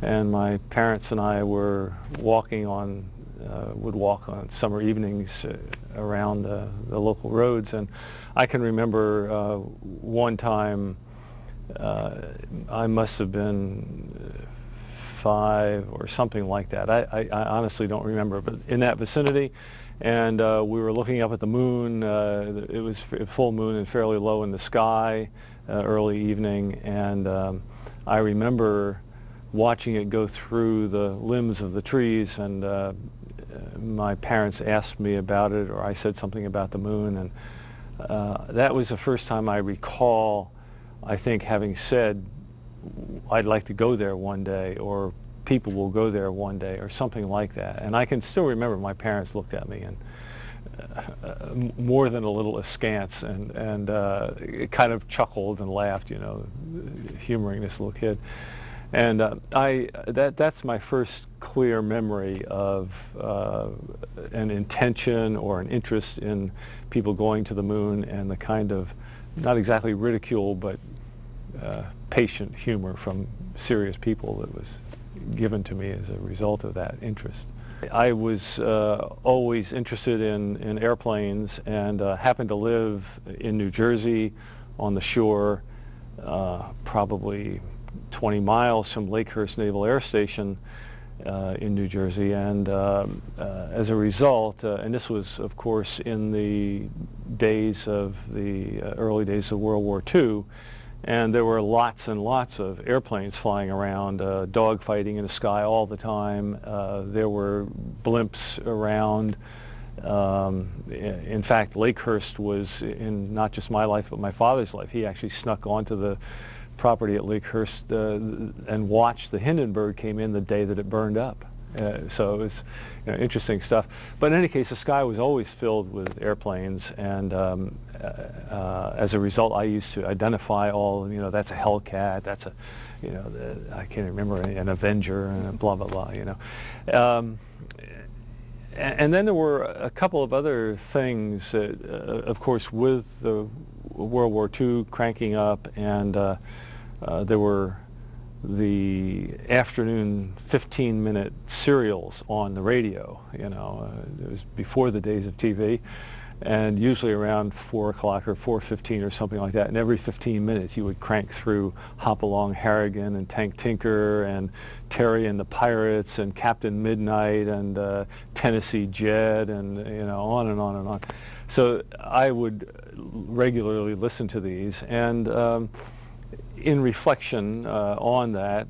and my parents and I were walking on, would walk on summer evenings around the local roads, and I can remember one time I must have been 5 or something like that. I honestly don't remember, but in that vicinity. And we were looking up at the moon. It was full moon and fairly low in the sky, early evening. And I remember watching it go through the limbs of the trees. And my parents asked me about it, or I said something about the moon. And that was the first time I recall, I think, having said, I'd like to go there one day, or people will go there one day, or something like that. And I can still remember my parents looked at me and more than a little askance, and kind of chuckled and laughed, you know, humoring this little kid. And that's my first clear memory of an intention or an interest in people going to the moon, and the kind of, not exactly ridicule, but patient humor from serious people that was given to me as a result of that interest. I was always interested in airplanes, and happened to live in New Jersey on the shore, probably 20 miles from Lakehurst Naval Air Station in New Jersey. And as a result, and this was of course in the days of the early days of World War II, and there were lots and lots of airplanes flying around, dogfighting in the sky all the time. There were blimps around. In fact, Lakehurst was, in not just my life but my father's life, he actually snuck onto the property at Lakehurst and watched the Hindenburg came in the day that it burned up. So it was, you know, interesting stuff. But in any case, the sky was always filled with airplanes, and as a result, I used to identify all, you know, that's a Hellcat, that's a, you know, I can't remember, an Avenger, and blah, blah, blah, you know. And then there were a couple of other things, of course, with the World War II cranking up, and there were the afternoon 15-minute serials on the radio. You know, it was before the days of TV, and usually around 4 o'clock or 4:15 or something like that. And every 15 minutes you would crank through Hopalong Harrigan and Tank Tinker and Terry and the Pirates and Captain Midnight and Tennessee Jed, and, you know, on and on and on. So I would regularly listen to these, and in reflection on that,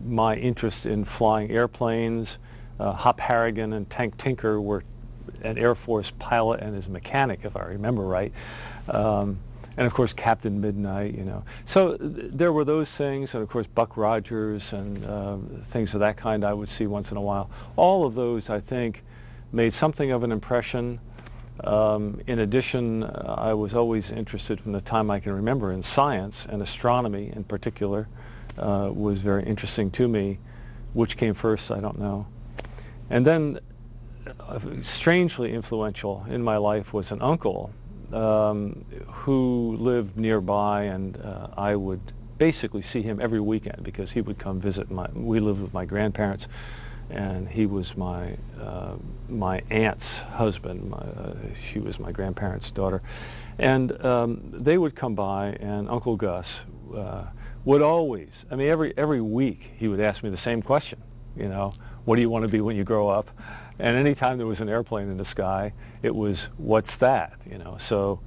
my interest in flying airplanes, Hop Harrigan and Tank Tinker were an Air Force pilot and his mechanic, if I remember right, and of course Captain Midnight, you know. So there were those things, and of course Buck Rogers and things of that kind I would see once in a while. All of those, I think, made something of an impression. In addition, I was always interested from the time I can remember in science, and astronomy in particular was very interesting to me. Which came first, I don't know. And then strangely influential in my life was an uncle who lived nearby, and I would basically see him every weekend because he would come visit we lived with my grandparents, and he was my aunt's husband. She was my grandparents' daughter. And they would come by, and Uncle Gus would always, I mean, every week he would ask me the same question, you know, what do you want to be when you grow up? And anytime there was an airplane in the sky, it was, what's that? You know, so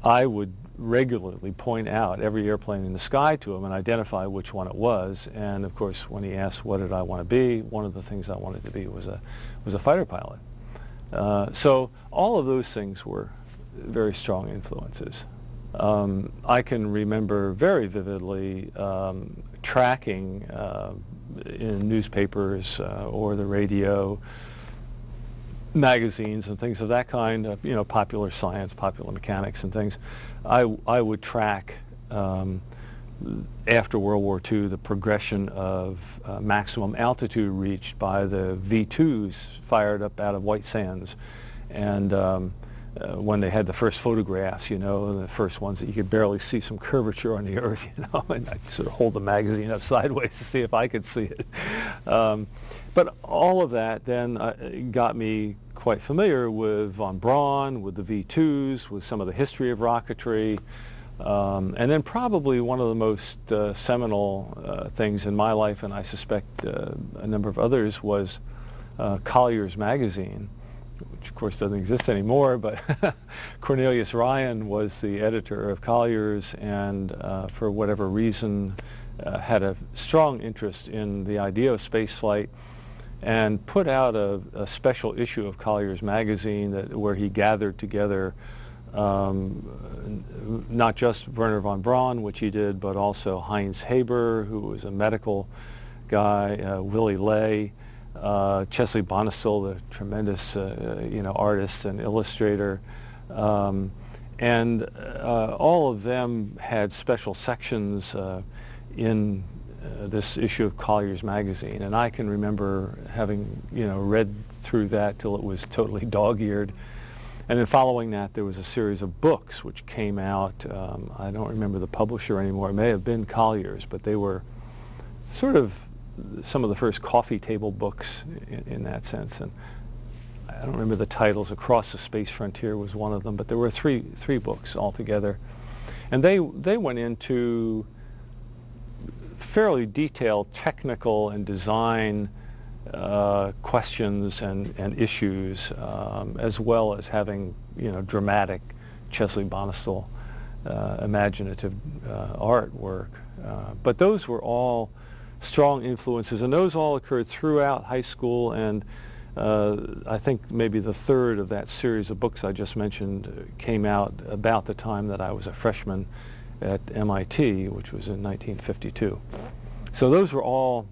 I would regularly point out every airplane in the sky to him and identify which one it was. And of course, when he asked what did I want to be, one of the things I wanted to be was a fighter pilot. So all of those things were very strong influences. I can remember very vividly tracking in newspapers or the radio, magazines and things of that kind, you know, popular science, popular mechanics and things. I would track after World War II the progression of maximum altitude reached by the V-2s fired up out of White Sands, and when they had the first photographs, the first ones that you could barely see some curvature on the Earth, and I'd sort of hold the magazine up sideways to see if I could see it. But all of that then got me quite familiar with von Braun, with the V2s, with some of the history of rocketry, and then probably one of the most seminal things in my life, and I suspect a number of others, was Collier's magazine, which of course doesn't exist anymore, but Cornelius Ryan was the editor of Collier's, and for whatever reason had a strong interest in the idea of spaceflight, and put out a special issue of Collier's magazine where he gathered together not just Wernher von Braun, which he did, but also Heinz Haber, who was a medical guy, Willy Ley, Chesley Bonestell, the tremendous artist and illustrator, and all of them had special sections in this issue of Collier's magazine, and I can remember having read through that till it was totally dog-eared. And then following that, there was a series of books which came out. I don't remember the publisher anymore. It may have been Collier's, but they were sort of some of the first coffee table books in that sense. And I don't remember the titles. Across the Space Frontier was one of them, but there were three books altogether. And they went into fairly detailed technical and design questions and issues, as well as having dramatic Chesley Bonestell imaginative artwork. But those were all strong influences, and those all occurred throughout high school, and I think maybe the third of that series of books I just mentioned came out about the time that I was a freshman at MIT, which was in 1952. So those were all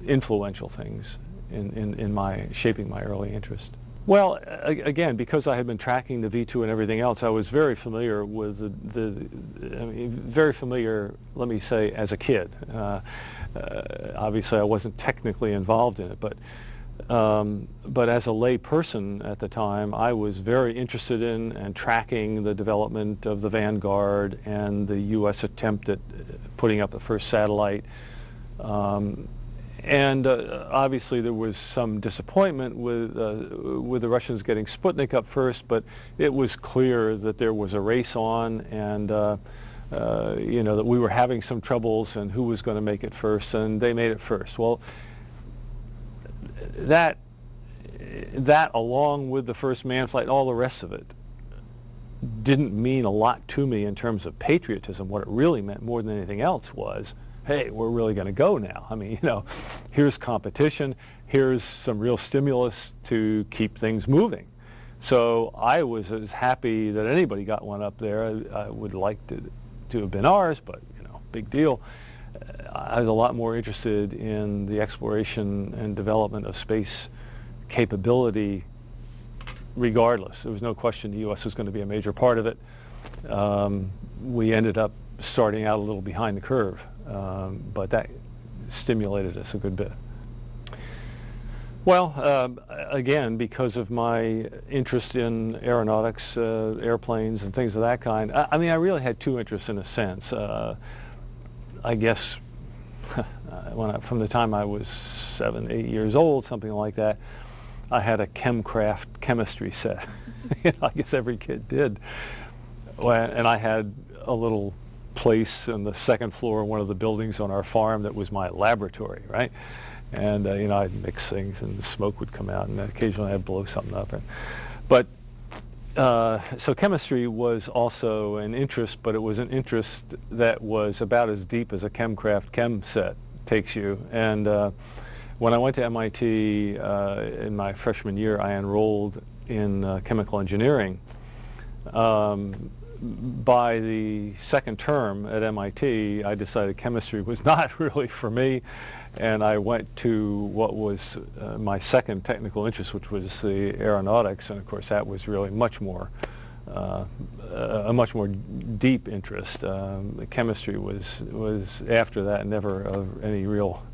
influential things in my shaping my early interest. Well, again, because I had been tracking the V2 and everything else, I was very familiar with very familiar, let me say, as a kid. Obviously, I wasn't technically involved in it, but as a lay person at the time, I was very interested in and tracking the development of the Vanguard and the U.S. attempt at putting up the first satellite. And obviously there was some disappointment with the Russians getting Sputnik up first, but it was clear that there was a race on, and that we were having some troubles and who was going to make it first, and they made it first. Well, that along with the first man flight, all the rest of it, didn't mean a lot to me in terms of patriotism. What it really meant more than anything else was, hey, we're really going to go now. I mean, here's competition, here's some real stimulus to keep things moving. So I was as happy that anybody got one up there. I would like to have been ours, but big deal. I was a lot more interested in the exploration and development of space capability regardless. There was no question the U.S. was going to be a major part of it. We ended up starting out a little behind the curve, but that stimulated us a good bit. Well, again, because of my interest in aeronautics, airplanes and things of that kind, I mean, I really had two interests in a sense. I guess from the time I was 7, 8 years old, something like that, I had a Chemcraft chemistry set. I guess every kid did. And I had a little place on the second floor of one of the buildings on our farm that was my laboratory, right? And I'd mix things, and the smoke would come out, and occasionally I'd blow something up. So chemistry was also an interest, but it was an interest that was about as deep as a Chemcraft chem set takes you. And when I went to MIT in my freshman year, I enrolled in chemical engineering. By the second term at MIT, I decided chemistry was not really for me, and I went to what was my second technical interest, which was the aeronautics, and of course that was really much more a much more deep interest. Chemistry was after that never of any real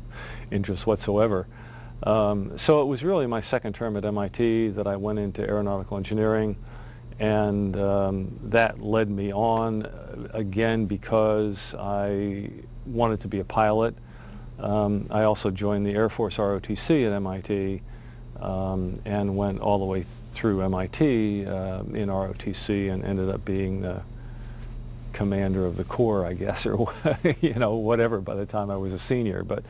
interest whatsoever. So it was really my second term at MIT that I went into aeronautical engineering, And that led me on, again, because I wanted to be a pilot. I also joined the Air Force ROTC at MIT and went all the way through MIT in ROTC and ended up being the commander of the Corps, I guess, or whatever by the time I was a senior. But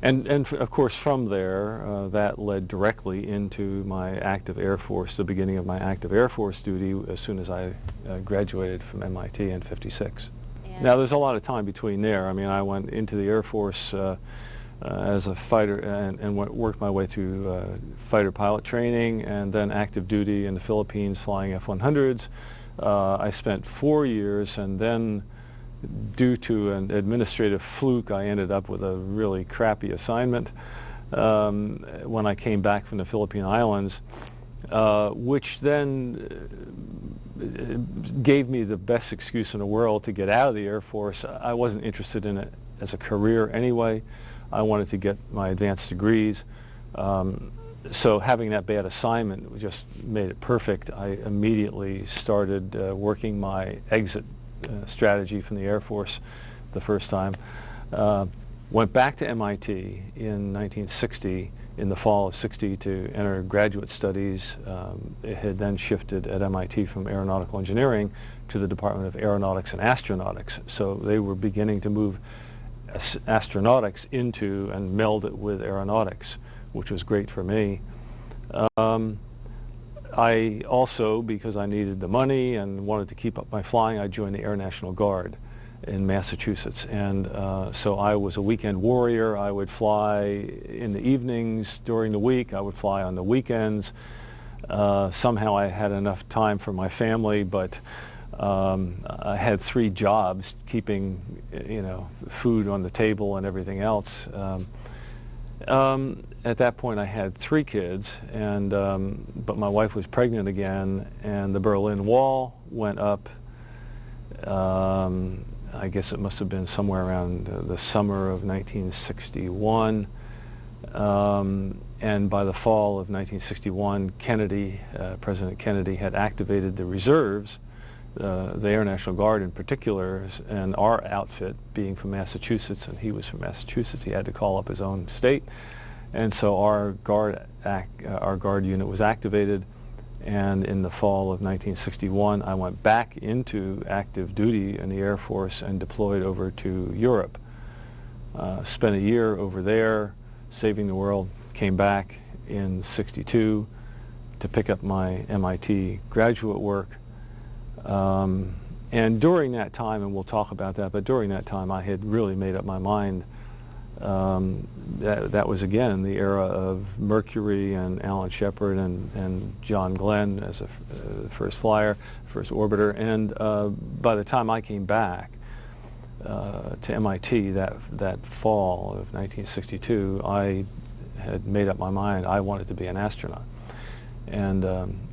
and of course from there that led directly into my active Air Force, the beginning of my active Air Force duty as soon as I graduated from MIT in '56. Now there's a lot of time between there. I mean, I went into the Air Force as a fighter and worked my way through fighter pilot training and then active duty in the Philippines flying F-100s. I spent 4 years, and then due to an administrative fluke, I ended up with a really crappy assignment when I came back from the Philippine Islands, which then gave me the best excuse in the world to get out of the Air Force. I wasn't interested in it as a career anyway. I wanted to get my advanced degrees. So having that bad assignment just made it perfect. I immediately started working my exit strategy from the Air Force the first time. Went back to MIT in 1960, in the fall of '60, to enter graduate studies. It had then shifted at MIT from aeronautical engineering to the Department of Aeronautics and Astronautics. So they were beginning to move astronautics into and meld it with aeronautics, which was great for me. I also, because I needed the money and wanted to keep up my flying, I joined the Air National Guard in Massachusetts. And so I was a weekend warrior. I would fly in the evenings during the week. I would fly on the weekends. Somehow I had enough time for my family, but I had 3 jobs, keeping food on the table and everything else. At that point I had 3 kids, and but my wife was pregnant again, and the Berlin Wall went up. I guess it must have been somewhere around the summer of 1961. And by the fall of 1961, President Kennedy had activated the reserves, the Air National Guard in particular, and our outfit being from Massachusetts, and he was from Massachusetts, he had to call up his own state. And so our guard unit was activated, and in the fall of 1961, I went back into active duty in the Air Force and deployed over to Europe. Spent a year over there, saving the world, came back in '62 to pick up my MIT graduate work. And during that time, and we'll talk about that, but during that time I had really made up my mind. That was, again, the era of Mercury and Alan Shepard and John Glenn as a first flyer, first orbiter. And by the time I came back to MIT that fall of 1962, I had made up my mind I wanted to be an astronaut. And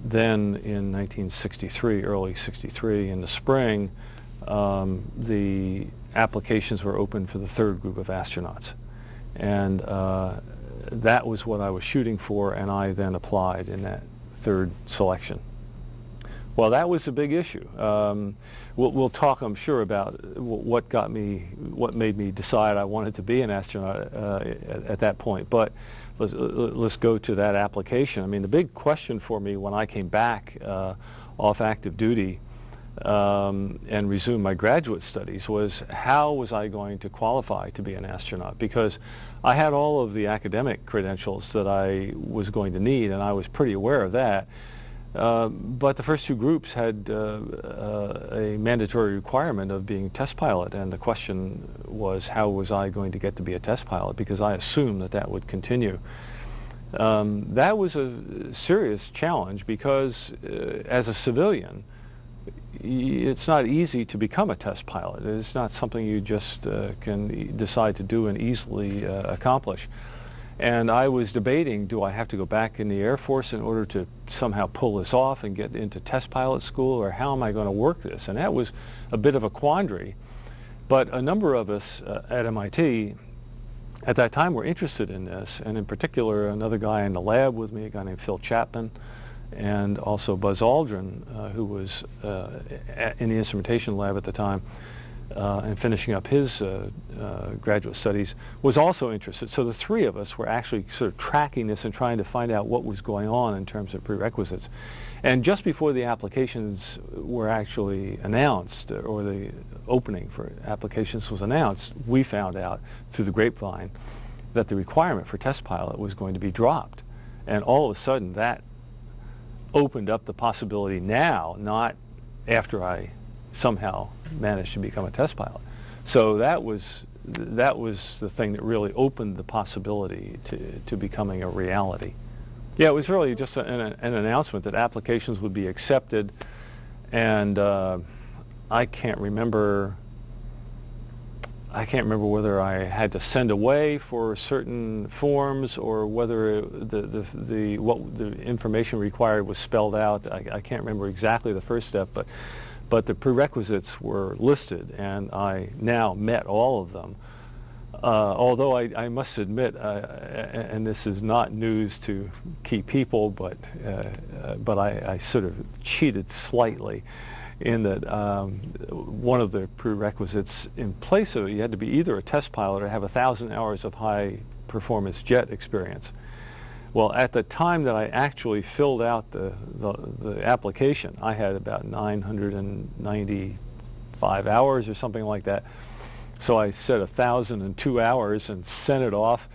then in 1963, early '63, in the spring, the applications were open for the 3rd group of astronauts. And that was what I was shooting for, and I then applied in that 3rd selection. Well, that was a big issue. We'll talk, I'm sure, about what made me decide I wanted to be an astronaut at that point. But let's go to that application. I mean, the big question for me when I came back off active duty and resumed my graduate studies was, how was I going to qualify to be an astronaut? Because I had all of the academic credentials that I was going to need, and I was pretty aware of that. But the first 2 groups had a mandatory requirement of being test pilot, and the question was, how was I going to get to be a test pilot? Because I assumed that would continue. That was a serious challenge because as a civilian, it's not easy to become a test pilot. It's not something you just can decide to do and easily accomplish. And I was debating, do I have to go back in the Air Force in order to somehow pull this off and get into test pilot school, or how am I going to work this? And that was a bit of a quandary. But a number of us at MIT at that time were interested in this, and in particular another guy in the lab with me, a guy named Phil Chapman, and also Buzz Aldrin, who was in the instrumentation lab at the time and finishing up his graduate studies, was also interested. So the three of us were actually sort of tracking this and trying to find out what was going on in terms of prerequisites. And just before the applications were actually announced, or the opening for applications was announced, we found out through the grapevine that the requirement for test pilot was going to be dropped. And all of a sudden that opened up the possibility now, not after I somehow managed to become a test pilot. So that was the thing that really opened the possibility to becoming a reality. Yeah, it was really just an announcement that applications would be accepted, and I can't remember whether I had to send away for certain forms or whether what the information required was spelled out. I can't remember exactly the first step, but the prerequisites were listed, and I now met all of them. Although I must admit, and this is not news to key people, but I sort of cheated slightly in that one of the prerequisites in place of it, you had to be either a test pilot or have 1,000 hours of high performance jet experience. Well, at the time that I actually filled out the application, I had about 995 hours or something like that. So I said 1,002 hours and sent it off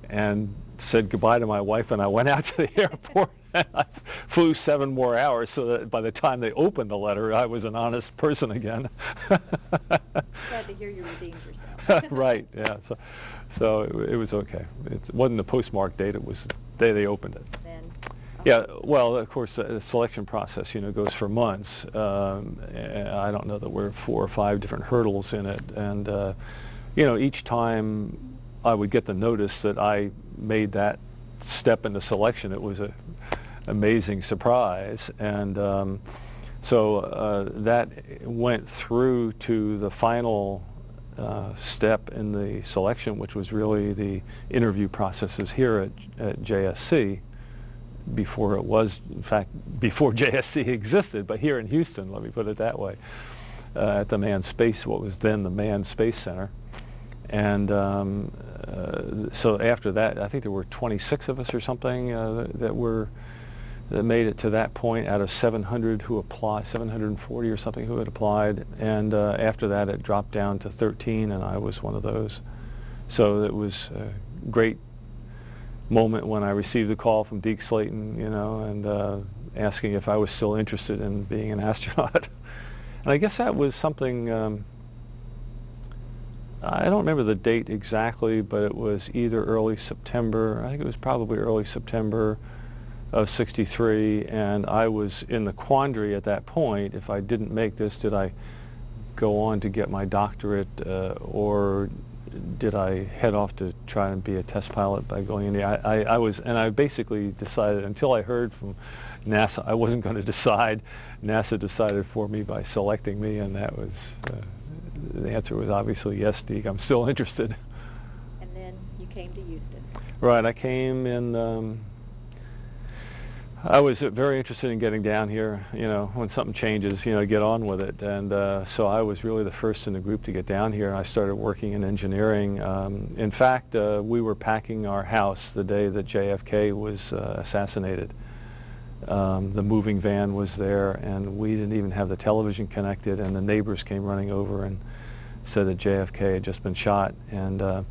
and said goodbye to my wife, and I went out to the airport and I flew 7 more hours so that by the time they opened the letter, I was an honest person again. Glad to hear you redeemed yourself. Right, yeah. So it was okay. It wasn't the postmark date, it was the day they opened it. Then, yeah, well, of course, the selection process, goes for months. I don't know that we're 4 or 5 different hurdles in it. And, each time I would get the notice that I made that step into selection, it was an amazing surprise. And so that went through to the final step in the selection, which was really the interview processes here at JSC, before it was, in fact, before JSC existed, but here in Houston, let me put it that way, at the Manned Space, what was then the Manned Space Center. And so after that, I think there were 26 of us or something that made it to that point out of 700 who applied, 740 or something who had applied. And after that, it dropped down to 13, and I was one of those. So it was a great moment when I received a call from Deke Slayton, and asking if I was still interested in being an astronaut. And I guess that was something, I don't remember the date exactly, but it was either early September, I think it was probably early September of '63, and I was in the quandary at that point. If I didn't make this, did I go on to get my doctorate, or did I head off to try and be a test pilot by going in there? I basically decided, until I heard from NASA, I wasn't going to decide. NASA decided for me by selecting me, and that was, the answer was obviously yes, Deke, I'm still interested. And then you came to Houston. Right, I came in, I was very interested in getting down here, when something changes, get on with it. And so I was really the first in the group to get down here. I started working in engineering. In fact, we were packing our house the day that JFK was assassinated. The moving van was there, and we didn't even have the television connected, and the neighbors came running over and said that JFK had just been shot. And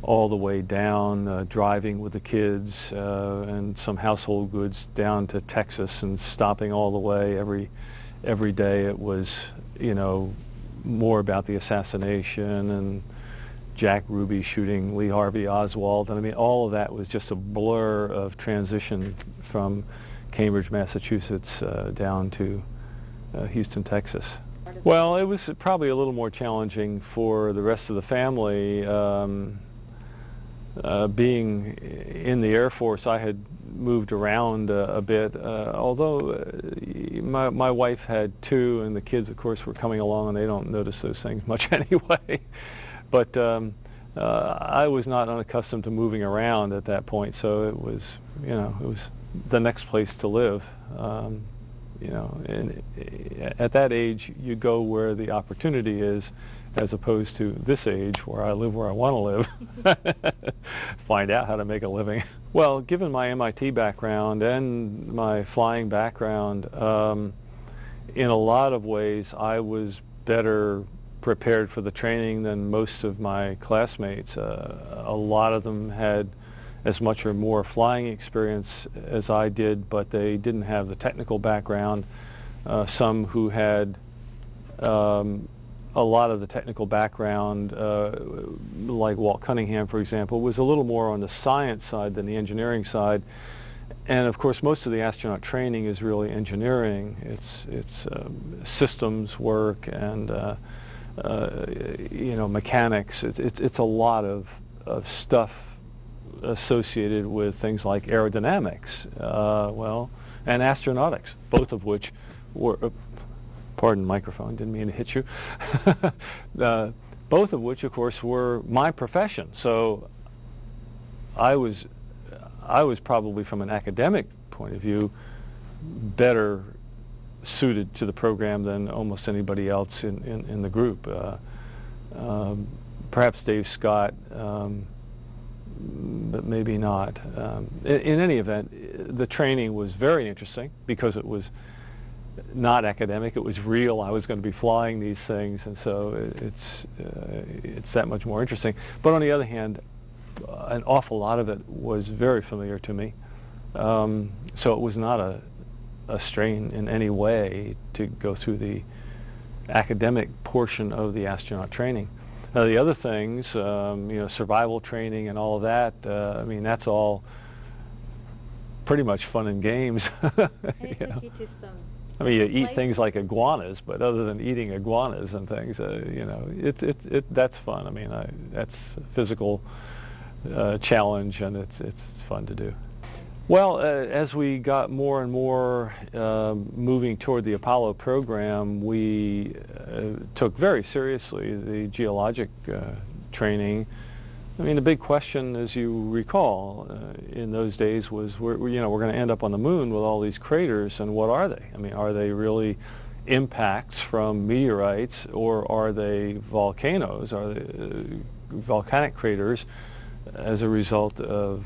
all the way down, driving with the kids and some household goods down to Texas, and stopping all the way every day. It was, more about the assassination and Jack Ruby shooting Lee Harvey Oswald. And I mean, all of that was just a blur of transition from Cambridge, Massachusetts down to Houston, Texas. Well, it was probably a little more challenging for the rest of the family. Being in the Air Force, I had moved around a bit, although my wife had 2, and the kids, of course, were coming along, and they don't notice those things much anyway. But I was not unaccustomed to moving around at that point, so it was, the next place to live. And at that age, you go where the opportunity is, as opposed to this age where I live where I want to live, find out how to make a living. Well, given my MIT background and my flying background, in a lot of ways I was better prepared for the training than most of my classmates. A lot of them had as much or more flying experience as I did, but they didn't have the technical background. Some who had a lot of the technical background, like Walt Cunningham, for example, was a little more on the science side than the engineering side. And of course, most of the astronaut training is really engineering. It's systems work and mechanics. It's a lot of stuff associated with things like aerodynamics, and astronautics, both of which were. Pardon, microphone, didn't mean to hit you. Both of which, of course, were my profession. So I was probably, from an academic point of view, better suited to the program than almost anybody else in the group. Perhaps Dave Scott, but maybe not. In any event, the training was very interesting because it was not academic, it was real. I was going to be flying these things, and so it's that much more interesting. But on the other hand, an awful lot of it was very familiar to me. So it was not a strain in any way to go through the academic portion of the astronaut training. Now the other things, survival training and all of that, that's all pretty much fun and games. It took you to some. You eat things like iguanas, but other than eating iguanas and things, that's fun. That's a physical challenge, and it's fun to do. Well, as we got more and more moving toward the Apollo program, we took very seriously the geologic training. The big question, as you recall, in those days was, we're going to end up on the moon with all these craters, and what are they? Are they really impacts from meteorites, or are they volcanoes? Are they volcanic craters as a result of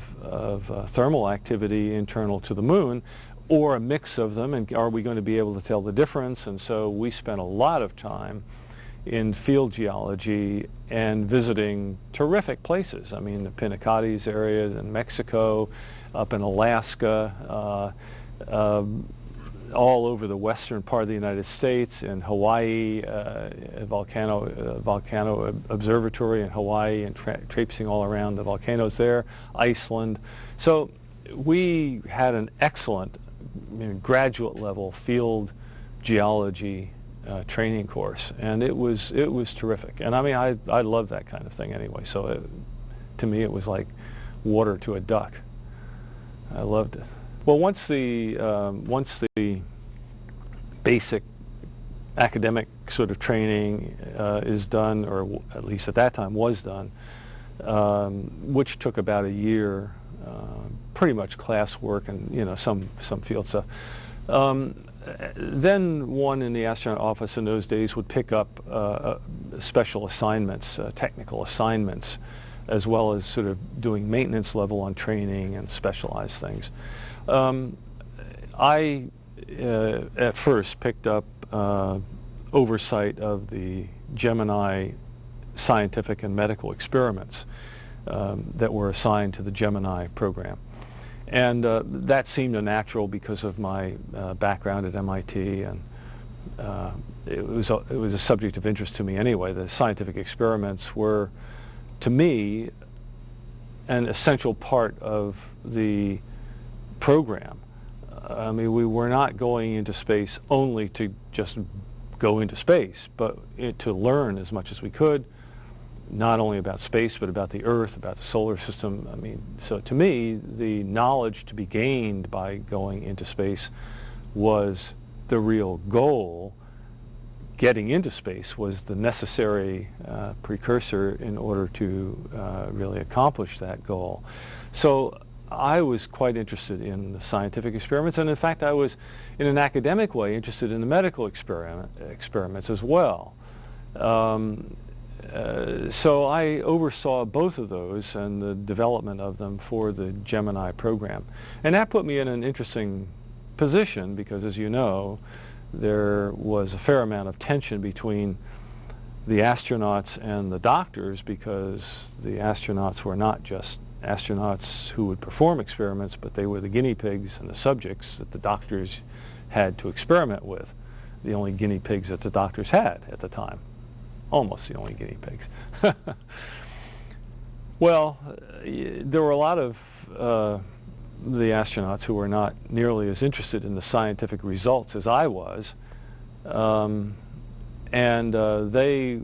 thermal activity internal to the moon, or a mix of them, and are we going to be able to tell the difference? And so we spent a lot of time in field geology and visiting terrific places. The Pinacate area in Mexico, up in Alaska, all over the western part of the United States, in Hawaii, volcano observatory in Hawaii, and traipsing all around the volcanoes there, Iceland. So we had an excellent graduate level field geology training course, and it was terrific. And I love that kind of thing anyway. So to me, it was like water to a duck. I loved it. Well, once the basic academic sort of training is done, or at least at that time was done, which took about a year, pretty much classwork and some field stuff. Then one in the astronaut office in those days would pick up special assignments, technical assignments, as well as sort of doing maintenance level on training and specialized things. I at first picked up oversight of the Gemini scientific and medical experiments that were assigned to the Gemini program. And that seemed a natural because of my background at MIT, and it was a subject of interest to me anyway. The scientific experiments were, to me, an essential part of the program. We were not going into space only to just go into space, but to learn as much as we could, not only about space, but about the Earth, about the solar system. So to me, the knowledge to be gained by going into space was the real goal. Getting into space was the necessary precursor in order to really accomplish that goal. So I was quite interested in the scientific experiments, and in fact I was, in an academic way, interested in the medical experiments as well. So I oversaw both of those and the development of them for the Gemini program. And that put me in an interesting position because, as you know, there was a fair amount of tension between the astronauts and the doctors, because the astronauts were not just astronauts who would perform experiments, but they were the guinea pigs and the subjects that the doctors had to experiment with, the only guinea pigs that the doctors had at the time. Almost the only guinea pigs. Well, there were a lot of the astronauts who were not nearly as interested in the scientific results as I was, and they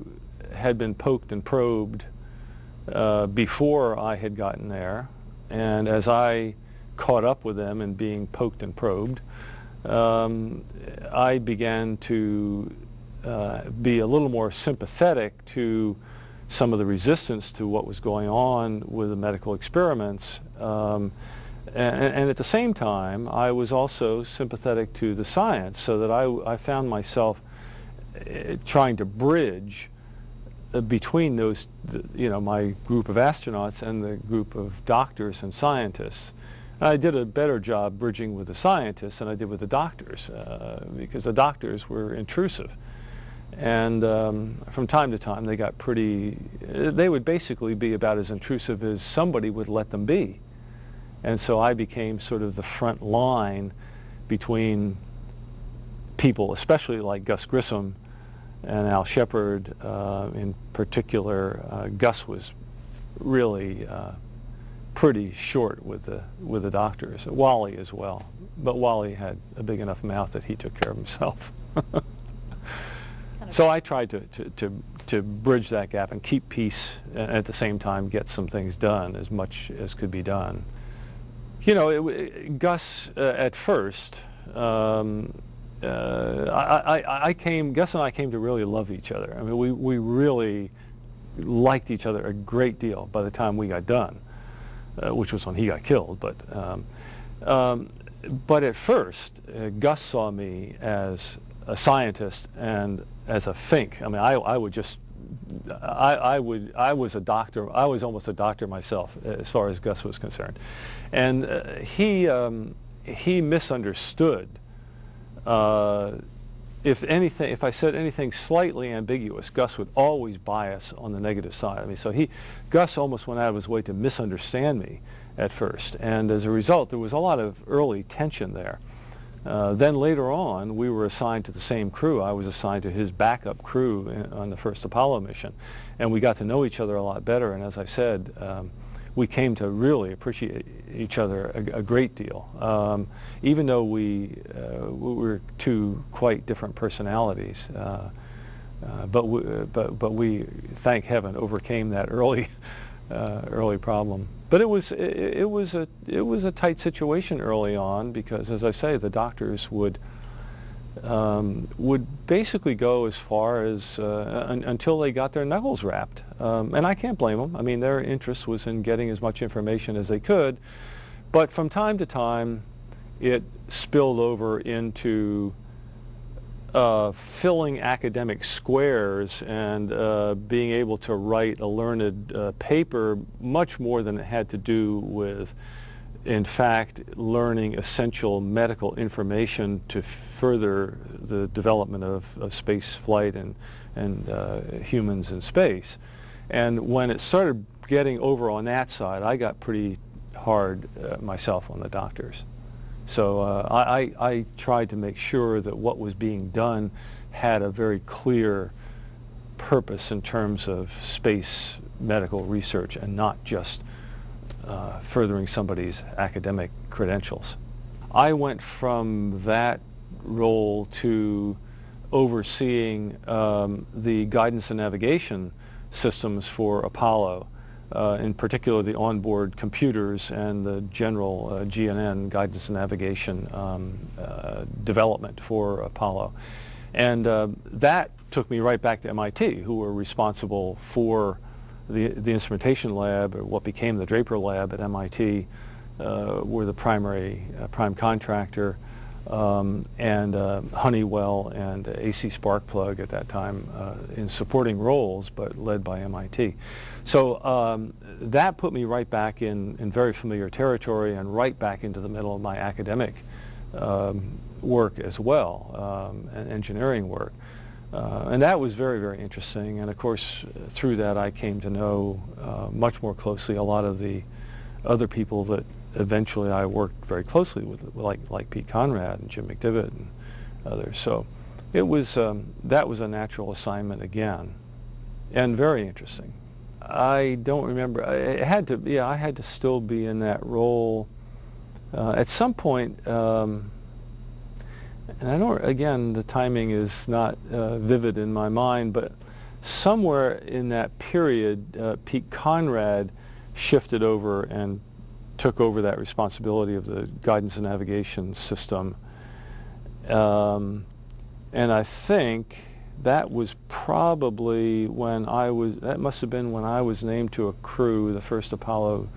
had been poked and probed before I had gotten there, and as I caught up with them in being poked and probed, I began to be a little more sympathetic to some of the resistance to what was going on with the medical experiments. And at the same time, I was also sympathetic to the science, so that I found myself trying to bridge between those, my group of astronauts and the group of doctors and scientists. And I did a better job bridging with the scientists than I did with the doctors, because the doctors were intrusive. And from time to time they got they would basically be about as intrusive as somebody would let them be. And so I became sort of the front line between people, especially like Gus Grissom and Al Shepard in particular. Gus was really pretty short with the doctors. Wally as well, but Wally had a big enough mouth that he took care of himself. So I tried to bridge that gap and keep peace, and at the same time get some things done as much as could be done. Gus at first, Gus and I came to really love each other. I mean, we really liked each other a great deal by the time we got done, which was when he got killed. But at first, Gus saw me as a scientist and as a fink. I mean, I was a doctor. I was almost a doctor myself, as far as Gus was concerned, and he misunderstood. If I said anything slightly ambiguous, Gus would always bias on the negative side. I mean, so Gus almost went out of his way to misunderstand me at first, and as a result, there was a lot of early tension there. Then later on, we were assigned to the same crew. I was assigned to his backup crew on the first Apollo mission, and we got to know each other a lot better. And as I said, we came to really appreciate each other a great deal, even though we were two quite different personalities. But we, thank heaven, overcame that early problem. But it was a tight situation early on, because, as I say, the doctors would basically go as far as until they got their knuckles wrapped, and I can't blame them. I mean, their interest was in getting as much information as they could, but from time to time, it spilled over into filling academic squares and being able to write a learned paper much more than it had to do with, in fact, learning essential medical information to further the development of space flight and humans in space. And when it started getting over on that side, I got pretty hard myself on the doctors. So I tried to make sure that what was being done had a very clear purpose in terms of space medical research and not just furthering somebody's academic credentials. I went from that role to overseeing the guidance and navigation systems for Apollo. In particular, the onboard computers and the general GNN, guidance and navigation development for Apollo. And that took me right back to MIT, who were responsible for the instrumentation lab, or what became the Draper lab at MIT, were the prime contractor, and Honeywell and AC Sparkplug at that time in supporting roles, but led by MIT. So that put me right back in very familiar territory and right back into the middle of my academic work as well, and engineering work. And that was very, very interesting. And of course, through that, I came to know much more closely a lot of the other people that eventually I worked very closely with, like Pete Conrad and Jim McDivitt and others. So it was that was a natural assignment again, and very interesting. I don't remember. I had to still be in that role at some point. And I don't, again, the timing is not vivid in my mind, but somewhere in that period, Pete Conrad shifted over and took over that responsibility of the guidance and navigation system. And I think that was probably that must have been when I was named to a crew, the first Apollo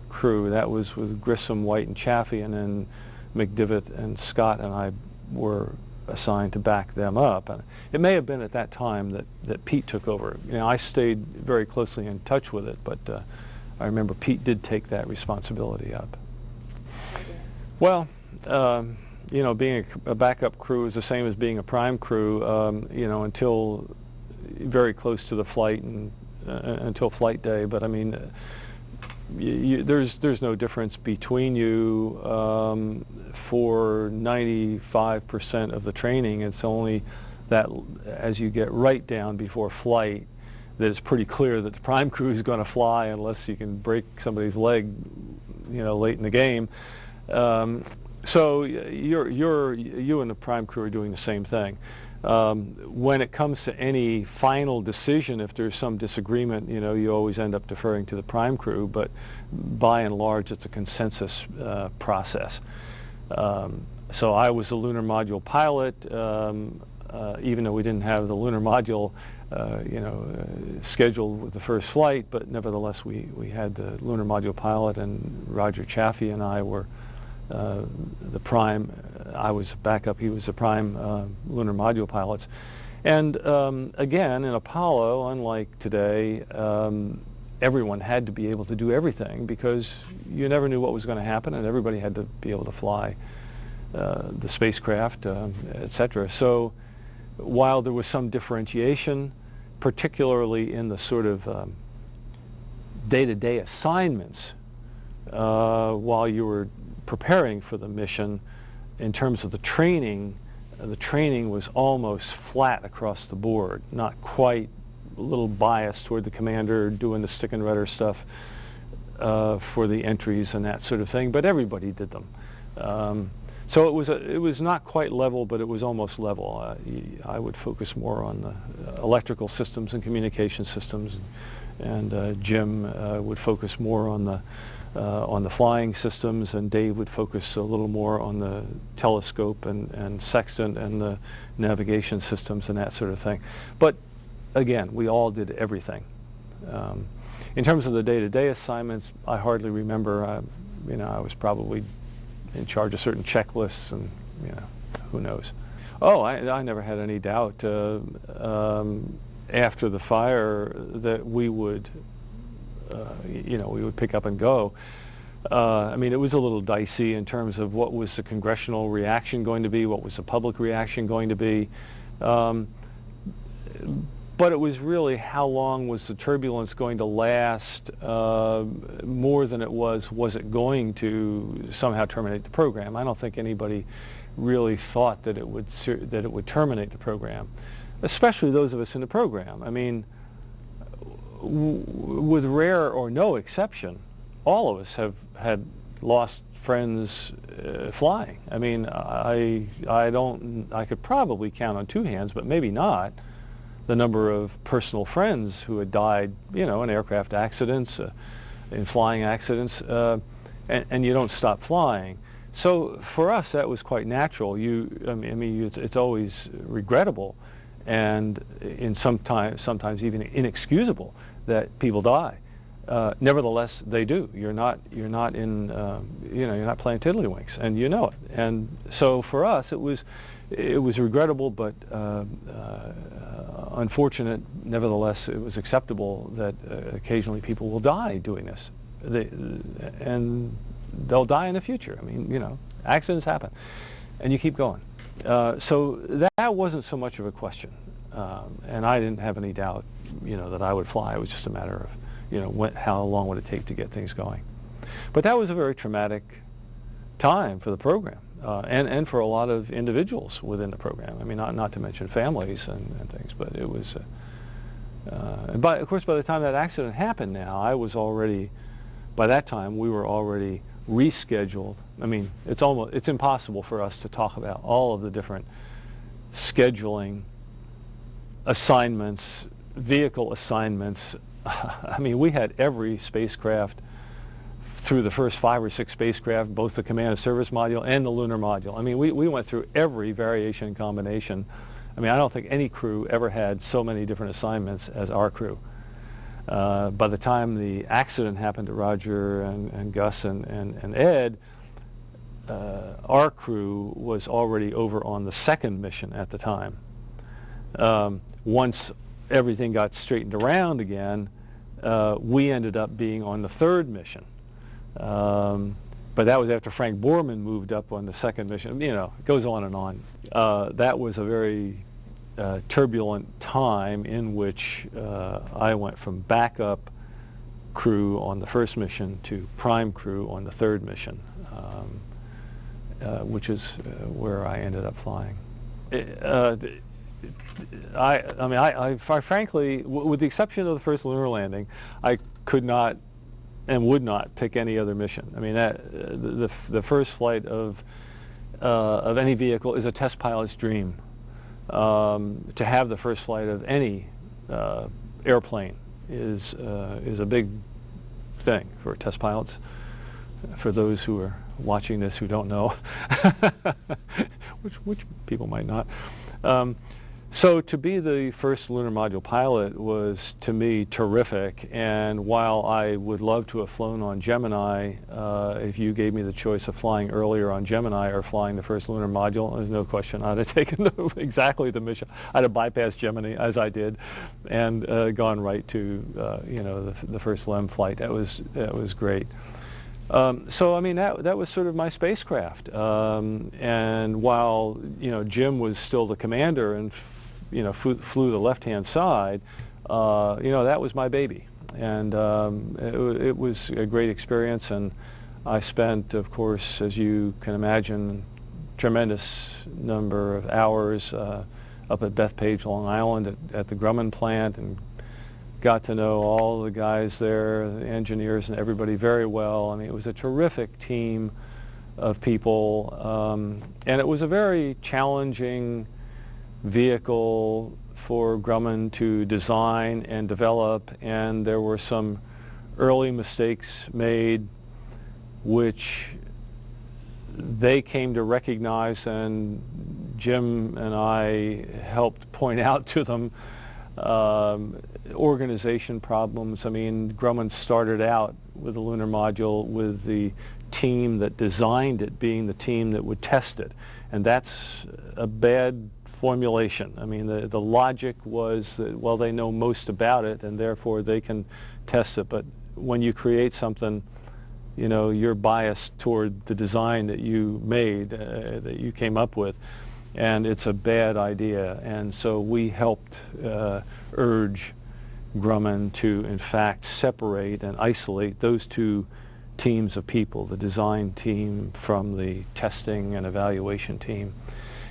crew. That was with Grissom, White, and Chaffee, and then McDivitt and Scott and I were assigned to back them up. And it may have been at that time that Pete took over. You know, I stayed very closely in touch with it, but I remember Pete did take that responsibility up. Well, you know, being a backup crew is the same as being a prime crew, you know, until very close to the flight and until flight day. But I mean, there's no difference between you for 95% of the training. It's only that as you get right down before flight that it's pretty clear that the prime crew is going to fly unless you can break somebody's leg, you know, late in the game. So you and the prime crew are doing the same thing. When it comes to any final decision, if there's some disagreement, you know, you always end up deferring to the prime crew, but by and large it's a consensus process. So I was a lunar module pilot, even though we didn't have the lunar module you know, scheduled with the first flight, but nevertheless we had the lunar module pilot, and Roger Chaffee and I were the prime. I was backup, he was the prime lunar module pilots. And again, in Apollo, unlike today, everyone had to be able to do everything because you never knew what was going to happen, and everybody had to be able to fly the spacecraft, etc. So while there was some differentiation, particularly in the sort of day-to-day assignments while you were preparing for the mission, in terms of the training was almost flat across the board, not quite, a little biased toward the commander doing the stick and rudder stuff for the entries and that sort of thing, but everybody did them. So it was not quite level, but it was almost level. I would focus more on the electrical systems and communication systems, and Jim would focus more on the flying systems, and Dave would focus a little more on the telescope and sextant and the navigation systems and that sort of thing. But again, we all did everything. In terms of the day-to-day assignments, I hardly remember. You know, I was probably in charge of certain checklists, and you know, who knows. Oh, I never had any doubt after the fire that we would, you know, we would pick up and go. I mean, it was a little dicey in terms of what was the congressional reaction going to be, what was the public reaction going to be. But it was really how long was the turbulence going to last more than it was it going to somehow terminate the program. I don't think anybody really thought that it would terminate the program, especially those of us in the program. I mean, with rare or no exception, all of us have had lost friends flying. I mean, I could probably count on two hands, but maybe not, the number of personal friends who had died, you know, in aircraft accidents, in flying accidents, and you don't stop flying. So for us, that was quite natural. I mean, it's always regrettable, and sometimes even inexcusable that people die. Nevertheless, they do. You're not in, you're not playing tiddlywinks, and you know it. And so for us, it was regrettable, but unfortunate. Nevertheless, it was acceptable that occasionally people will die doing this, and they'll die in the future. I mean, accidents happen, and you keep going. So that wasn't so much of a question, and I didn't have any doubt, that I would fly. It was just a matter of, how long would it take to get things going. But that was a very traumatic time for the program, and for a lot of individuals within the program. I mean, not to mention families and things, but it was. But of course, by the time that accident happened, by that time we were already rescheduled. I mean, it's impossible for us to talk about all of the different scheduling assignments, vehicle assignments. I mean, we had every spacecraft through the first 5 or 6 spacecraft, both the command and service module and the lunar module. I mean, we went through every variation and combination. I mean, I don't think any crew ever had so many different assignments as our crew. By the time the accident happened to Roger and Gus and Ed, our crew was already over on the 2nd mission at the time. Once everything got straightened around again, we ended up being on the 3rd mission. But that was after Frank Borman moved up on the 2nd mission. It goes on and on. That was a very turbulent time in which I went from backup crew on the 1st mission to prime crew on the 3rd mission, which is where I ended up flying. I frankly, with the exception of the first lunar landing, I could not and would not pick any other mission. I mean, the first flight of any vehicle is a test pilot's dream. To have the first flight of any airplane is a big thing for test pilots. For those who are watching this who don't know, which people might not. So to be the first lunar module pilot was, to me, terrific. And while I would love to have flown on Gemini, if you gave me the choice of flying earlier on Gemini or flying the first lunar module, there's no question I'd have taken exactly the mission. I'd have bypassed Gemini, as I did, and gone right to the first LEM flight. That was great. So I mean, that was sort of my spacecraft. And while Jim was still the commander and flew the left-hand side, that was my baby, and it was a great experience. And I spent, of course, as you can imagine, tremendous number of hours up at Bethpage, Long Island, at the Grumman plant, and got to know all the guys there, the engineers and everybody very well. I mean, it was a terrific team of people, and it was a very challenging vehicle for Grumman to design and develop, and there were some early mistakes made which they came to recognize, and Jim and I helped point out to them. Organization problems. I mean, Grumman started out with the lunar module with the team that designed it being the team that would test it, and that's a bad formulation. I mean, the logic was that, well, they know most about it and therefore they can test it, but when you create something, you're biased toward the design that you made, that you came up with, and it's a bad idea. And so we helped urge Grumman to, in fact, separate and isolate those two teams of people, the design team from the testing and evaluation team.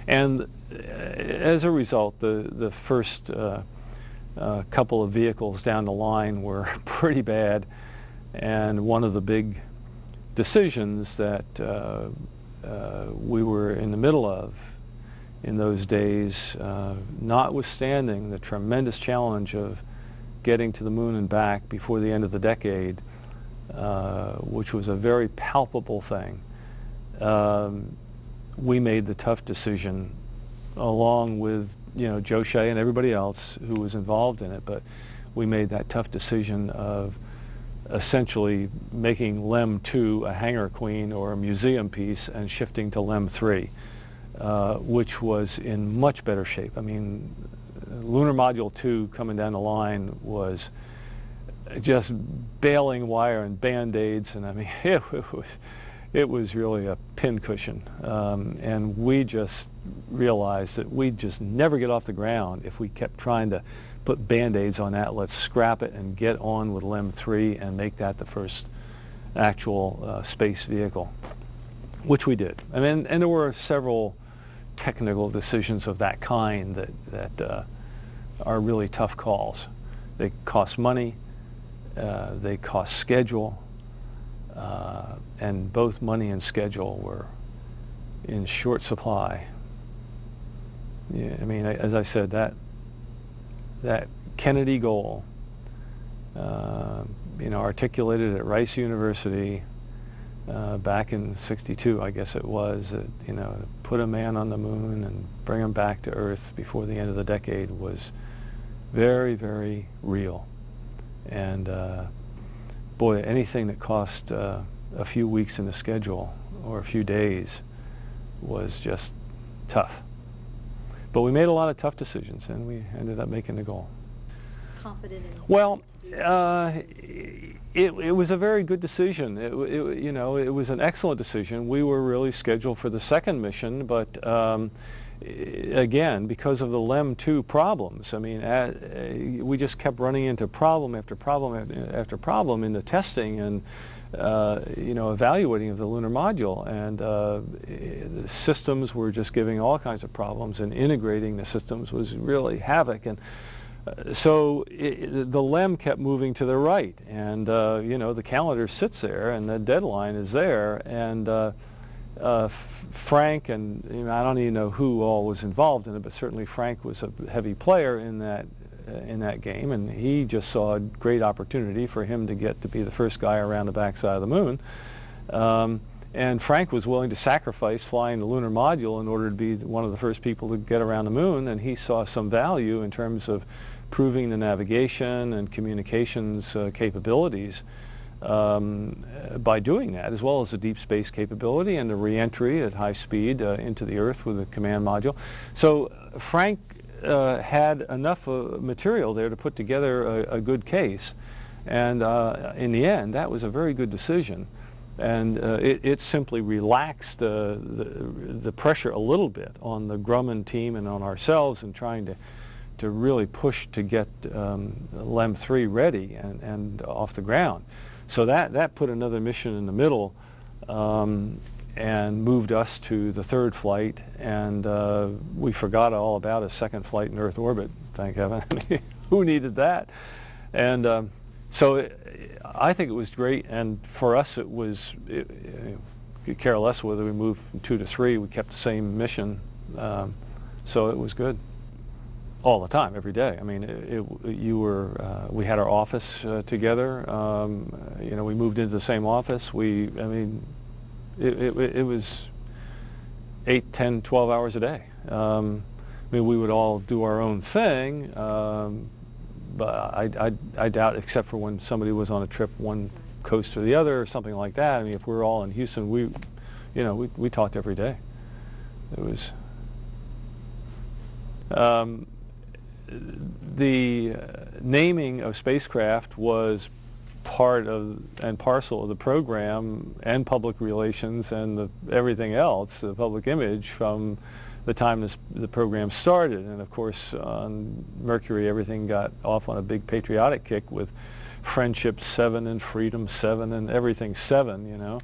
And as a result, the first couple of vehicles down the line were pretty bad. And one of the big decisions that we were in the middle of in those days, notwithstanding the tremendous challenge of getting to the moon and back before the end of the decade, which was a very palpable thing, we made the tough decision, along with Joe Shea and everybody else who was involved in it, but we made that tough decision of essentially making LEM 2 a hangar queen or a museum piece and shifting to LEM 3, which was in much better shape. I mean, Lunar Module 2 coming down the line was just baling wire and Band-Aids, and I mean, it was really a pincushion. And we just realized that we'd just never get off the ground if we kept trying to put Band-Aids on that. Let's scrap it and get on with LEM 3 and make that the first actual space vehicle, which we did. I mean, and there were several technical decisions of that kind that are really tough calls. They cost money, they cost schedule, and both money and schedule were in short supply. Yeah, I mean, as I said, that Kennedy goal, articulated at Rice University back in '62, I guess it was, put a man on the moon and bring him back to Earth before the end of the decade was very, very real. And boy, anything that cost a few weeks in the schedule or a few days was just tough. But we made a lot of tough decisions, and we ended up making the goal. Confident in. Well, it was a very good decision. It was an excellent decision. We were really scheduled for the second mission, but again, because of the LEM 2 problems, I mean, we just kept running into problem after problem after problem in the testing and evaluating of the lunar module, and the systems were just giving all kinds of problems, and integrating the systems was really havoc. And so the LEM kept moving to the right, and the calendar sits there, and the deadline is there, and Frank, and I don't even know who all was involved in it, but certainly Frank was a heavy player in that game, and he just saw a great opportunity for him to get to be the first guy around the backside of the moon. And Frank was willing to sacrifice flying the lunar module in order to be one of the first people to get around the moon, and he saw some value in terms of proving the navigation and communications capabilities by doing that, as well as the deep space capability and the re-entry at high speed into the Earth with the command module. So Frank had enough material there to put together a good case, and in the end, that was a very good decision. And it simply relaxed the pressure a little bit on the Grumman team and on ourselves in trying to really push to get LEM 3 ready and off the ground. So that put another mission in the middle and moved us to the third flight, and we forgot all about a second flight in Earth orbit, thank heaven. Who needed that? And so I think it was great, and for us it was, you care less whether we moved from 2 to 3, we kept the same mission, so it was good. All the time, every day. I mean, we had our office together. We moved into the same office. It was 8, 10, 12 hours a day. We would all do our own thing, but I doubt, except for when somebody was on a trip one coast or the other or something like that. I mean, if we were all in Houston, we talked every day. It was. The naming of spacecraft was part of and parcel of the program and public relations and everything else, the public image, from the time the program started. And of course, on Mercury, everything got off on a big patriotic kick with Friendship 7 and Freedom 7 and everything 7,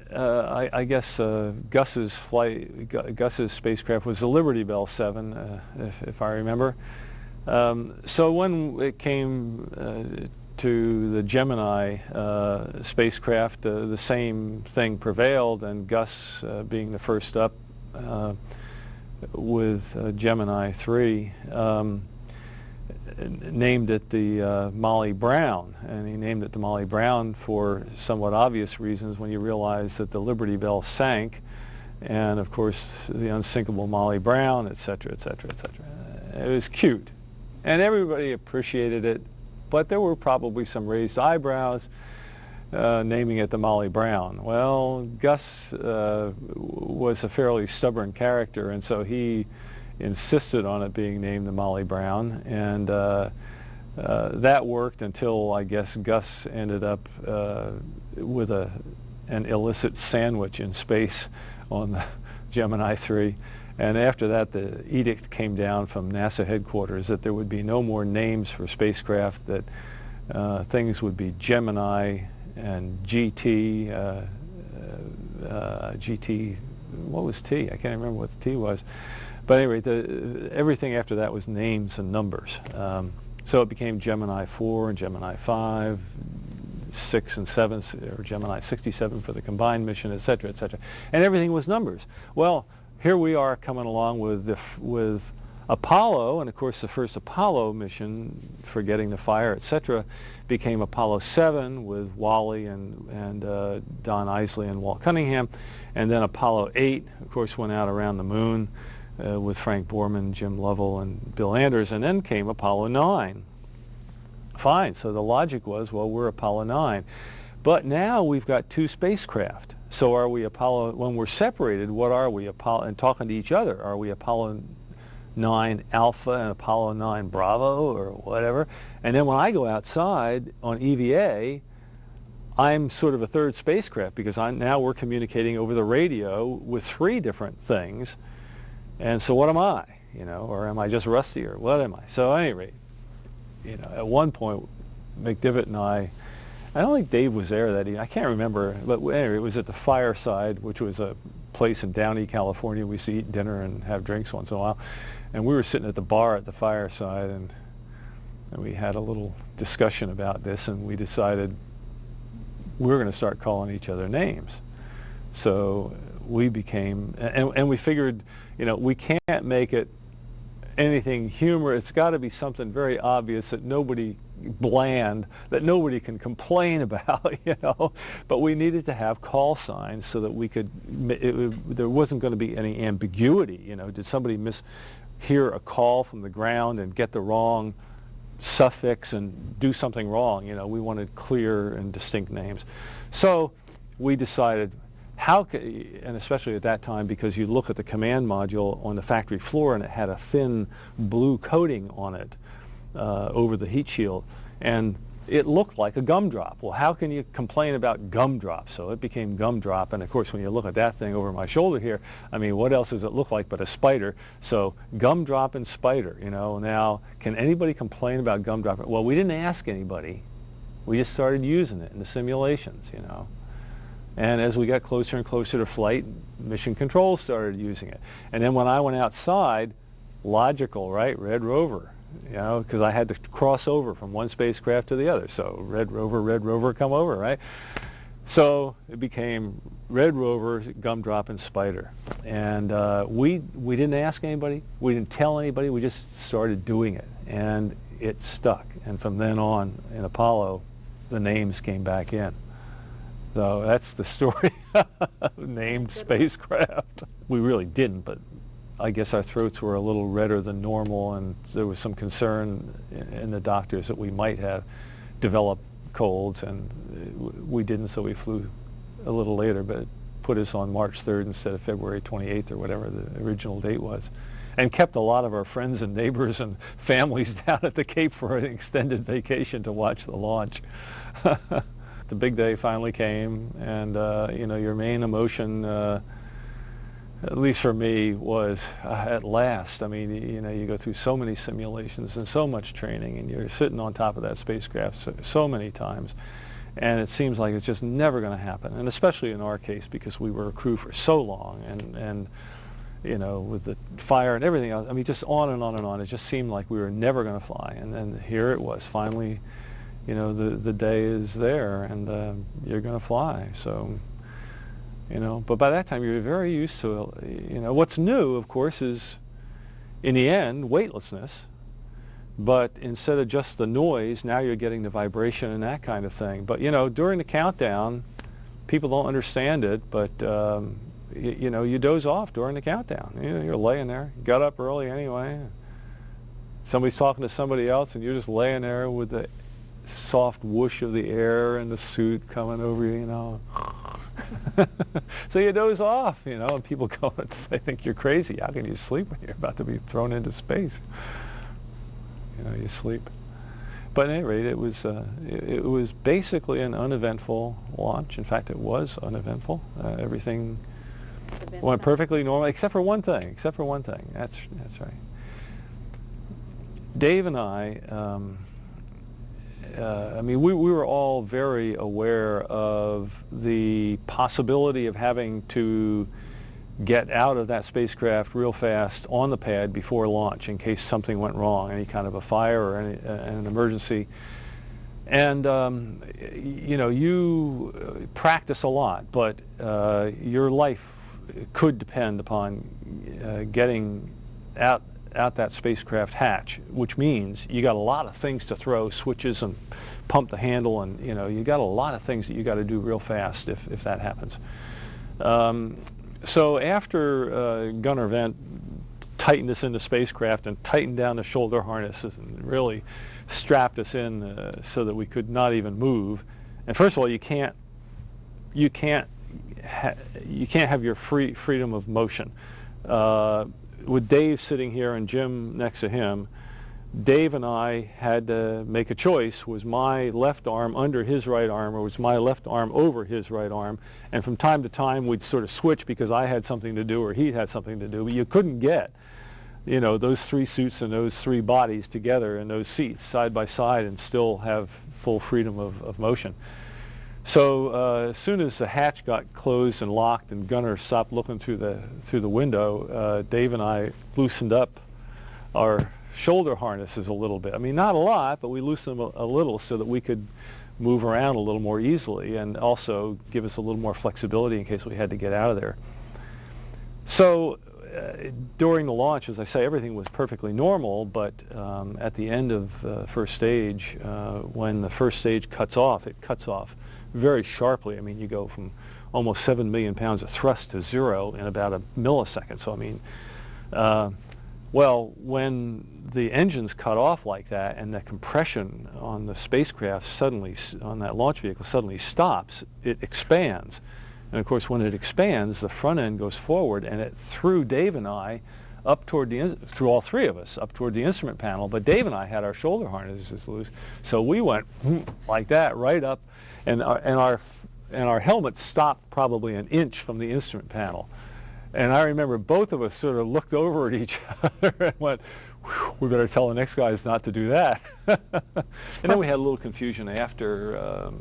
I guess Gus's spacecraft was the Liberty Bell 7, if I remember. So when it came to the Gemini spacecraft, the same thing prevailed, and Gus being the first up with Gemini 3, named it the Molly Brown, and he named it the Molly Brown for somewhat obvious reasons when you realize that the Liberty Bell sank, and of course the unsinkable Molly Brown, etc., etc., etc. It was cute, and everybody appreciated it, but there were probably some raised eyebrows naming it the Molly Brown. Well, Gus was a fairly stubborn character, and so he insisted on it being named the Molly Brown, and that worked until, I guess, Gus ended up with an illicit sandwich in space on the Gemini 3. And after that, the edict came down from NASA headquarters that there would be no more names for spacecraft, that things would be Gemini and GT, GT, what was T? I can't remember what the T was. But anyway, everything after that was names and numbers. So it became Gemini 4 and Gemini 5, 6 and 7, or Gemini 67 for the combined mission, et cetera, and everything was numbers. Well, here we are coming along with Apollo, and of course the first Apollo mission for getting the fire, et cetera, became Apollo 7 with Wally and Don Isley and Walt Cunningham, and then Apollo 8, of course, went out around the moon with Frank Borman, Jim Lovell, and Bill Anders, and then came Apollo 9. Fine, so the logic was, well, we're Apollo 9. But now we've got two spacecraft. So are we Apollo, when we're separated, what are we, Apollo, and talking to each other, are we Apollo 9 Alpha and Apollo 9 Bravo or whatever? And then when I go outside on EVA, I'm sort of a third spacecraft, because now we're communicating over the radio with three different things. And so what am I, or am I just Rusty, or what am I? So at any rate, at one point, McDivitt and I don't think Dave was there that evening. I can't remember, but anyway, it was at the Fireside, which was a place in Downey, California. We used to eat dinner and have drinks once in a while. And we were sitting at the bar at the Fireside, and we had a little discussion about this, and we decided we were going to start calling each other names. So we became, and we figured, we can't make it anything humorous. It's got to be something very obvious that bland, that nobody can complain about, But we needed to have call signs so that we could, there wasn't going to be any ambiguity, Did somebody mishear a call from the ground and get the wrong suffix and do something wrong? We wanted clear and distinct names. So we decided, and especially at that time, because you look at the command module on the factory floor and it had a thin blue coating on it over the heat shield, and it looked like a gumdrop. Well, how can you complain about gumdrop? So it became gumdrop, and of course when you look at that thing over my shoulder here, I mean, what else does it look like but a spider? So gumdrop and spider, Now, can anybody complain about gumdrop? Well, we didn't ask anybody. We just started using it in the simulations, And as we got closer and closer to flight, Mission Control started using it. And then when I went outside, logical, right? Red Rover, because I had to cross over from one spacecraft to the other. So Red Rover, come over, right? So it became Red Rover, Gumdrop, and Spider. And we didn't ask anybody. We didn't tell anybody. We just started doing it. And it stuck. And from then on, in Apollo, the names came back in. So that's the story of named spacecraft. We really didn't, but I guess our throats were a little redder than normal, and there was some concern in the doctors that we might have developed colds, and we didn't, so we flew a little later, but it put us on March 3rd instead of February 28th or whatever the original date was, and kept a lot of our friends and neighbors and families down at the Cape for an extended vacation to watch the launch. The big day finally came, and your main emotion, at least for me, was at last. I mean, you go through so many simulations and so much training, and you're sitting on top of that spacecraft so many times, and it seems like it's just never going to happen. And especially in our case, because we were a crew for so long, and with the fire and everything else. I mean, just on and on and on. It just seemed like we were never going to fly, and then here it was finally. The day is there, and you're going to fly. So, but by that time you're very used to it. What's new, of course, is in the end weightlessness. But instead of just the noise, now you're getting the vibration and that kind of thing. But during the countdown, people don't understand it. But you doze off during the countdown. You're laying there. You got up early anyway. Somebody's talking to somebody else, and you're just laying there with the soft whoosh of the air in the suit coming over you, you know. So you doze off, you know, and people go, they think you're crazy. How can you sleep when you're about to be thrown into space? You know, you sleep. But at any rate, it was basically an uneventful launch. In fact, it was uneventful. Everything went perfectly normal, except for one thing. That's right. Dave and I mean, we were all very aware of the possibility of having to get out of that spacecraft real fast on the pad before launch in case something went wrong, any kind of a fire or an emergency. And, you know, you practice a lot, but your life could depend upon getting out that spacecraft hatch, which means you got a lot of things to throw, switches and pump the handle, and you know, you got a lot of things that you got to do real fast if that happens. So after Gunnar Vent tightened us into spacecraft and tightened down the shoulder harnesses and really strapped us in so that we could not even move. And first of all, you can't have your freedom of motion. With Dave sitting here and Jim next to him, Dave and I had to make a choice. Was my left arm under his right arm, or was my left arm over his right arm? And from time to time we'd sort of switch because I had something to do or he had something to do. But you couldn't get, you know, those three suits and those three bodies together in those seats side by side and still have full freedom of motion. So as soon as the hatch got closed and locked and Gunnar stopped looking through the window, Dave and I loosened up our shoulder harnesses a little bit. I mean, not a lot, but we loosened them a little so that we could move around a little more easily and also give us a little more flexibility in case we had to get out of there. So during the launch, as I say, everything was perfectly normal, but at the end of first stage, when the first stage cuts off, it cuts off very sharply. I mean, you go from almost 7 million pounds of thrust to zero in about a millisecond. So, I mean, well, when the engines cut off like that and the compression on the spacecraft suddenly, on that launch vehicle suddenly stops, it expands. And of course, when it expands, the front end goes forward and it threw Dave and I up toward through all three of us, up toward the instrument panel. But Dave and I had our shoulder harnesses loose. So we went like that right up, and our helmets stopped probably an inch from the instrument panel. And I remember both of us sort of looked over at each other and went, we better tell the next guys not to do that. And then we had a little confusion after,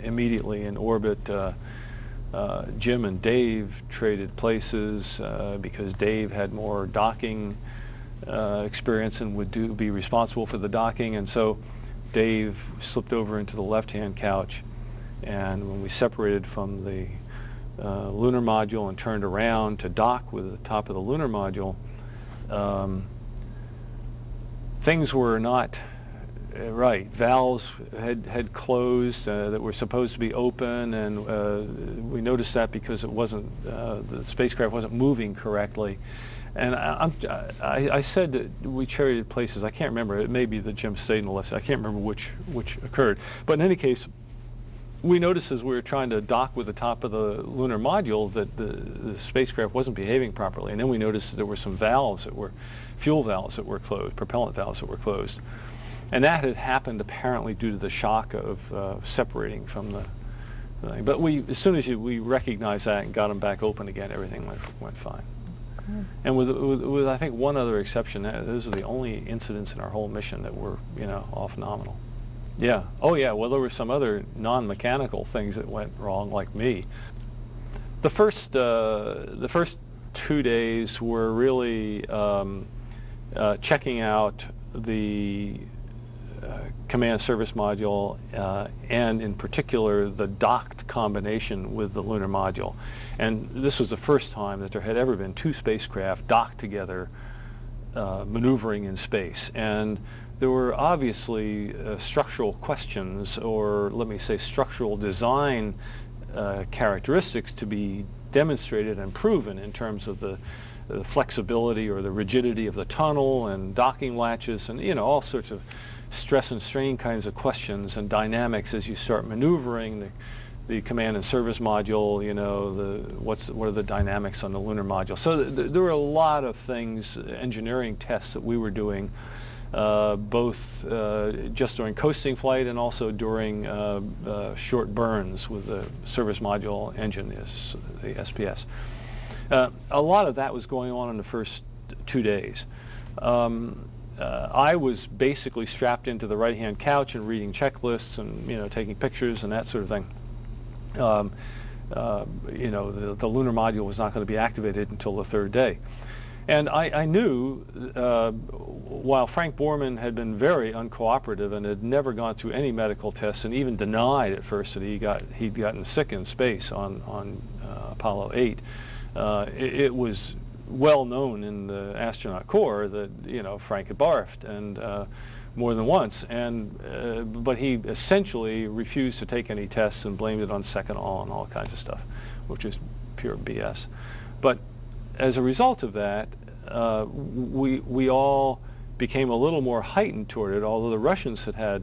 immediately in orbit. Jim and Dave traded places because Dave had more docking experience and would be responsible for the docking. And so Dave slipped over into the left-hand couch. And when we separated from the lunar module and turned around to dock with the top of the lunar module, things were not right. Valves had closed that were supposed to be open, and we noticed that because it wasn't the spacecraft wasn't moving correctly. And I said that we traded places. I can't remember. It may be that Jim stayed in the left. I can't remember which occurred. But in any case, we noticed as we were trying to dock with the top of the lunar module that the spacecraft wasn't behaving properly. And then we noticed that there were some valves that were, fuel valves that were closed, propellant valves that were closed. And that had happened apparently due to the shock of separating from the thing. But as soon as we recognized that and got them back open again, everything went fine. Mm. And with I think one other exception, those are the only incidents in our whole mission that were, off nominal. Yeah. Oh, yeah. Well, there were some other non-mechanical things that went wrong, like me. The first 2 days were really checking out the command service module and, in particular, the docked combination with the lunar module. And this was the first time that there had ever been two spacecraft docked together, maneuvering in space. And there were obviously structural questions, or let me say structural design characteristics to be demonstrated and proven in terms of the flexibility or the rigidity of the tunnel and docking latches and all sorts of stress and strain kinds of questions and dynamics as you start maneuvering the command and service module, you know, what are the dynamics on the lunar module. So there were a lot of things, engineering tests that we were doing, both just during coasting flight and also during short burns with the service module engine, the SPS. A lot of that was going on in the first 2 days. I was basically strapped into the right-hand couch and reading checklists and, you know, taking pictures and that sort of thing. You know, the lunar module was not going to be activated until the third day. And I knew, while Frank Borman had been very uncooperative and had never gone through any medical tests and even denied at first that he'd gotten sick in space on Apollo 8, it was well known in the astronaut corps that, you know, Frank had barfed and more than once, but he essentially refused to take any tests and blamed it on second all and all kinds of stuff, which is pure BS. But as a result of that, we all became a little more heightened toward it, although the Russians had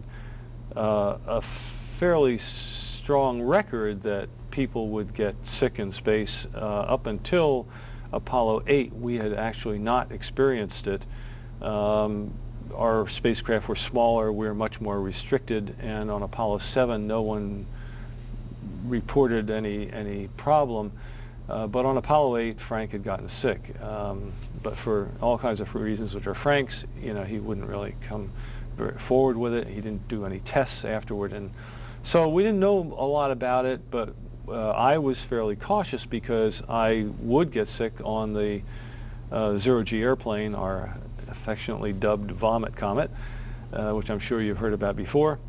a fairly strong record that people would get sick in space. Up until Apollo 8, we had actually not experienced it. Our spacecraft were smaller, we were much more restricted, and on Apollo 7 no one reported any problem. But on Apollo 8, Frank had gotten sick. But for all kinds of reasons, which are Frank's, you know, he wouldn't really come forward with it. He didn't do any tests afterward. And so we didn't know a lot about it, but I was fairly cautious because I would get sick on the zero-G airplane, our affectionately dubbed Vomit Comet, which I'm sure you've heard about before.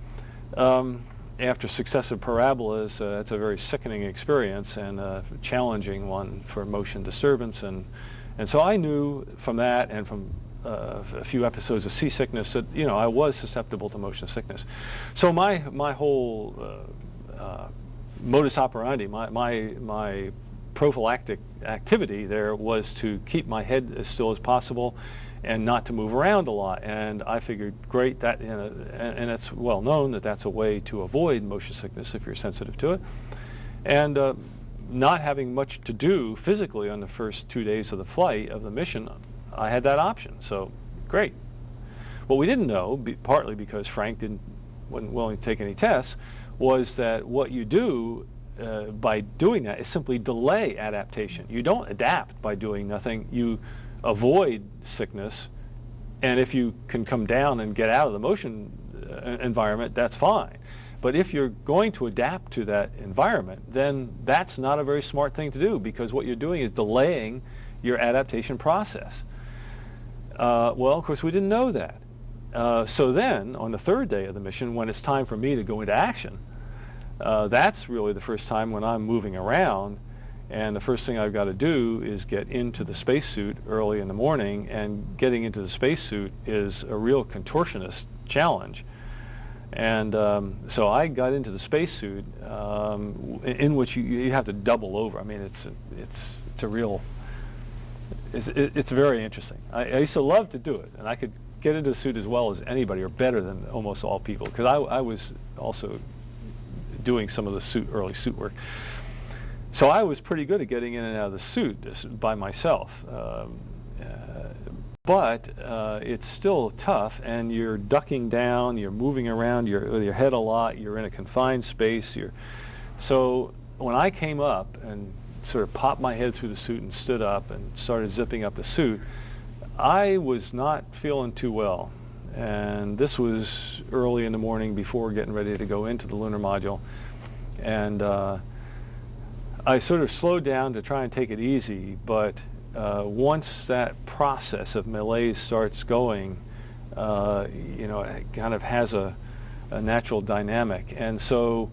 After successive parabolas, it's a very sickening experience and a challenging one for motion disturbance. And so I knew from that and from a few episodes of seasickness that, you know, I was susceptible to motion sickness. So my whole modus operandi, my prophylactic activity there was to keep my head as still as possible and not to move around a lot. And I figured, great, that, you know, and it's well known that that's a way to avoid motion sickness if you're sensitive to it. And not having much to do physically on the first 2 days of the flight of the mission, I had that option. So great. What we didn't know, partly because Frank wasn't willing to take any tests, was that what you do by doing that is simply delay adaptation. You don't adapt by doing nothing. You avoid sickness, and if you can come down and get out of the motion environment, that's fine. But if you're going to adapt to that environment, then that's not a very smart thing to do, because what you're doing is delaying your adaptation process. Well, of course, we didn't know that. So then, on the third day of the mission, when it's time for me to go into action, that's really the first time when I'm moving around. And the first thing I've got to do is get into the spacesuit early in the morning, and getting into the spacesuit is a real contortionist challenge. And so I got into the spacesuit, in which you have to double over. I mean, it's very interesting. I used to love to do it, and I could get into the suit as well as anybody, or better than almost all people, because I was also doing some of the early suit work. So I was pretty good at getting in and out of the suit just by myself. But it's still tough, and you're ducking down, you're moving around with your head a lot, you're in a confined space. So when I came up and sort of popped my head through the suit and stood up and started zipping up the suit, I was not feeling too well. And this was early in the morning before getting ready to go into the lunar module. And I sort of slowed down to try and take it easy, but once that process of malaise starts going, you know, it kind of has a natural dynamic. And so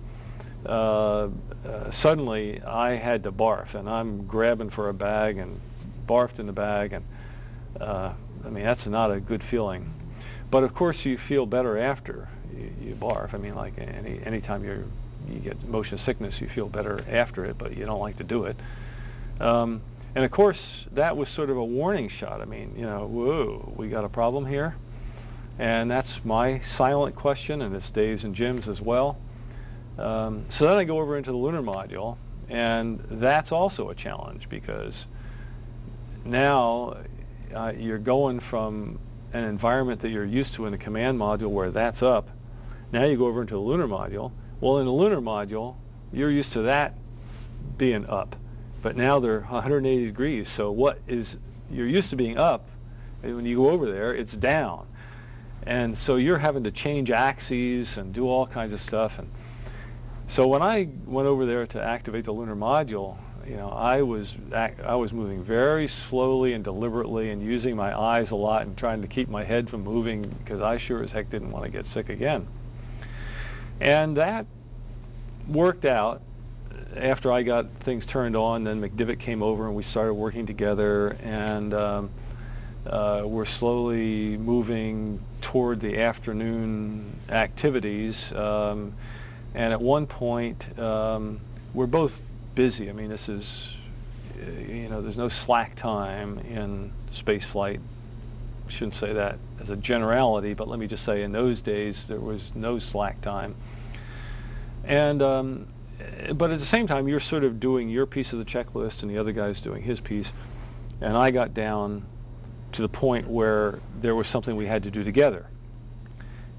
suddenly I had to barf, and I'm grabbing for a bag and barfed in the bag, and I mean, that's not a good feeling. But of course you feel better after you barf. I mean, like anytime you get motion sickness, you feel better after it, but you don't like to do it. And of course, that was sort of a warning shot. I mean, you know, whoa, we got a problem here. And that's my silent question, and it's Dave's and Jim's as well. So then I go over into the lunar module, and that's also a challenge because now you're going from an environment that you're used to in the command module where that's up. Now you go over into the lunar module. Well, in the lunar module, you're used to that being up, but now they're 180 degrees. So you're used to being up, and when you go over there, it's down. And so you're having to change axes and do all kinds of stuff. And so when I went over there to activate the lunar module, I was moving very slowly and deliberately and using my eyes a lot and trying to keep my head from moving because I sure as heck didn't want to get sick again. And that worked out. After I got things turned on, then McDivitt came over and we started working together, and we're slowly moving toward the afternoon activities. And at one point, we're both busy. I mean, this is, there's no slack time in space flight. I shouldn't say that as a generality, but let me just say in those days there was no slack time. And but at the same time, you're sort of doing your piece of the checklist and the other guy's doing his piece. And I got down to the point where there was something we had to do together.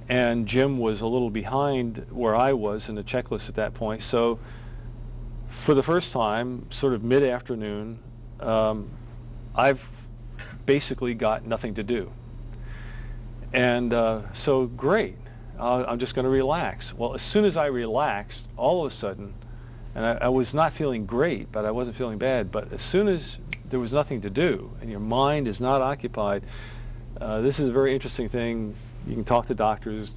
And Jim was a little behind where I was in the checklist at that point. So for the first time, sort of mid-afternoon, I've basically got nothing to do. And so great. I'm just going to relax. Well, as soon as I relaxed, all of a sudden, and I was not feeling great, but I wasn't feeling bad, but as soon as there was nothing to do and your mind is not occupied, this is a very interesting thing. You can talk to doctors,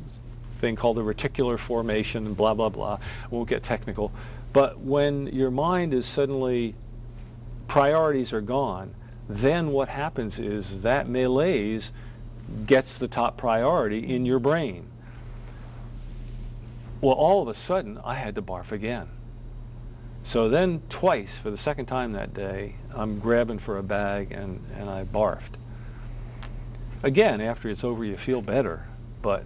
thing called the reticular formation and blah, blah, blah. I won't get technical. But when your mind is suddenly, priorities are gone, then what happens is that malaise gets the top priority in your brain. Well, all of a sudden, I had to barf again. So then twice, for the second time that day, I'm grabbing for a bag and I barfed. Again, after it's over, you feel better. But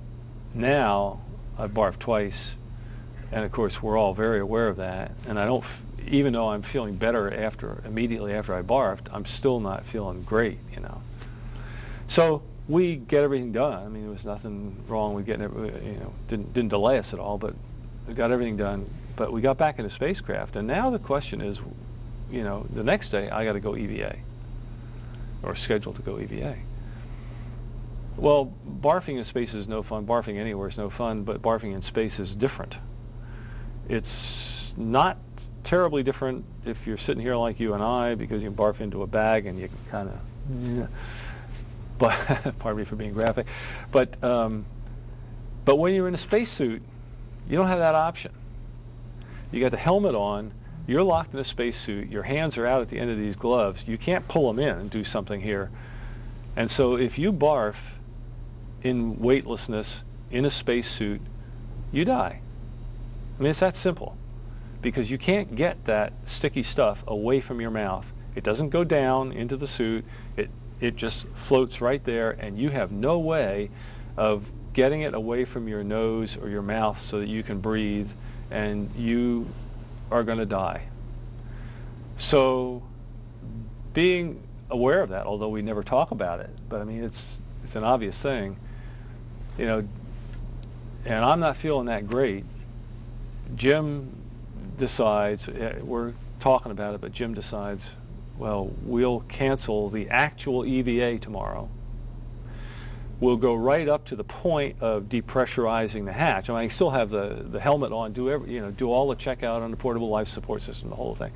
now I barfed twice. And of course, we're all very aware of that. And I don't, even though I'm feeling better immediately after I barfed, I'm still not feeling great, So we get everything done. I mean, there was nothing wrong with getting it, didn't delay us at all, but we got everything done. But we got back in the spacecraft, and now the question is, the next day I got to go EVA, or scheduled to go EVA. Well, barfing in space is no fun. Barfing anywhere is no fun, but barfing in space is different. It's not terribly different if you're sitting here like you and I, because you can barf into a bag and you can kind of, but pardon me for being graphic, but when you're in a spacesuit, you don't have that option. You got the helmet on, you're locked in a spacesuit, your hands are out at the end of these gloves, you can't pull them in and do something here. And so if you barf in weightlessness in a spacesuit, you die. I mean, it's that simple, because you can't get that sticky stuff away from your mouth. It doesn't go down into the suit, it just floats right there, and you have no way of getting it away from your nose or your mouth so that you can breathe, and you are going to die. So being aware of that, although we never talk about it, but I mean, it's an obvious thing, and I'm not feeling that great. Jim decides, we're talking about it, but Jim decides, well, we'll cancel the actual EVA tomorrow. We'll go right up to the point of depressurizing the hatch. I mean, I still have the helmet on, do all the checkout on the portable life support system, the whole thing.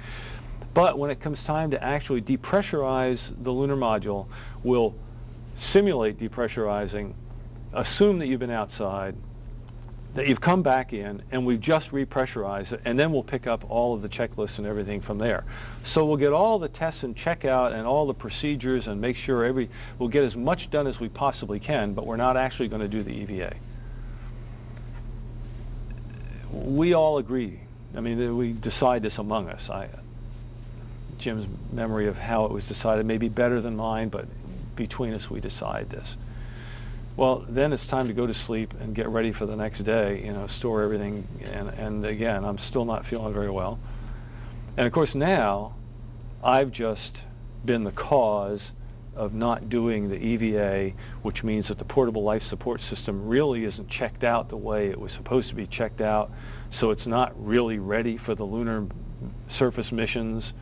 But when it comes time to actually depressurize the lunar module, we'll simulate depressurizing, assume that you've been outside, that you've come back in, and we've just repressurized it, and then we'll pick up all of the checklists and everything from there. So we'll get all the tests and checkout and all the procedures and make sure we'll get as much done as we possibly can, but we're not actually going to do the EVA. We all agree. I mean, we decide this among us. Jim's memory of how it was decided may be better than mine, but between us we decide this. Well, then it's time to go to sleep and get ready for the next day, store everything. And again, I'm still not feeling very well. And of course now, I've just been the cause of not doing the EVA, which means that the portable life support system really isn't checked out the way it was supposed to be checked out. So it's not really ready for the lunar surface missions.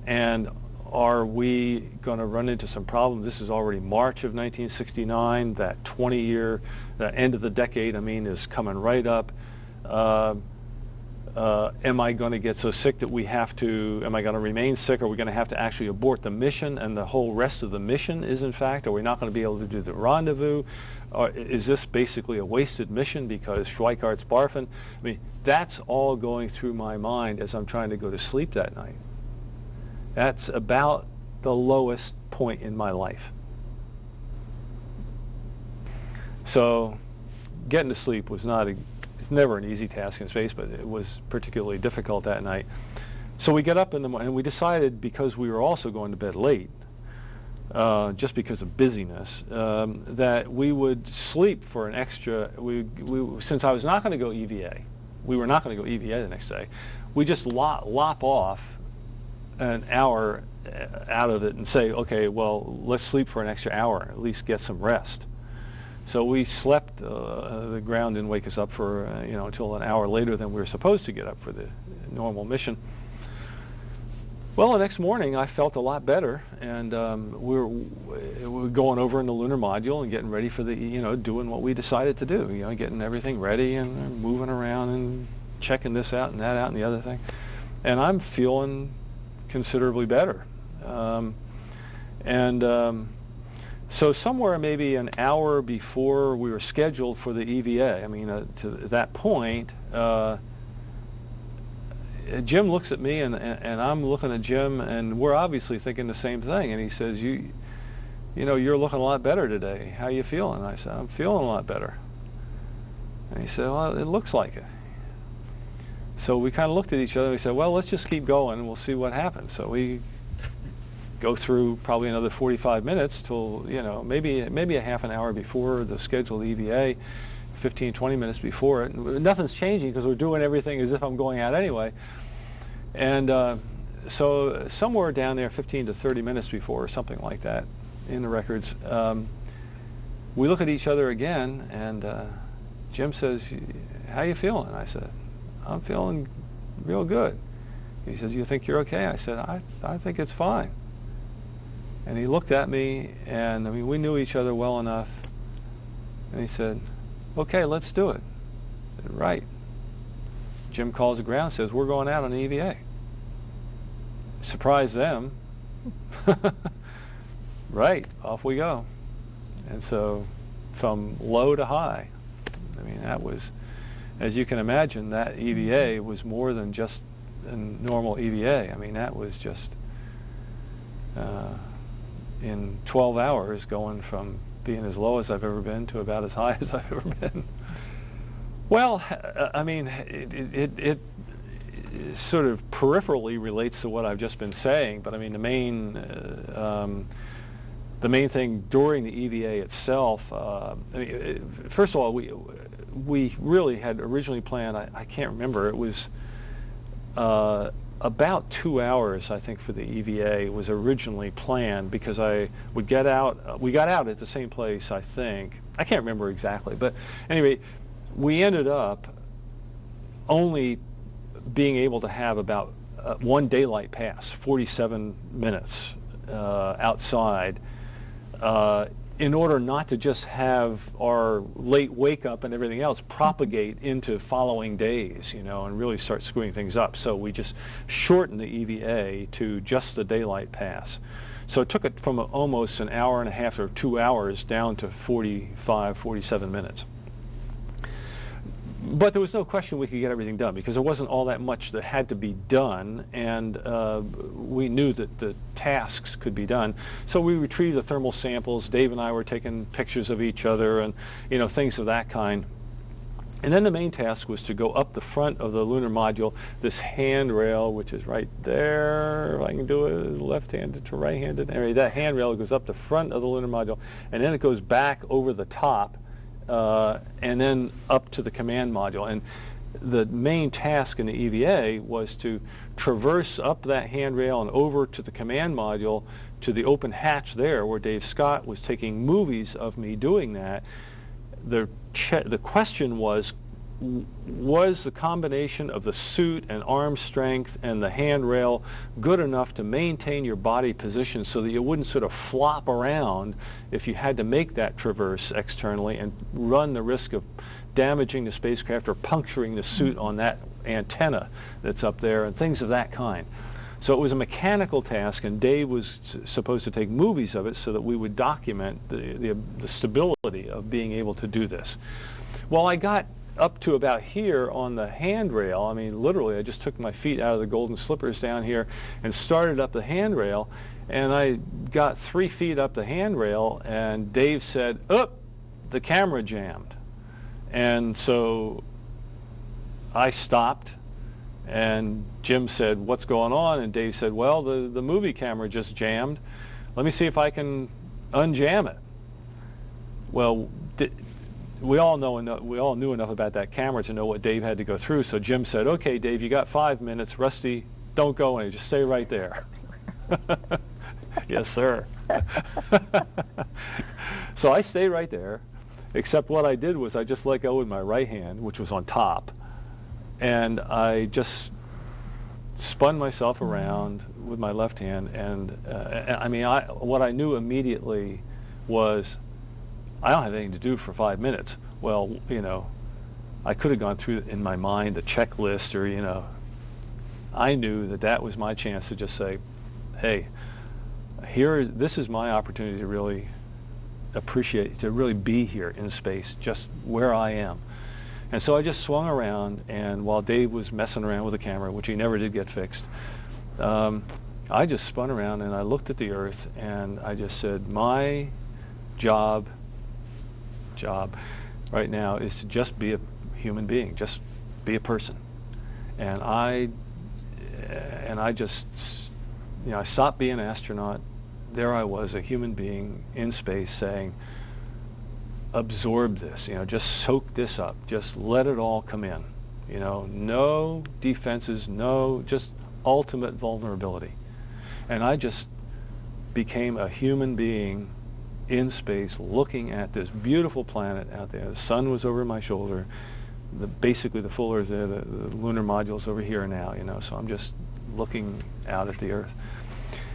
And are we going to run into some problems? This is already March of 1969. That 20-year, the end of the decade, is coming right up. Am I going to get so sick that am I going to remain sick? Are we going to have to actually abort the mission and the whole rest of the mission is in fact? Are we not going to be able to do the rendezvous? Or is this basically a wasted mission because Schweikart's barfing? That's all going through my mind as I'm trying to go to sleep that night. That's about the lowest point in my life. So getting to sleep was it's never an easy task in space, but it was particularly difficult that night. So we get up in the morning, and we decided, because we were also going to bed late, just because of busyness, that we would sleep for an extra, since I was not going to go EVA, we were not going to go EVA the next day, we just lop off an hour out of it and say, okay, well, let's sleep for an extra hour, at least get some rest. So we slept, the ground didn't wake us up for, until an hour later than we were supposed to get up for the normal mission. Well, the next morning I felt a lot better, and we were going over in the lunar module and getting ready for doing what we decided to do, getting everything ready and moving around and checking this out and that out and the other thing. And I'm feeling considerably better. So somewhere maybe an hour before we were scheduled for the EVA, to that point, Jim looks at me and I'm looking at Jim, and we're obviously thinking the same thing. And he says, you're looking a lot better today. How you feeling? And I said, I'm feeling a lot better. And he said, well, it looks like it. So we kind of looked at each other and we said, well, let's just keep going and we'll see what happens. So we go through probably another 45 minutes till, maybe a half an hour before the scheduled EVA, 15, 20 minutes before it. Nothing's changing because we're doing everything as if I'm going out anyway. And so somewhere down there, 15 to 30 minutes before, or something like that, in the records, we look at each other again, and Jim says, how you feeling? I said, I'm feeling real good. He says, you think you're okay? I said, I think it's fine. And he looked at me, and we knew each other well enough, and he said, okay, let's do it. I said, right. Jim calls the ground and says, we're going out on the EVA. Surprise them. Right, off we go. And so from low to high, that was, as you can imagine, that EVA was more than just a normal EVA. That was just in 12 hours going from being as low as I've ever been to about as high as I've ever been. Well, it sort of peripherally relates to what I've just been saying, but the main thing during the EVA itself, first of all, we really had originally planned, I can't remember, it was about 2 hours, I think, for the EVA was originally planned, because we got out at the same place, I think. I can't remember exactly, but anyway, we ended up only being able to have about one daylight pass, 47 minutes outside, in order not to just have our late wake up and everything else propagate into following days, and really start screwing things up. So we just shortened the EVA to just the daylight pass. So it took it from almost an hour and a half or 2 hours down to 45, 47 minutes. But there was no question we could get everything done, because there wasn't all that much that had to be done, and we knew that the tasks could be done. So we retrieved the thermal samples. Dave and I were taking pictures of each other and things of that kind. And then the main task was to go up the front of the lunar module, this handrail, which is right there. If I can do it left-handed to right-handed. Anyway, that handrail goes up the front of the lunar module, and then it goes back over the top, and then up to the command module. And the main task in the EVA was to traverse up that handrail and over to the command module, to the open hatch there, where Dave Scott was taking movies of me doing that. The question was the combination of the suit and arm strength and the handrail good enough to maintain your body position so that you wouldn't sort of flop around if you had to make that traverse externally and run the risk of damaging the spacecraft or puncturing the suit on that antenna that's up there and things of that kind. So it was a mechanical task, and Dave was supposed to take movies of it so that we would document the stability of being able to do this. Well, I got up to about here on the handrail. I mean, literally, I just took my feet out of the golden slippers down here and started up the handrail, and I got 3 feet up the handrail, and Dave said, "Oh, the camera jammed." And so I stopped. And Jim said, "What's going on?" And Dave said, "Well, the movie camera just jammed. Let me see if I can unjam it." Well, we all knew enough about that camera to know what Dave had to go through. So Jim said, "Okay, Dave, you got 5 minutes. Rusty, don't go anywhere. Just stay right there." Yes, sir. So I stayed right there, except what I did was I just let go with my right hand, which was on top. And I just spun myself around with my left hand, and I mean, what I knew immediately was I don't have anything to do for 5 minutes. Well, you know, I could have gone through in my mind the checklist, or, you know, I knew that that was my chance to just say, "Hey, this is my opportunity to really appreciate, to really be here in space, just where I am." And so I just swung around, and while Dave was messing around with the camera, which he never did get fixed, I just spun around and I looked at the Earth, and I just said, my job right now is to just be a human being, just be a person. And I just, you know, I stopped being an astronaut. There I was, a human being in space, saying, absorb this, you know, just soak this up, just let it all come in, you know, no defenses, no, just ultimate vulnerability. And I just became a human being in space looking at this beautiful planet out there. The sun was over my shoulder, basically the full Earth there, the lunar module's over here now, you know, so I'm just looking out at the Earth.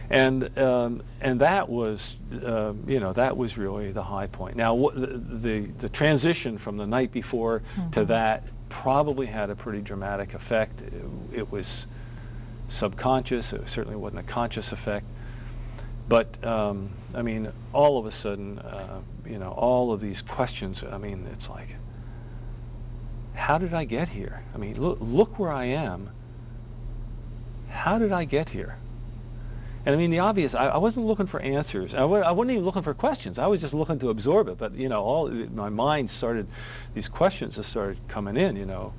And that was, you know, that was really the high point. Now, the transition from the night before to that probably had a pretty dramatic effect. It was subconscious. It certainly wasn't a conscious effect. But, I mean, all of a sudden, you know, all of these questions, I mean, it's like, how did I get here? I mean, look where I am. How did I get here? And I mean, the obvious, I wasn't looking for answers. I wasn't even looking for questions. I was just looking to absorb it. But, you know, my mind started, these questions just started coming in, you know.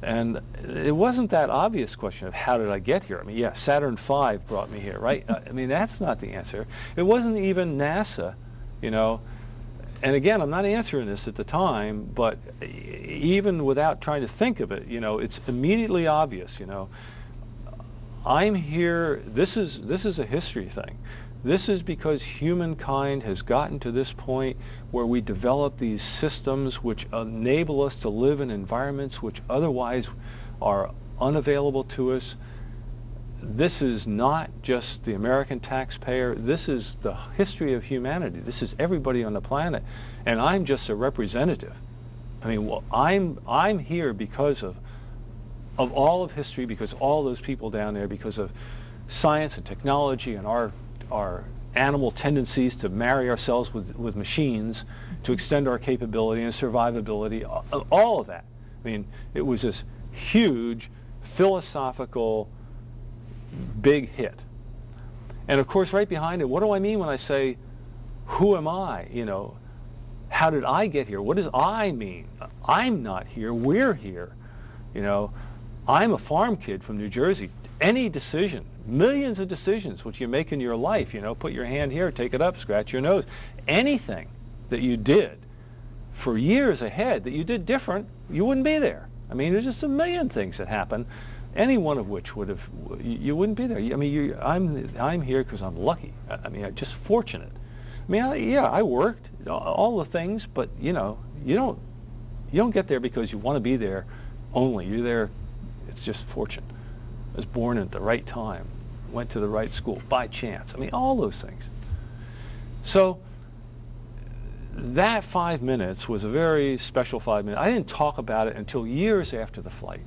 And it wasn't that obvious question of how did I get here? I mean, yeah, Saturn V brought me here, right? I mean, that's not the answer. It wasn't even NASA, you know. And again, I'm not answering this at the time, but even without trying to think of it, you know, it's immediately obvious, you know. I'm here, this is a history thing. This is because humankind has gotten to this point where we develop these systems which enable us to live in environments which otherwise are unavailable to us. This is not just the American taxpayer. This is the history of humanity. This is everybody on the planet. And I'm just a representative. I mean, well, I'm here because of all of history, because all those people down there, because of science and technology and our animal tendencies to marry ourselves with machines to extend our capability and survivability, all of that. I mean, it was this huge philosophical big hit. And of course, right behind it, what do I mean when I say, who am I? You know, How did I get here? What does I mean? I'm not here. We're here. You know, I'm a farm kid from New Jersey. Any decision, millions of decisions which you make in your life, you know, put your hand here, take it up, scratch your nose. Anything that you did for years ahead that you did different, you wouldn't be there. I mean, there's just a million things that happen, any one of which would have, you wouldn't be there. I mean, I'm here because I'm lucky. I mean, I'm just fortunate. I mean, I worked all the things, but you know, you don't get there because you want to be there only. You're there, it's just fortune. I was born at the right time, went to the right school by chance. I mean, all those things. So that 5 minutes was a very special 5 minutes. I didn't talk about it until years after the flight.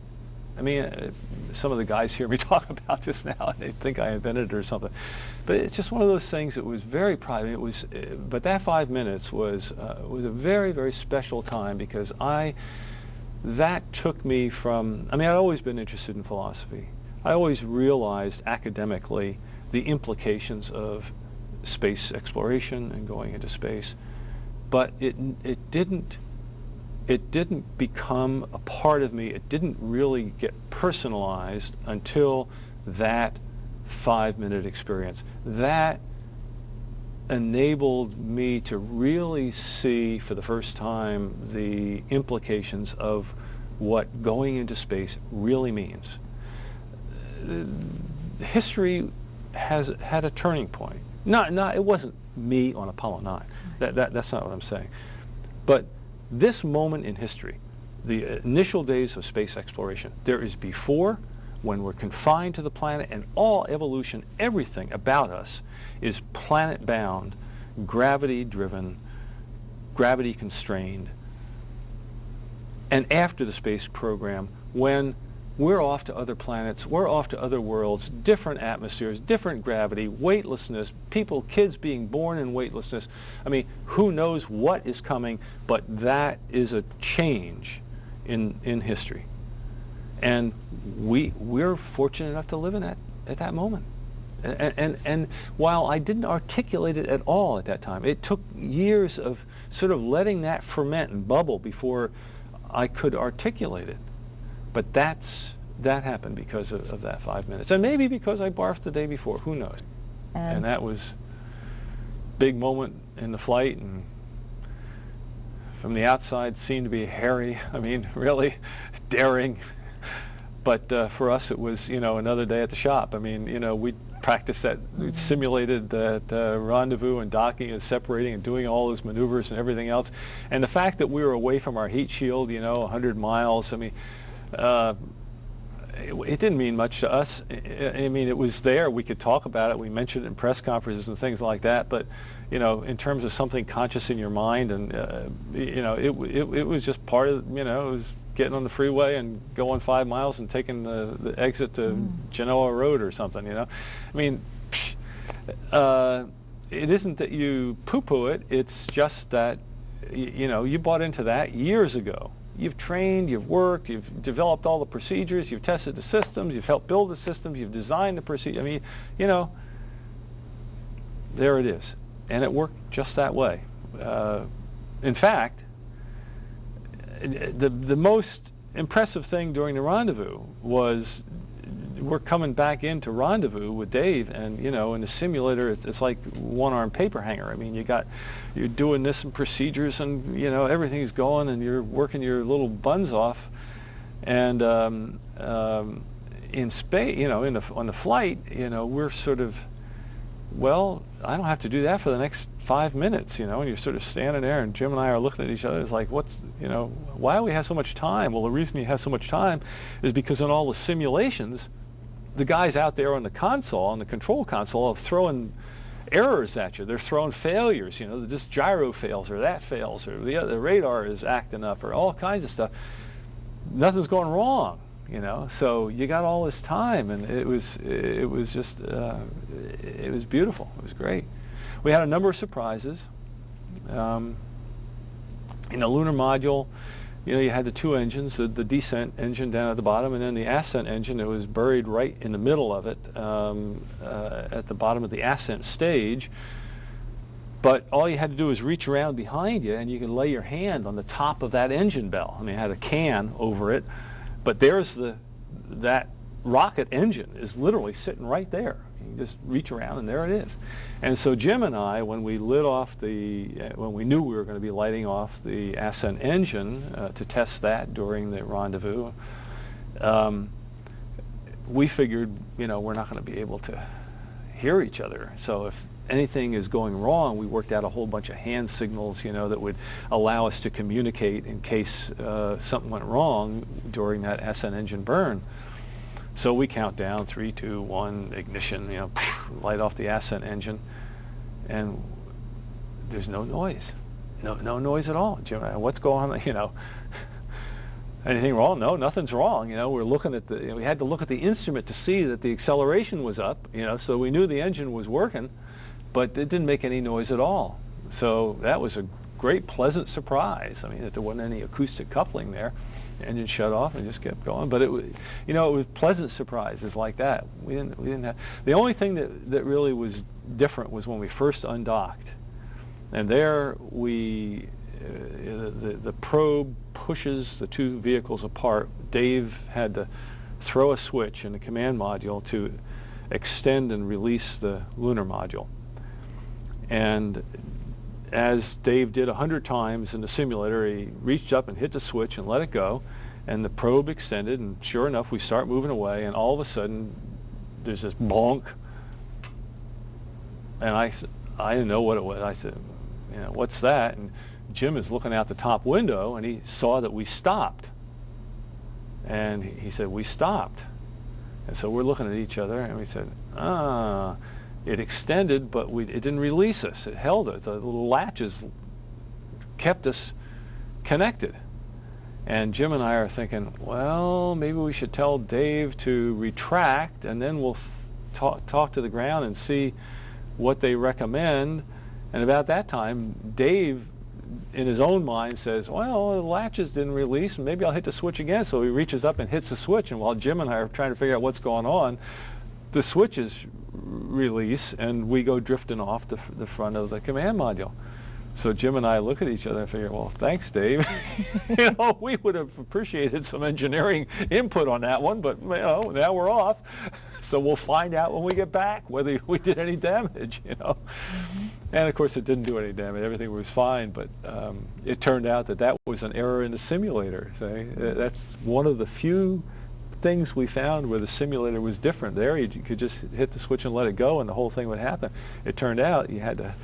I mean, some of the guys hear me talk about this now, and they think I invented it or something. But it's just one of those things that was very private. It was, but that 5 minutes was a very, very special time because that took me from, I mean, I'd always been interested in philosophy. I always realized academically the implications of space exploration and going into space, but it didn't become a part of me. It didn't really get personalized until that 5-minute experience. That enabled me to really see for the first time the implications of what going into space really means. History has had a turning point. It wasn't me on Apollo 9. That's not what I'm saying. But this moment in history, the initial days of space exploration, there is before, when we're confined to the planet, and all evolution, everything about us is planet-bound, gravity-driven, gravity-constrained. And after the space program, when we're off to other planets, we're off to other worlds, different atmospheres, different gravity, weightlessness, kids being born in weightlessness. I mean, who knows what is coming, but that is a change in history. And we're fortunate enough to live in at that moment. And while I didn't articulate it at all at that time, it took years of sort of letting that ferment and bubble before I could articulate it. But that happened because of that 5 minutes. And maybe because I barfed the day before, who knows? And that was a big moment in the flight, and from the outside seemed to be hairy. I mean, really daring. But for us it was, you know, another day at the shop. I mean, you know, we practiced that, we simulated that rendezvous and docking and separating and doing all those maneuvers and everything else. And the fact that we were away from our heat shield, you know, 100 miles, I mean, it didn't mean much to us. I mean, it was there. We could talk about it. We mentioned it in press conferences and things like that. But, you know, in terms of something conscious in your mind, and you know, it was just part of, you know, it was getting on the freeway and going 5 miles and taking the exit to Genoa Road or something. You know, I mean, it isn't that you poo-poo it. It's just that you know, you bought into that years ago. You've trained, you've worked, you've developed all the procedures, you've tested the systems, you've helped build the systems, you've designed the procedure. I mean, you know, there it is. And it worked just that way. In fact, the most impressive thing during the rendezvous was we're coming back into rendezvous with Dave, and you know, in the simulator it's like one-armed paper hanger. I mean, you're doing this and procedures, and you know, everything's going, and you're working your little buns off. And in space, you know, on the flight, you know, we're sort of, well, I don't have to do that for the next 5 minutes, you know, and you're sort of standing there, and Jim and I are looking at each other. It's like, you know, why do we have so much time? Well, the reason you have so much time is because in all the simulations, the guys out there on the console, on the control console, are throwing errors at you. They're throwing failures, you know, this gyro fails, or that fails, or the radar is acting up, or all kinds of stuff. Nothing's going wrong, you know. So you got all this time, and it was just, it was beautiful. It was great. We had a number of surprises. In the lunar module, you know, you had the two engines, the descent engine down at the bottom, and then the ascent engine that was buried right in the middle of it, at the bottom of the ascent stage. But all you had to do is reach around behind you, and you can lay your hand on the top of that engine bell. I mean, it had a can over it, but there's that rocket engine is literally sitting right there. You can just reach around, and there it is. And so Jim and I, when we lit off when we knew we were going to be lighting off the ascent engine to test that during the rendezvous, we figured, we're not going to be able to hear each other. So if anything is going wrong, we worked out a whole bunch of hand signals, that would allow us to communicate in case something went wrong during that ascent engine burn. So we count down 3, 2, 1, ignition, light off the ascent engine, and there's no noise. No noise at all. Jim, what's going on? Anything wrong? No, nothing's wrong. We're looking at we had to look at the instrument to see that the acceleration was up, so we knew the engine was working, but it didn't make any noise at all. So that was a great, pleasant surprise. I mean, that there wasn't any acoustic coupling there. The engine shut off and just kept going. But it was, it was pleasant surprises like that. We didn't have. The only thing that really was different was when we first undocked, and there the probe pushes the two vehicles apart. Dave had to throw a switch in the command module to extend and release the lunar module. And as Dave did 100 times in the simulator, he reached up and hit the switch and let it go, and the probe extended, and sure enough, we start moving away, and all of a sudden, there's this bonk, and I didn't know what it was. I said, what's that? And Jim is looking out the top window, and he saw that we stopped. And he said, we stopped. And so we're looking at each other, and we said, it extended, but it didn't release us. It held it. The little latches kept us connected. And Jim and I are thinking, well, maybe we should tell Dave to retract, and then we'll talk to the ground and see what they recommend. And about that time, Dave, in his own mind, says, well, the latches didn't release, and maybe I'll hit the switch again. So he reaches up and hits the switch, and while Jim and I are trying to figure out what's going on, the switches release, and we go drifting off the front of the command module. So Jim and I look at each other and figure, well, thanks, Dave. We would have appreciated some engineering input on that one, but now we're off. So we'll find out when we get back whether we did any damage, Mm-hmm. And of course, it didn't do any damage. Everything was fine, but it turned out that was an error in the simulator. So that's one of the few things we found where the simulator was different. There, you could just hit the switch and let it go, and the whole thing would happen. It turned out you had to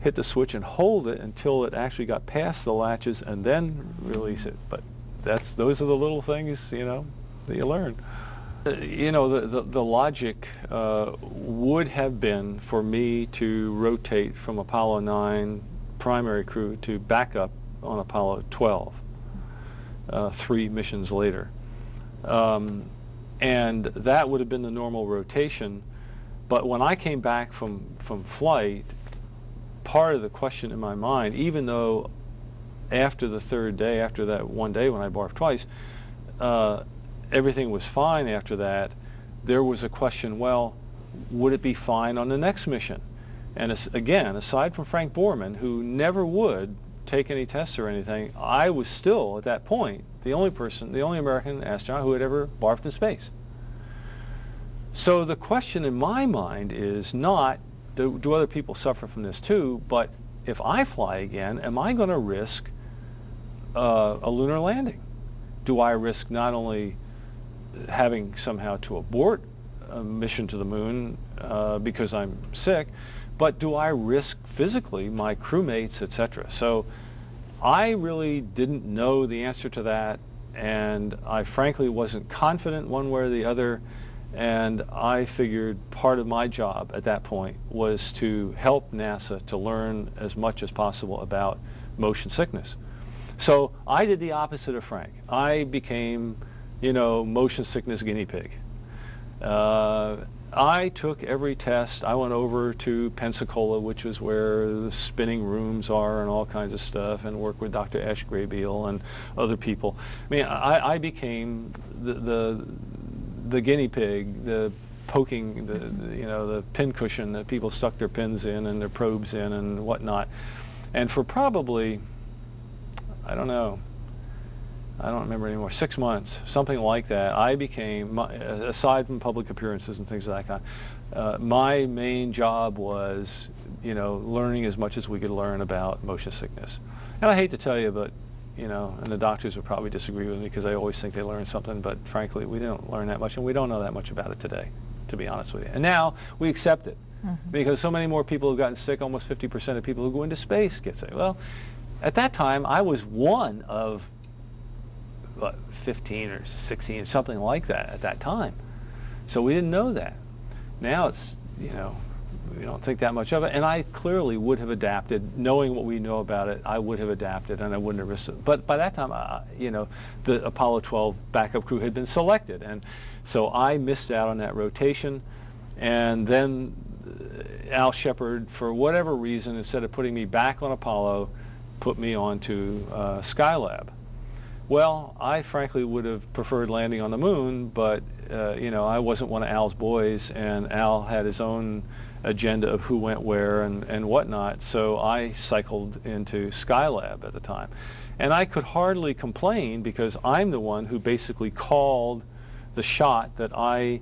hit the switch and hold it until it actually got past the latches and then release it. But those are the little things, that you learn. The logic would have been for me to rotate from Apollo 9 primary crew to backup on Apollo 12, 3 missions later. And that would have been the normal rotation. But when I came back from flight, part of the question in my mind, even though after the third day, after that one day when I barfed twice, everything was fine after that, there was a question, well, would it be fine on the next mission? And again, aside from Frank Borman, who never would take any tests or anything, I was still, at that point, the only American astronaut who had ever barfed in space. So the question in my mind is not, do other people suffer from this too, but if I fly again, am I going to risk a lunar landing? Do I risk not only having somehow to abort a mission to the moon because I'm sick, but do I risk physically my crewmates, etc.? So I really didn't know the answer to that, and I frankly wasn't confident one way or the other, and I figured part of my job at that point was to help NASA to learn as much as possible about motion sickness. So I did the opposite of Frank. I became, motion sickness guinea pig. I took every test. I went over to Pensacola, which is where the spinning rooms are and all kinds of stuff, and worked with Dr. Ash Graybeal and other people. I mean, I became the guinea pig, the poking the pin cushion that people stuck their pins in and their probes in and whatnot. And for probably, I don't know, I don't remember anymore, 6 months, something like that, I became, aside from public appearances and things of that kind, my main job was, learning as much as we could learn about motion sickness. And I hate to tell you, but, and the doctors would probably disagree with me because I always think they learned something, but frankly, we didn't learn that much, and we don't know that much about it today, to be honest with you. And now we accept it because so many more people have gotten sick. Almost 50% of people who go into space get sick. Well, at that time, I was one of 15 or 16, something like that at that time. So we didn't know that. Now it's, we don't think that much of it. And I clearly would have adapted, knowing what we know about it. I would have adapted, and I wouldn't have risked it. But by that time, the Apollo 12 backup crew had been selected, and so I missed out on that rotation. And then Al Shepard, for whatever reason, instead of putting me back on Apollo, put me onto Skylab. Well, I frankly would have preferred landing on the moon, but I wasn't one of Al's boys, and Al had his own agenda of who went where and whatnot, so I cycled into Skylab at the time. And I could hardly complain because I'm the one who basically called the shot that I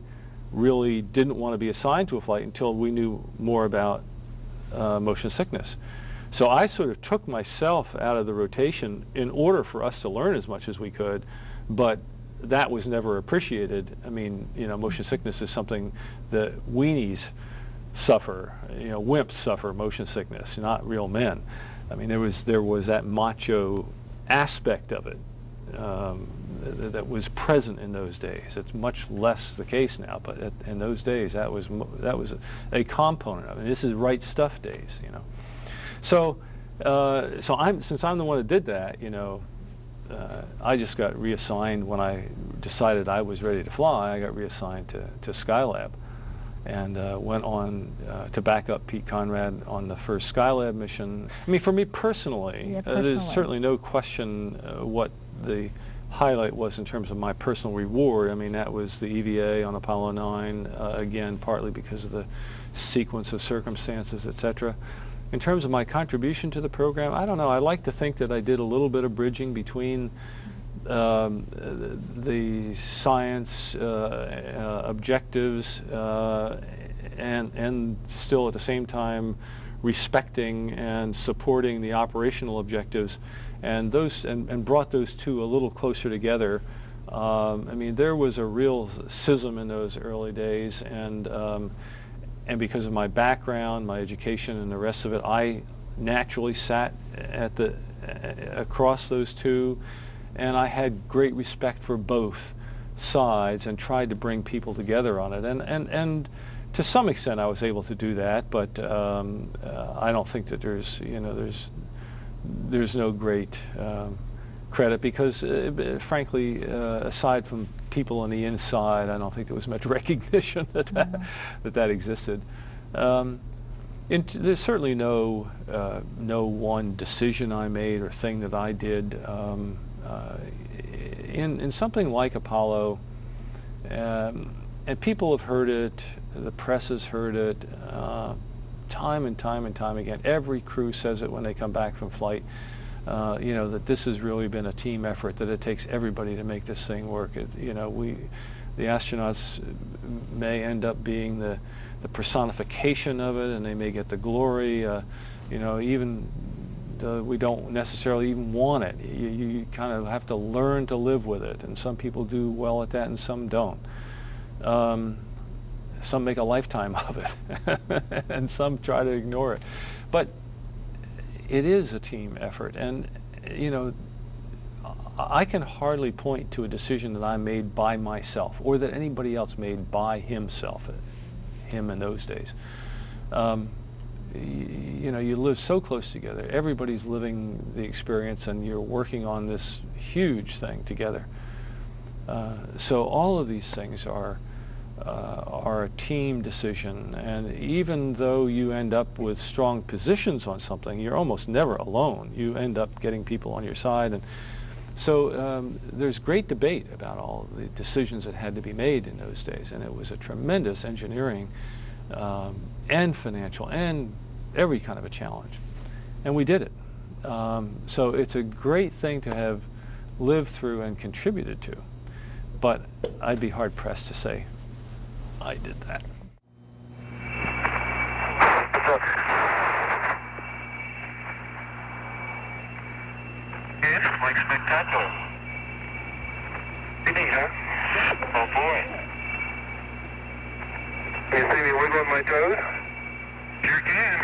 really didn't want to be assigned to a flight until we knew more about motion sickness. So I sort of took myself out of the rotation in order for us to learn as much as we could, but that was never appreciated. I mean, motion sickness is something that weenies suffer, wimps suffer motion sickness, not real men. I mean, there was that macho aspect of it that was present in those days. It's much less the case now, but in those days that was a component of it. This is right stuff days, So, since I'm the one that did that, I just got reassigned when I decided I was ready to fly. I got reassigned to Skylab, and went on to back up Pete Conrad on the first Skylab mission. I mean, for me personally, there's certainly no question what the highlight was in terms of my personal reward. I mean, that was the EVA on Apollo 9, again, partly because of the sequence of circumstances, etc. In terms of my contribution to the program, I don't know. I like to think that I did a little bit of bridging between the science objectives and still at the same time respecting and supporting the operational objectives, and brought those two a little closer together. I mean, there was a real schism in those early days, and because of my background, my education, and the rest of it, I naturally sat across those two, and I had great respect for both sides and tried to bring people together on it. And to some extent, I was able to do that, but I don't think that there's no great credit because, frankly, aside from people on the inside, I don't think there was much recognition that existed. There's certainly no one decision I made or thing that I did. In something like Apollo, and people have heard it, the press has heard it, time and time and time again. Every crew says it when they come back from flight. That this has really been a team effort, that it takes everybody to make this thing work. The astronauts may end up being the personification of it, and they may get the glory, even though we don't necessarily even want it. You kind of have to learn to live with it, and some people do well at that and some don't. Some make a lifetime of it, and some try to ignore it. But it is a team effort, and I can hardly point to a decision that I made by myself or that anybody else made by himself, him in those days. You live so close together. Everybody's living the experience, and you're working on this huge thing together. So all of these things are a team decision, and even though you end up with strong positions on something, you're almost never alone. You end up getting people on your side, So there's great debate about all the decisions that had to be made in those days, and it was a tremendous engineering and financial and every kind of a challenge. And we did it. So it's a great thing to have lived through and contributed to. But I'd be hard-pressed to say I did that. It looks like spectacular. Pretty neat, huh? Oh boy. Can you see me wiggling my toes? Sure can.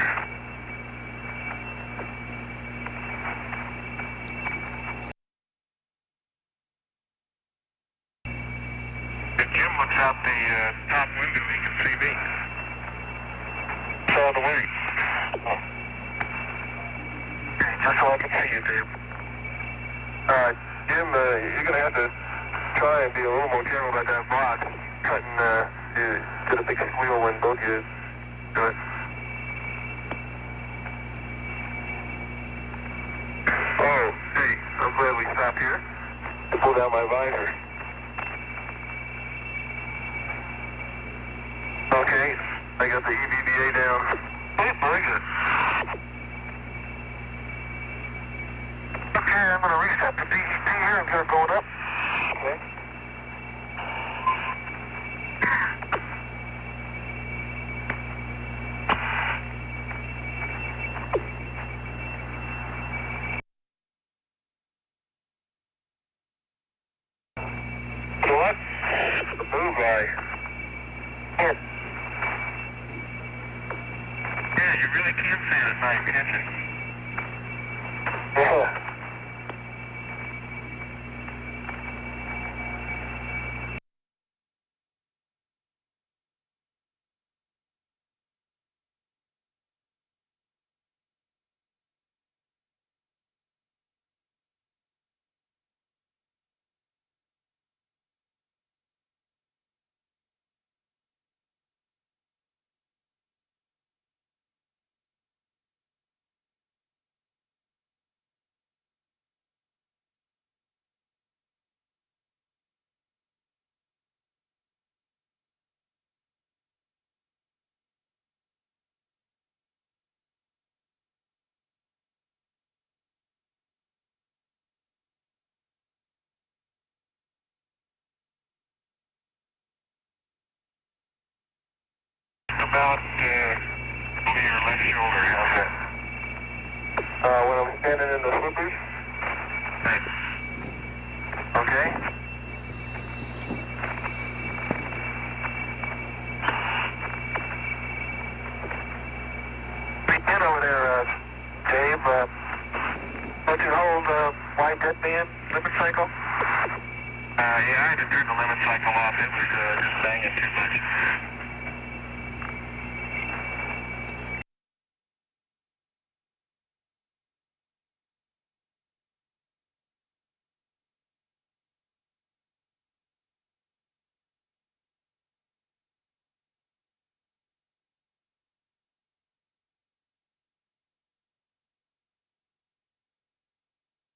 If Jim looks out the top window, he can see me. Saw the way. Just so I can see you, Dave. Jim, you're going to have to try and be a little more careful about that block. Cutting, get a big squeal when both you do it. Oh, hey, I'm glad we stopped here to pull down my visor. Okay, I got the EVBA down. Oh, very good. Okay, I'm going to reset the DET here and start going up. Okay. What? The blue guy. Yeah, you really can't see it at night, can't you? Yeah. About over your left shoulder, how's that? When I'm standing in the slippers? Right. Okay. Get over there, Dave. Don't you hold wide deadband limit cycle? Yeah, I had to turn the limit cycle off. It was just banging too much.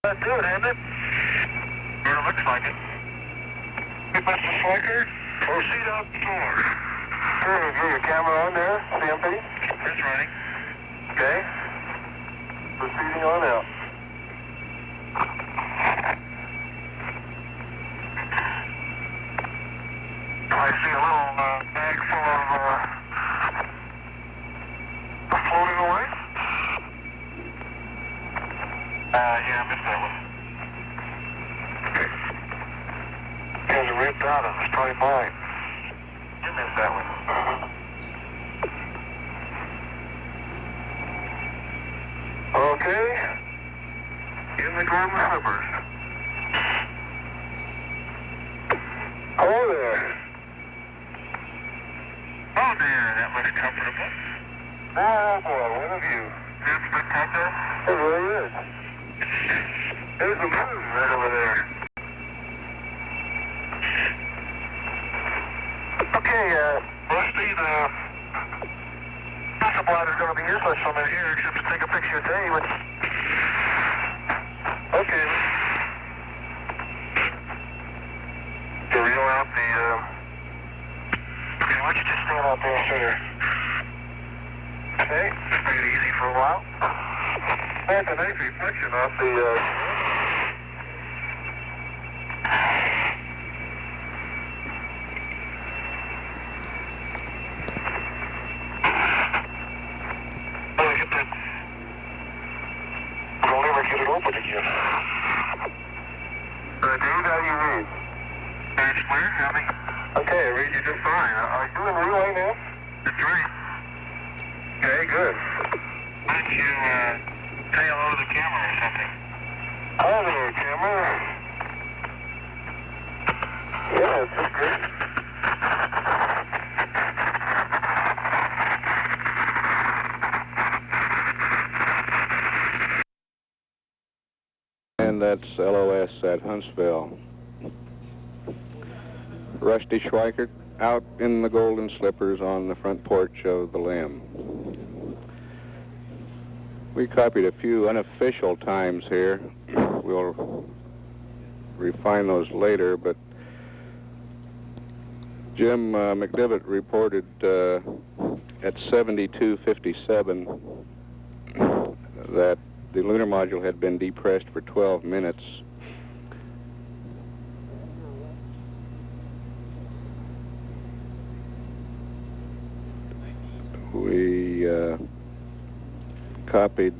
That's it, isn't it? Yeah, it looks like it. Hey, Mr. Schweickart, proceed outdoors. Sure, you your camera on there, CMP? It's running. Okay. Proceeding on out. I see a little bag full of floating away. Yeah, I missed that one. Okay. There's a red dot on it. It's probably mine. You missed that one. Okay. In the golden slippers. Hello there. Oh there, that looks comfortable. Oh boy, what a view. Is it spectacular? It really is. There's a moon right over there. Okay, Rusty, the backup ladder's going to be useless from in here except to take a picture of Dave. Okay. Okay, why don't you just stand out there center? Okay, just take it easy for a while. That's a nice reflection off the, Don't ever get it open again. Dave, how do you read? It's clear, Tommy. Okay, I read you just fine. Are you in relay now? That's right. Okay, good. Why don't you say hello to the camera or something? Hello there, camera. Yeah, that's great. And that's LOS at Huntsville. Rusty Schweickart out in the golden slippers on the front porch of the limb. We copied a few unofficial times here. We'll refine those later, but Jim McDivitt reported at 72:57 that the lunar module had been depressed for 12 minutes. We copied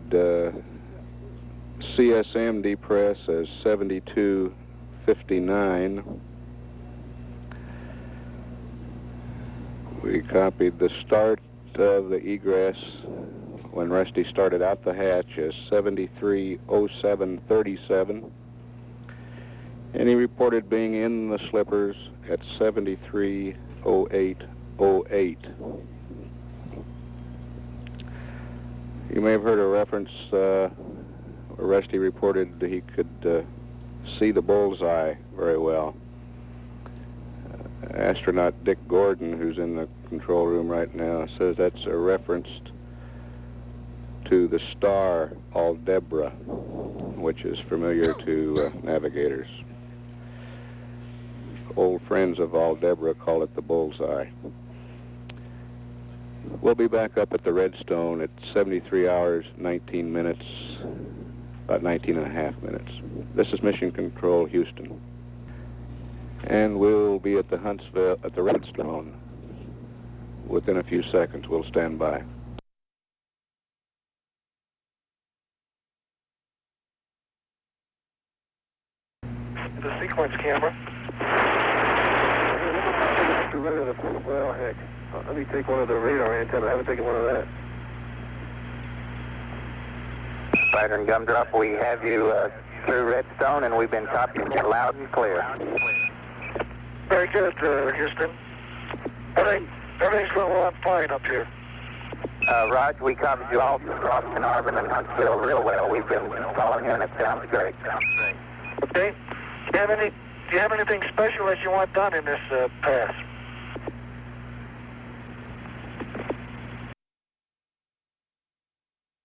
CSM depress as 72:59. We copied the start of the egress when Rusty started out the hatch as 73:07:37. And he reported being in the slippers at 73:08:08. You may have heard a reference where Rusty reported that he could see the bullseye very well. Astronaut Dick Gordon, who's in the control room right now, says that's a reference to the star Aldebra, which is familiar to navigators. Old friends of Aldebra call it the bullseye. We'll be back up at the Redstone at 73 hours, 19 minutes, about 19 and a half minutes. This is Mission Control, Houston. And we'll be at the Huntsville, at the Redstone within a few seconds. We'll stand by. The sequence camera. Well, heck. Let me take one of the radar antennas. I haven't taken one of that. Spider and Gumdrop, we have you through Redstone, and we've been copying you loud and clear. Very good, Houston. Everything's going on fine up here. Raj, we copied you all from Carnarvon and Huntsville real well. We've been following you, and it sounds great. Okay. Do you have anything special that you want done in this pass?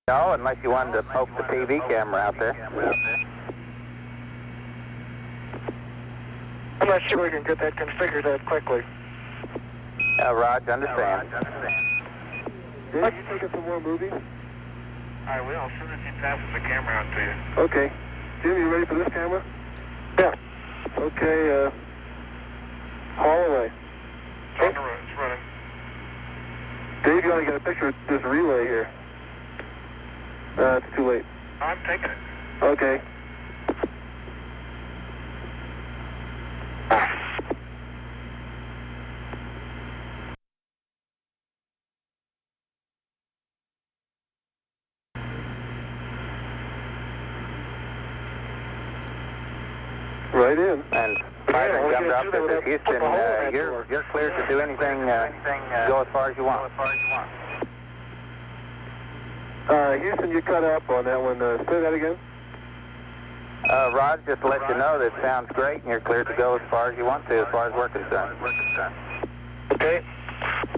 No, unless you wanted to poke the TV camera out there. I'm not sure we can get that configured that quickly. Raj, understand. Dave, you taking some more movies? I will, as soon as he passes the camera out to you. Okay. Jim, you ready for this camera? Yeah. Okay, haul away. It's on the road, it's running. Dave, you want to get a picture of this relay here? It's too late. I'm taking it. Okay. Right in. And Spider and Gumdrop, this is Houston. You're clear to do anything, go as far as you want. Houston, you cut up on that one. Say that again. Rod, just to let you know that sounds great, and you're clear to go as far as you want to, as far as we're concerned. Okay.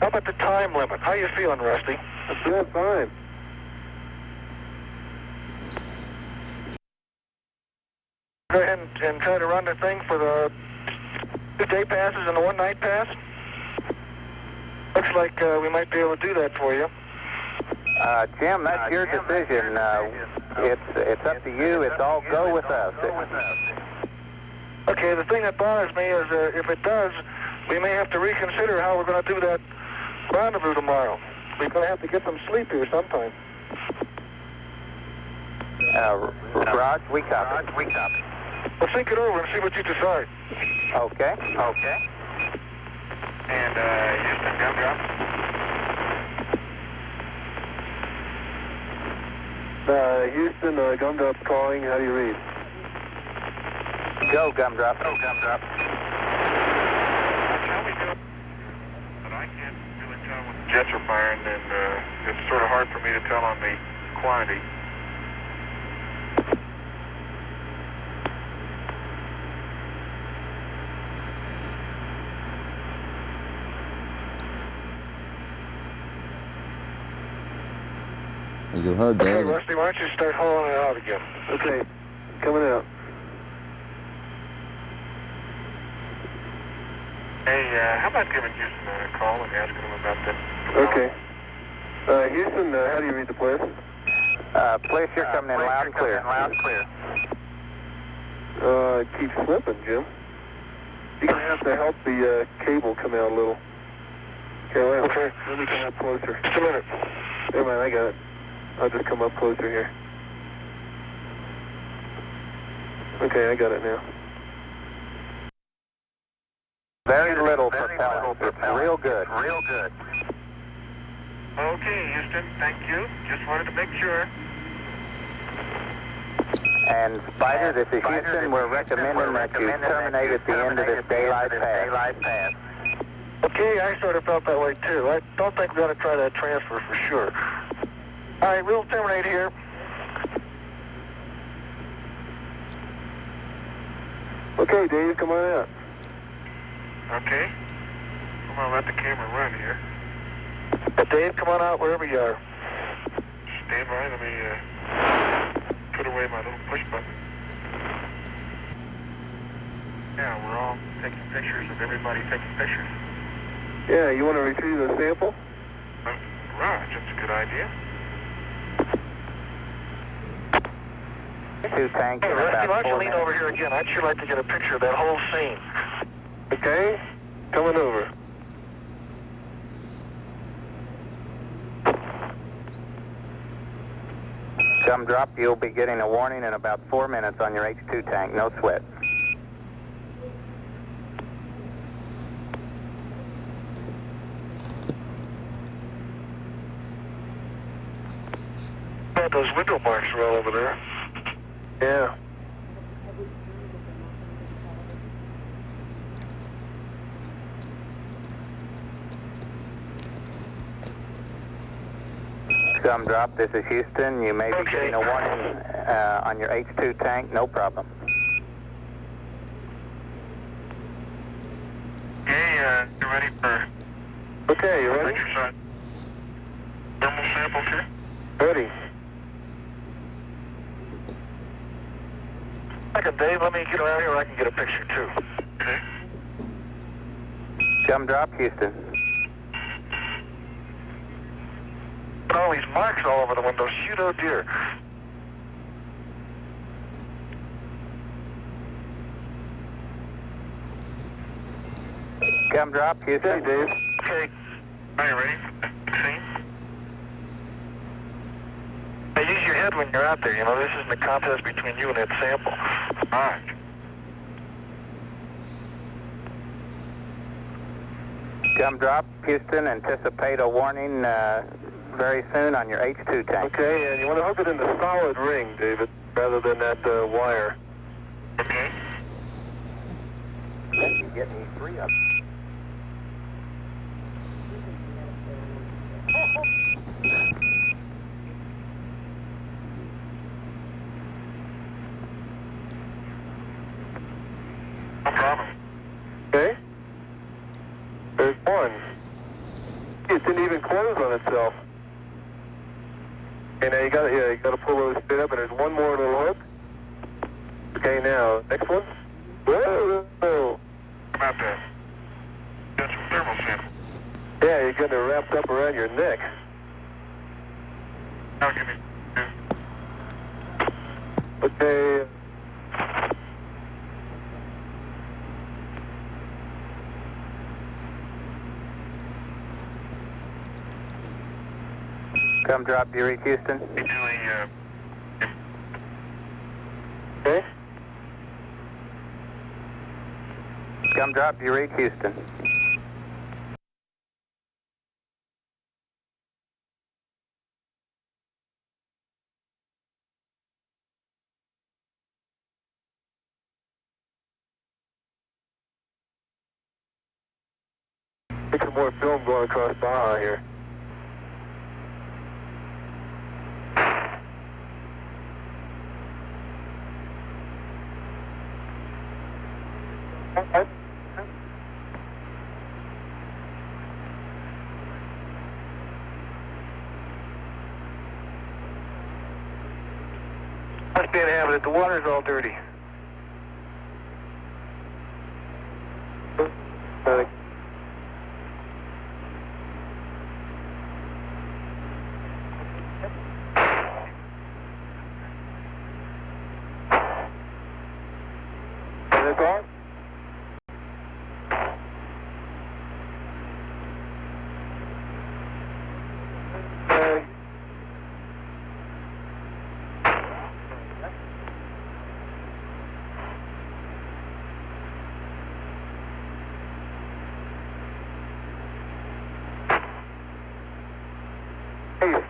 How about the time limit? How you feeling, Rusty? I'm feeling fine. Go ahead and try to run the thing for the 2 day passes and a 1 night pass? Looks like we might be able to do that for you. Jim, that's your decision. It's up to you. It's all go with us. Okay, the thing that bothers me is if it does, we may have to reconsider how we're going to do that rendezvous tomorrow. We're going to have to get some sleep here sometime. Raj, we copy. Well, think it over and see what you decide. Okay. And Houston, gumdrop. Houston, gumdrop's calling. How do you read? Go, Gumdrop. How we do it? But I can't really tell when the jets are firing, and it's sort of hard for me to tell on the quantity. You heard Okay, that. Rusty, why don't you start hauling it out again? Okay, coming out. Hey, how about giving Houston a call and asking him about that? Okay. Houston, how do you read the place? Place, you're coming in loud and clear. It keeps slipping, Jim. You're going to have to help the cable come out a little. Okay, wait. Okay. Let me come up closer. Just a minute. Never mind, I got it. I'll just come up closer here. Okay, I got it now. Very little propellant. It's real good. Okay, Houston, thank you. Just wanted to make sure. And Spider, this is Houston. We're recommending that you terminate at the end of this daylight pass. Okay, I sort of felt that way too. I don't think we're going to try that transfer for sure. All right, we'll terminate here. Okay, Dave, come on out. Okay. I'm going to let the camera run here. Dave, come on out wherever you are. Stand by. Let me put away my little push button. Yeah, we're all taking pictures of everybody taking pictures. Yeah, you want to retrieve the sample? Right, that's a good idea. 2 tanks Hey, in Rusty, about why don't 4 you lean minutes. over here again? I'd sure like to get a picture of that whole scene. Okay, coming over. Gumdrop, you'll be getting a warning in about 4 minutes on your H2 tank. No sweat. Oh, those window marks are all over there. Yeah. Gumdrop, this is Houston. You may be getting a warning on your H2 tank. No problem. Okay, you ready for... Okay, you ready? Thermal samples here? Ready. Dave, let me get around here where I can get a picture too. Okay. Gumdrop, Houston. All these marks all over the window. Shoot, oh dear. Gumdrop, Houston. Hey, Dave. Okay. Are you ready for the scene? Hey, use your head when you're out there. You know, this isn't a contest between you and that sample. All right. Gumdrop, Houston. Anticipate a warning very soon on your H2 tank. Okay, and you want to hook it in the solid ring, David, rather than that wire. Okay. You get me 3 up. No problem. Okay. There's one. It didn't even close on itself. Okay, now you got to pull those straight up, and there's one more little hook. Okay, now next one. Whoa! About that. Got some thermal sample. Yeah, you're getting it wrapped up around your neck. Now give me. Okay. Come drop, do you reach Houston? Okay. Come drop, do you reach Houston? Get some more film going across Baja here. Must be inhabited. The water's all dirty. Is it gone? Hey,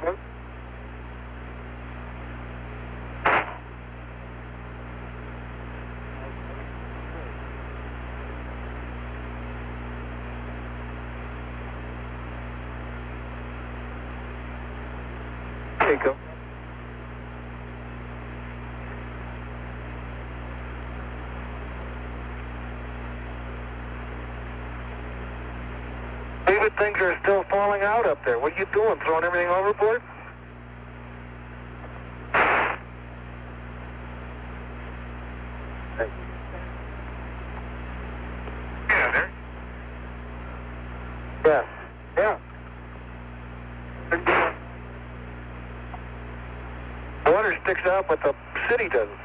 smoke. There you go. David, things are still falling out up there. What are you doing? Throwing everything overboard? Yeah, there. Yeah. Yeah. The water sticks out, but the city doesn't.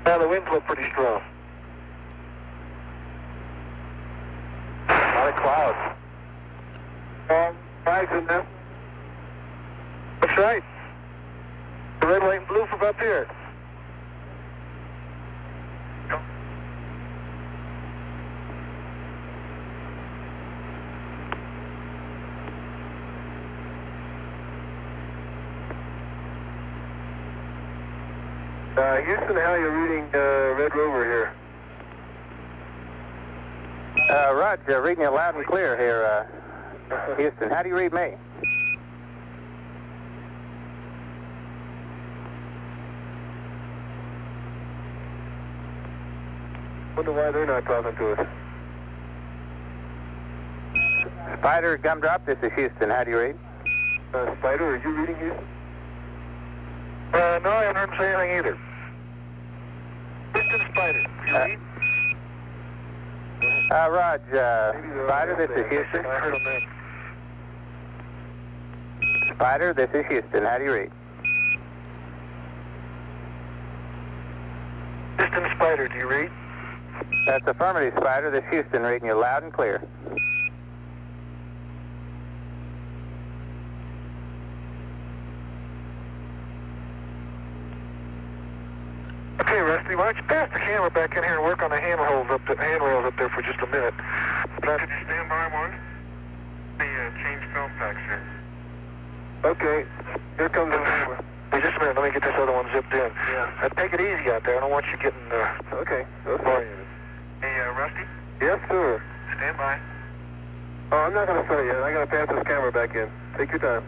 Now the winds look pretty strong. A lot of clouds. Flags in there. That's right. The red, white, and blue from up here. Houston, how are you reading Red Rover here? Roger, reading you loud and clear here, Houston. How do you read me? Wonder why they're not talking to us. Spider, gumdrop, this is Houston. How do you read? Spider, are you reading Houston? No, I haven't heard him say anything either. Houston, Spider. You read? Raj, Spider, this is Houston. I heard him then. Spider, this is Houston. How do you read? Houston, Spider, do you read? That's affirmative, Spider. This is Houston, reading you loud and clear. Okay, Rusty, why don't you pass the camera back in here and work on the handrails up there for just a minute. Could you stand by one? The change film packs here. Okay, here comes the camera. Hey, just a minute, let me get this other one zipped in. Yeah. Take it easy out there, I don't want you getting... Okay, go for it. Hey, Rusty? Yes, sir. Stand by. Oh, I'm not going to start yet. I got to pass this camera back in. Take your time.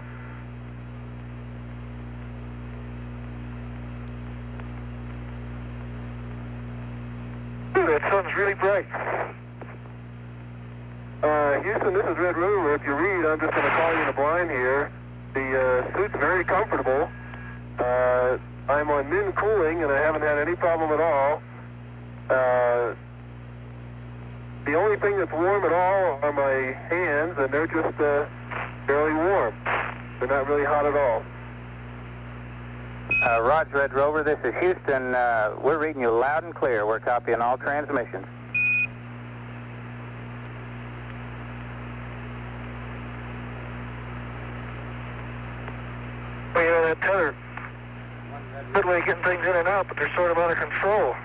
Ooh, that sun's really bright. Houston, this is Red Rover. If you read, I'm just going to call you in the blind here. The suit's very comfortable. I'm on min cooling, and I haven't had any problem at all. The only thing that's warm at all are my hands, and they're just barely warm. They're not really hot at all. Roger, Red Rover, this is Houston. We're reading you loud and clear. We're copying all transmissions. Well, you know, that tether, good way of getting things in and out, but they're sort of out of control.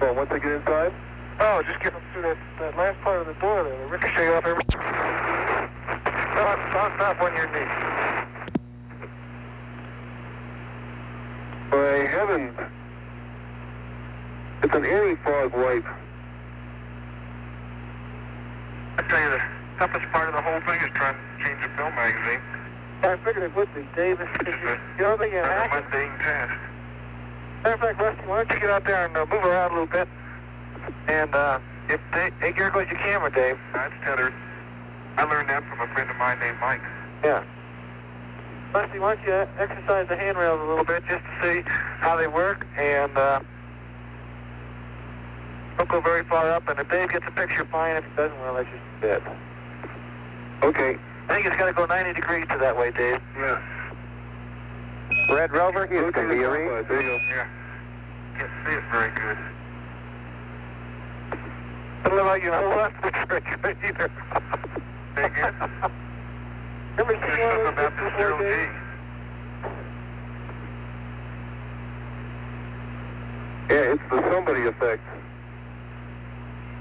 Well, once they get inside? Oh, just get them through that last part of the door there. They ricochet off every... Stop on your knee. I haven't... It's an anti-fog wipe. I tell you, the toughest part of the whole thing is trying to change the film magazine. I figured it would be, Dave. You don't think you can hack it? It's a mundane task. Matter of fact, Rusty, why don't you get out there and move around a little bit? And hey, here goes your camera, Dave. That's tethered. I learned that from a friend of mine named Mike. Yeah. Rusty, why don't you exercise the handrails a little bit just to see how they work, and don't go very far up, and if Dave gets a picture, fine. If he doesn't, well, that's just dead. Okay. I think it's got to go 90 degrees to that way, Dave. Yeah. Red Rover, Houston, do you read? There you go. Yeah. Can't see it very good. Doesn't look like you know what? It's very good either. Thank you. Ever seen one of those before, Dave? Yeah, it's the somebody effect.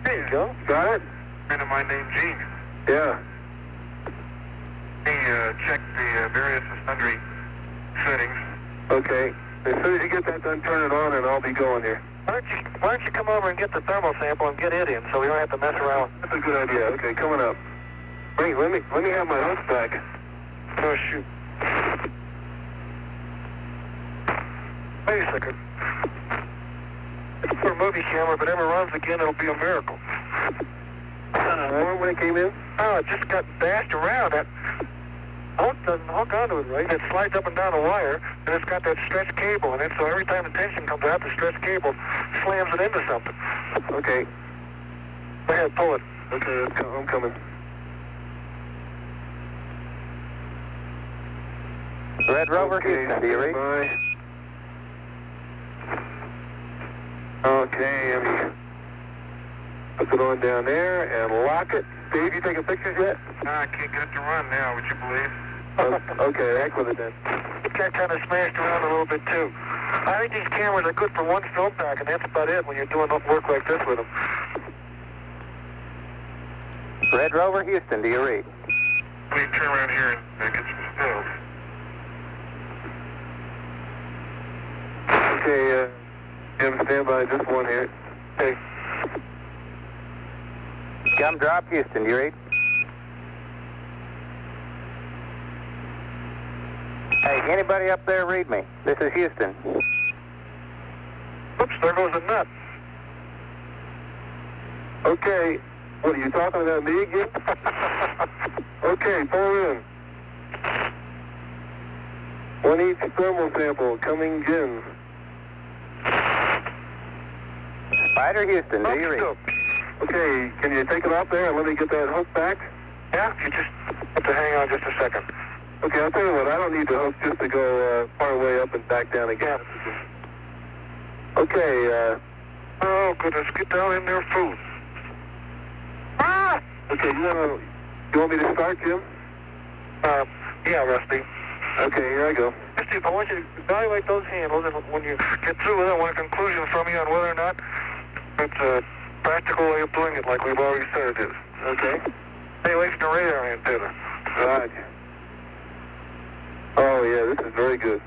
There you go. Got it? A friend of mine named Gene. Yeah. He checked the various and sundry settings. Okay. As soon as you get that done, turn it on, and I'll be going here. Why don't you come over and get the thermal sample and get it in, so we don't have to mess around? That's a good idea. Okay, coming up. Wait, let me have my hooks back. Oh shoot. Wait a second. It's for a movie camera. If it ever runs again, it'll be a miracle. Warm when it came in? Oh, it just got bashed around. That hook doesn't hook onto it right. It slides up and down a wire, and it's got that stretch cable in it, so every time the tension comes out, the stretch cable slams it into something. Okay. Go ahead, pull it. Okay, I'm coming. Red Rover, Houston, do you read? Okay, let me put it on down there and lock it. Dave, you taking pictures yet? I can't get it to run now, would you believe? Okay, heck with it then. It got kind of smashed around a little bit too. I think these cameras are good for one film pack, and that's about it when you're doing work like this with them. Red Rover, Houston, do you read? Let me turn around here and get some stills. Okay, Jim, stand by, just one here. Hey. Gumdrop, Houston, do you read? Hey, anybody up there read me? This is Houston. Oops, there goes the nut. Okay, what, are you talking about me again? Okay, pull in. One each thermal sample coming in. Spider, Houston, do you read? Okay, can you take it off there and let me get that hook back? Yeah, you just have to hang on just a second. Okay, I'll tell you what, I don't need the hook just to go far way up and back down again. Okay, oh goodness, get down in there, food. Ah! Okay, you want me to start, Jim? Yeah, Rusty. Okay, here I go. Rusty, I want you to evaluate those handles, and when you get through with it, I want a conclusion from you on whether or not it's a practical way of doing it, like we've already said it is. Okay. Hey, wait for the radar antenna. Right. Oh, yeah, this is very good.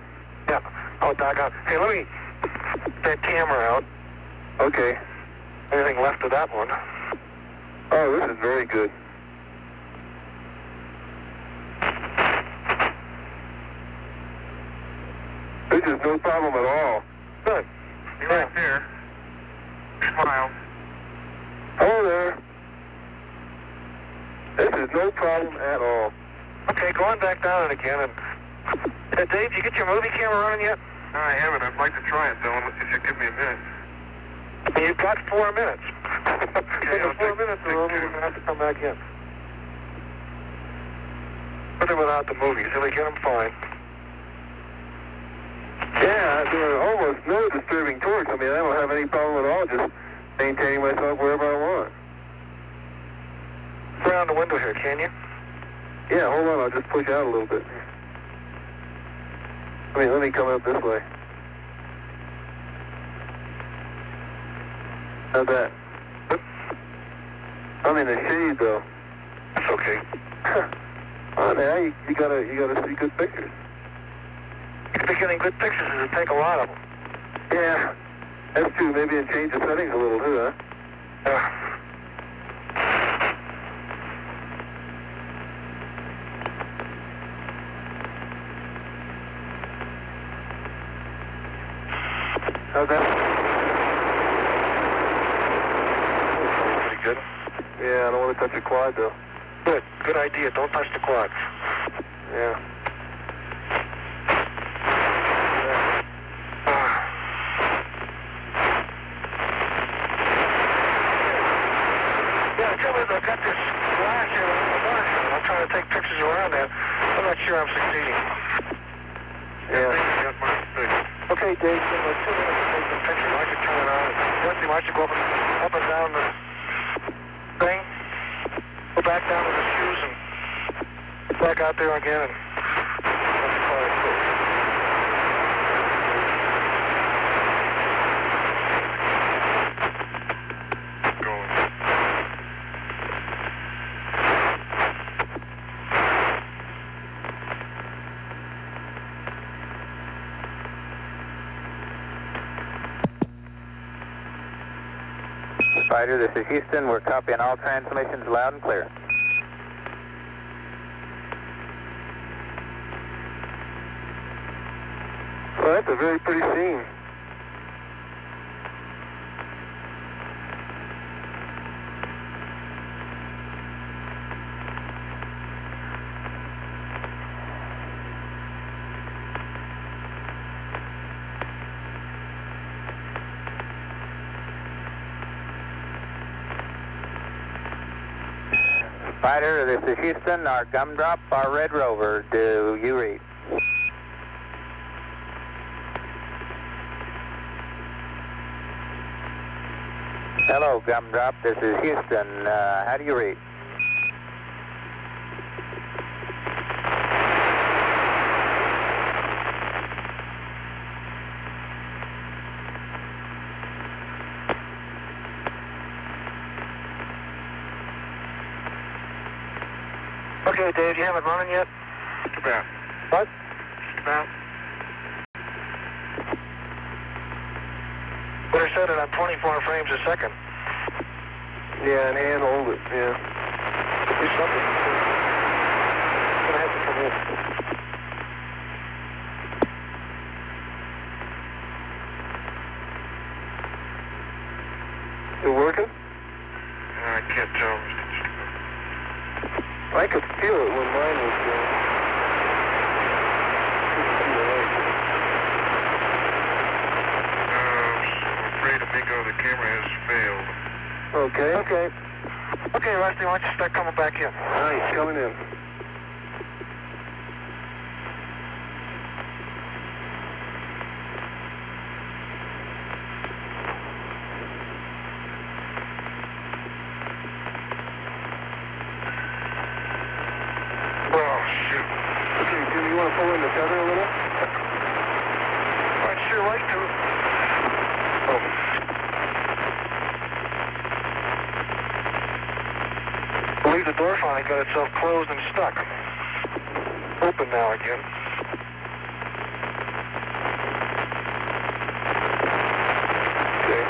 Yeah. Oh, doggone. Hey, let me get that camera out. Okay. Anything left of that one? Oh, this is very good. This is no problem at all. Good. You're right there. Smile. Hello there. This is no problem at all. Okay, go on back down it again and Dave, did you get your movie camera running yet? No, I haven't. I'd like to try it, though, if you give me a minute. You've got 4 minutes. Okay, in 4 minutes, we're going to have to come back in. Put them without the movies. If we get them, fine. Yeah, there are almost no disturbing torques. I mean, I don't have any problem at all just maintaining myself wherever I want. Look around the window here, can you? Yeah, hold on. I'll just push out a little bit. Let me come up this way. How's that? I'm in the shade, though. That's okay. Oh, now you gotta see good pictures. If you're getting good pictures, it'll take a lot of them. Yeah, that's true. Maybe it change the settings a little too, huh? Yeah. How's that? Pretty good. Yeah, I don't want to touch the quad though. Good idea. Don't touch the quad. Yeah. Yeah, the trouble is I've got this flash here on the bar. I'm trying to take pictures around that. I'm not sure I'm succeeding. Yeah. Okay, Dave, in like 2 minutes to take some pictures. I can turn it on. Rusty, why don't you go up and down the thing? Go back down to the shoes and back out there again and let the car exit. Going. Spider, this is Houston. We're copying all transmissions loud and clear. Well, that's a very pretty scene. Spider, this is Houston. Our gumdrop, our Red Rover. Do you read? Hello, gumdrop. This is Houston. How do you read? Okay, Dave, you haven't running yet? Just about. What? Just about. Better set it on 24 frames a second. Yeah, and hand hold it, yeah. Do something. It's gonna have to come in. You working? I can't tell. I could feel it when mine was going. I'm afraid, amigo, the camera has failed. Okay. Okay, Rusty, why don't you start coming back in? All right, coming in. Pull in the tether a little? I'd sure like to. Oh. I believe the door finally got itself closed and stuck. Open now again. Okay.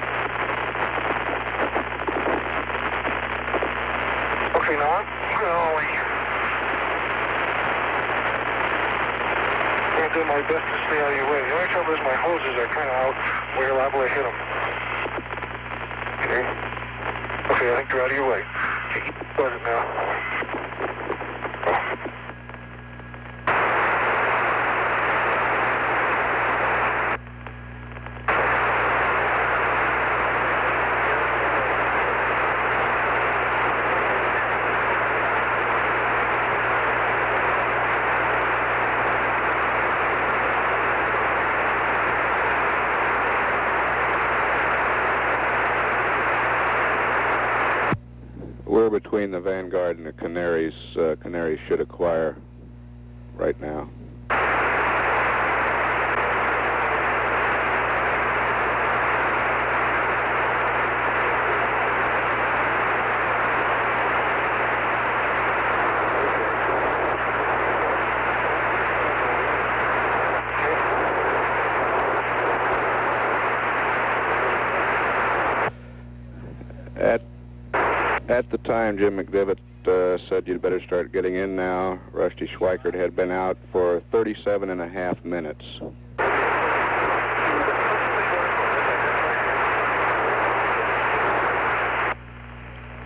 Okay, now I'm going to do my best to stay out of your way. The only trouble is my hoses are kind of out where you're liable to hit them. Okay? Okay, I think they're out of your way. Okay, does it now. Oh. We're between the Vanguard and the Canaries. Canaries should acquire right now. At the time, Jim McDivitt said you'd better start getting in now. Rusty Schweickart had been out for 37.5 minutes.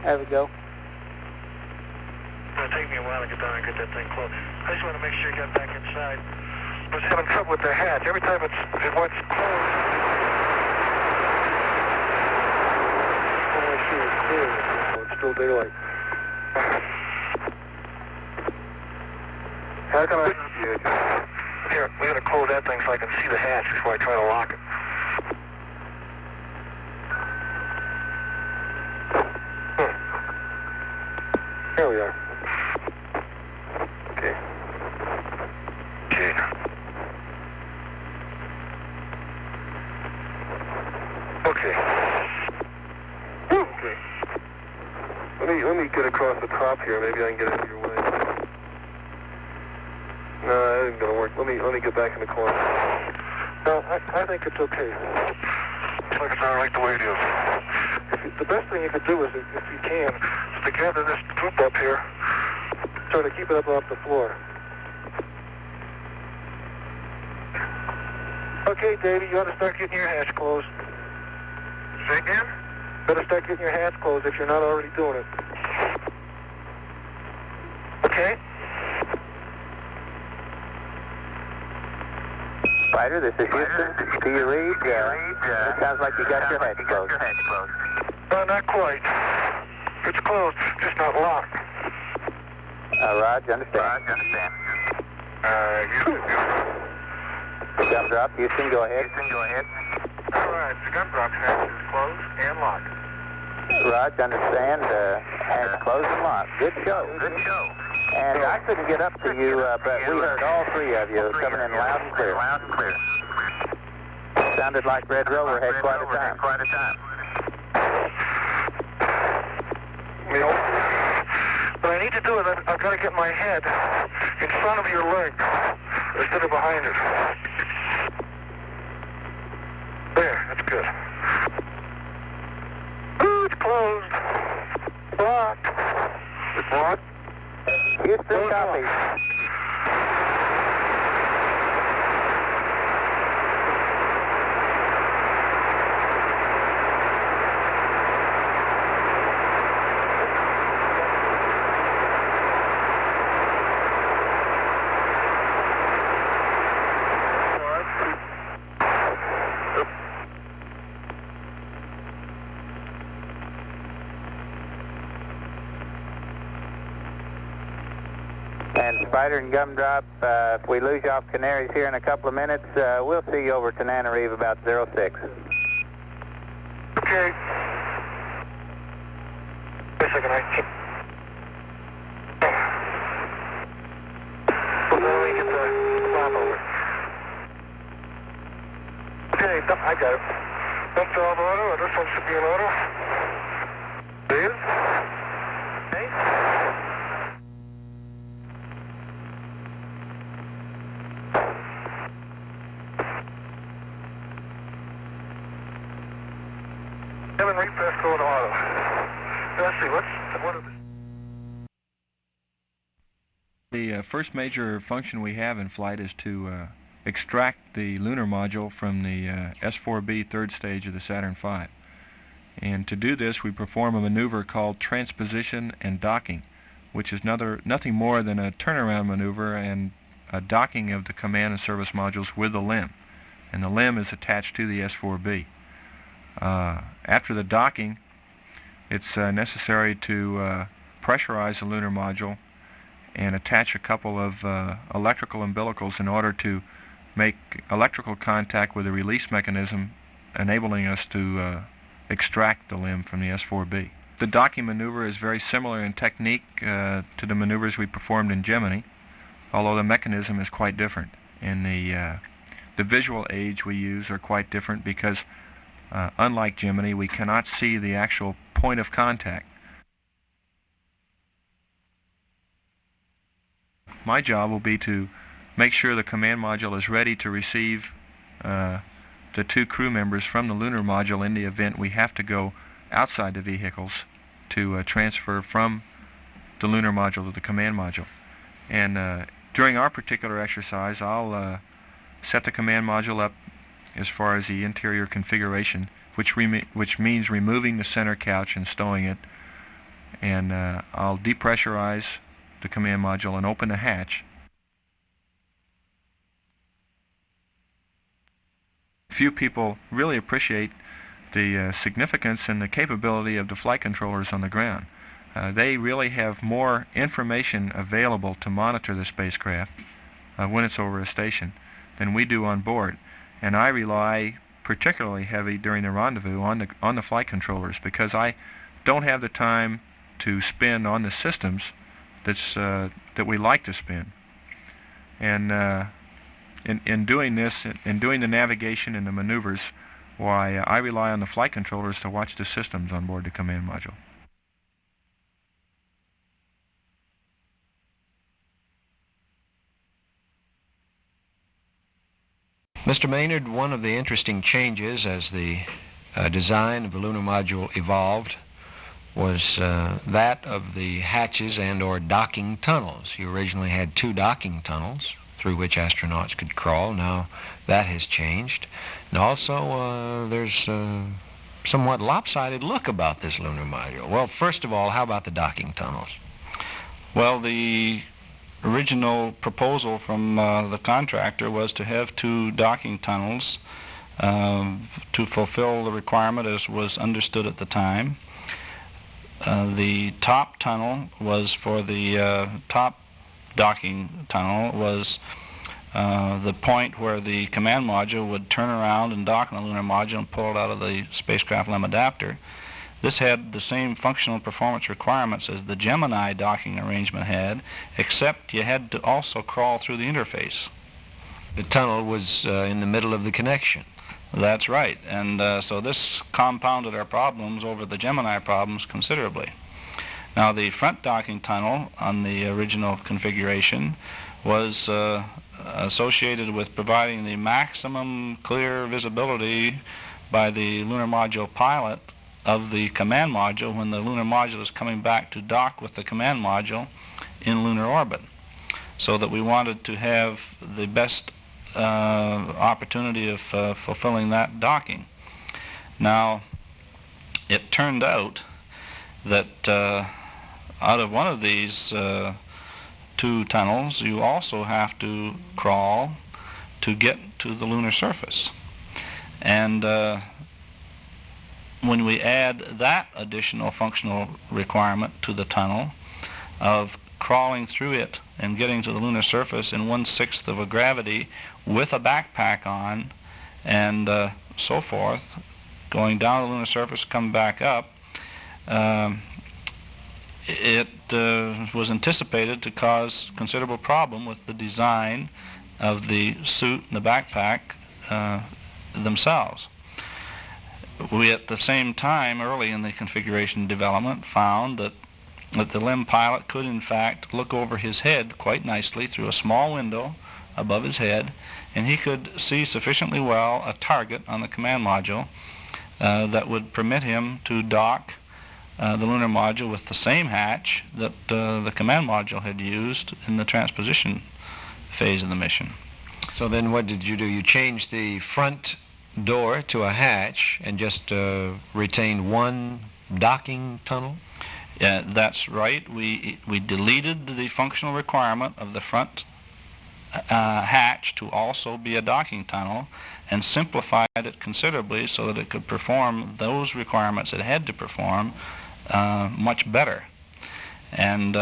There we go. It's going to take me a while to get down and get that thing closed. I just want to make sure you got back inside. I was having trouble with the hatch. Every time it wants closed. Oh, I see it's clear. It's still daylight. How can I help you? Here, we got to close that thing so I can see the hatch before I try to lock it. Here we are. Okay. Okay. Okay. Okay. Let me get across the top here. Maybe I can get it your way. No, that isn't gonna work. Let me get back in the corner. No, I think it's okay. Looks like it's all right the way it is. The best thing you could do is, if you can, is to gather this poop up here. Try to keep it up off the floor. Okay, Davey, you ought to start getting your hatch closed. Say again? Better start getting your hatch closed if you're not already doing it. Okay? Spider, this is Houston. Do you read? It sounds like you got your hatch closed. Not quite. It's closed, just not locked. Raj, understand. Gum drop, Houston, go ahead. All right, the gun drop hatch is closed and locked. Raj, understand. Hatch closed and locked. Good show. And I couldn't get up to you, but we heard all three of you coming in loud and clear. Sounded like Red Rover had quite a time. What I need to do is I've got to get my head in front of your leg instead of behind it. There, that's good. Ooh, it's closed. Locked. It's locked? Houston, copy. And Spider and Gumdrop, if we lose you off Canaries here in a couple of minutes, we'll see you over to Nanareve about 06. Okay. Wait a second, let me get the flap over. Okay, I got it. That's all auto, or this one should be an auto. It is? Okay. Kevin, repress going to auto. Let's see, what are The first major function we have in flight is to extract the lunar module from the S4B third stage of the Saturn V. And to do this, we perform a maneuver called transposition and docking, which is nothing more than a turnaround maneuver and a docking of the command and service modules with the limb. And the limb is attached to the S4B. After the docking, it's necessary to pressurize the lunar module and attach a couple of electrical umbilicals in order to make electrical contact with the release mechanism, enabling us to extract the limb from the S4B. The docking maneuver is very similar in technique to the maneuvers we performed in Gemini, although the mechanism is quite different. And the visual aids we use are quite different because, unlike Gemini, we cannot see the actual point of contact. My job will be to make sure the command module is ready to receive the two crew members from the lunar module in the event we have to go outside the vehicles to transfer from the lunar module to the command module. And during our particular exercise, I'll set the command module up as far as the interior configuration, which means removing the center couch and stowing it. And I'll depressurize the command module and open the hatch. Few people really appreciate the significance and the capability of the flight controllers on the ground. They really have more information available to monitor the spacecraft when it's over a station than we do on board. And I rely particularly heavy during the rendezvous on the flight controllers because I don't have the time to spend on the systems that we like to spend. And in doing this, in doing the navigation and the maneuvers, why I rely on the flight controllers to watch the systems on board the command module. Mr. Maynard, one of the interesting changes as the design of the lunar module evolved was that of the hatches and or docking tunnels. You originally had two docking tunnels through which astronauts could crawl. Now that has changed. And also there's a somewhat lopsided look about this lunar module. Well, first of all, how about the docking tunnels? Well, the original proposal from the contractor was to have two docking tunnels to fulfill the requirement as was understood at the time. The top tunnel was for the top docking tunnel was the point where the command module would turn around and dock on the lunar module and pull it out of the spacecraft LEM adapter. This had the same functional performance requirements as the Gemini docking arrangement had, except you had to also crawl through the interface. The tunnel was in the middle of the connection. That's right, and so this compounded our problems over the Gemini problems considerably. Now the front docking tunnel on the original configuration was associated with providing the maximum clear visibility by the lunar module pilot of the command module when the lunar module is coming back to dock with the command module in lunar orbit, so that we wanted to have the best opportunity of fulfilling that docking. Now, it turned out that out of one of these two tunnels, you also have to crawl to get to the lunar surface. And when we add that additional functional requirement to the tunnel of crawling through it and getting to the lunar surface in 1/6 of a gravity with a backpack on and so forth, going down the lunar surface, come back up, it was anticipated to cause considerable problem with the design of the suit and the backpack themselves. We at the same time, early in the configuration development, found that the LEM pilot could in fact look over his head quite nicely through a small window above his head, and he could see sufficiently well a target on the command module that would permit him to dock the lunar module with the same hatch that the command module had used in the transposition phase of the mission. So then what did you do? You changed the front door to a hatch and just retained one docking tunnel? Yeah, that's right. We deleted the functional requirement of the front hatch to also be a docking tunnel and simplified it considerably so that it could perform those requirements it had to perform much better. And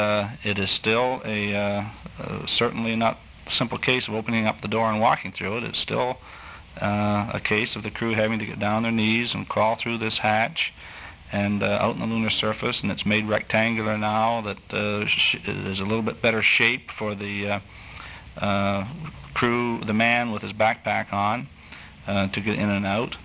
it is still a certainly not a simple case of opening up the door and walking through it. It's still a case of the crew having to get down on their knees and crawl through this hatch and out on the lunar surface, and it's made rectangular now. That is a little bit better shape for the crew, the man with his backpack on, to get in and out.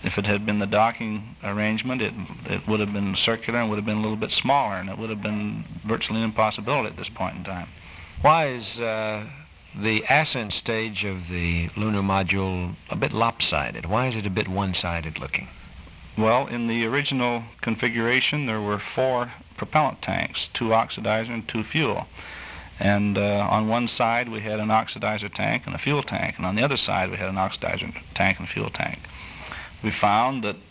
If it had been the docking arrangement, it would have been circular and would have been a little bit smaller, and it would have been virtually an impossibility at this point in time. Why is the ascent stage of the lunar module a bit lopsided? Why is it a bit one-sided looking? Well, in the original configuration, there were 4 propellant tanks, 2 oxidizer and 2 fuel. And on one side we had an oxidizer tank and a fuel tank, and on the other side we had an oxidizer tank and a fuel tank. We found that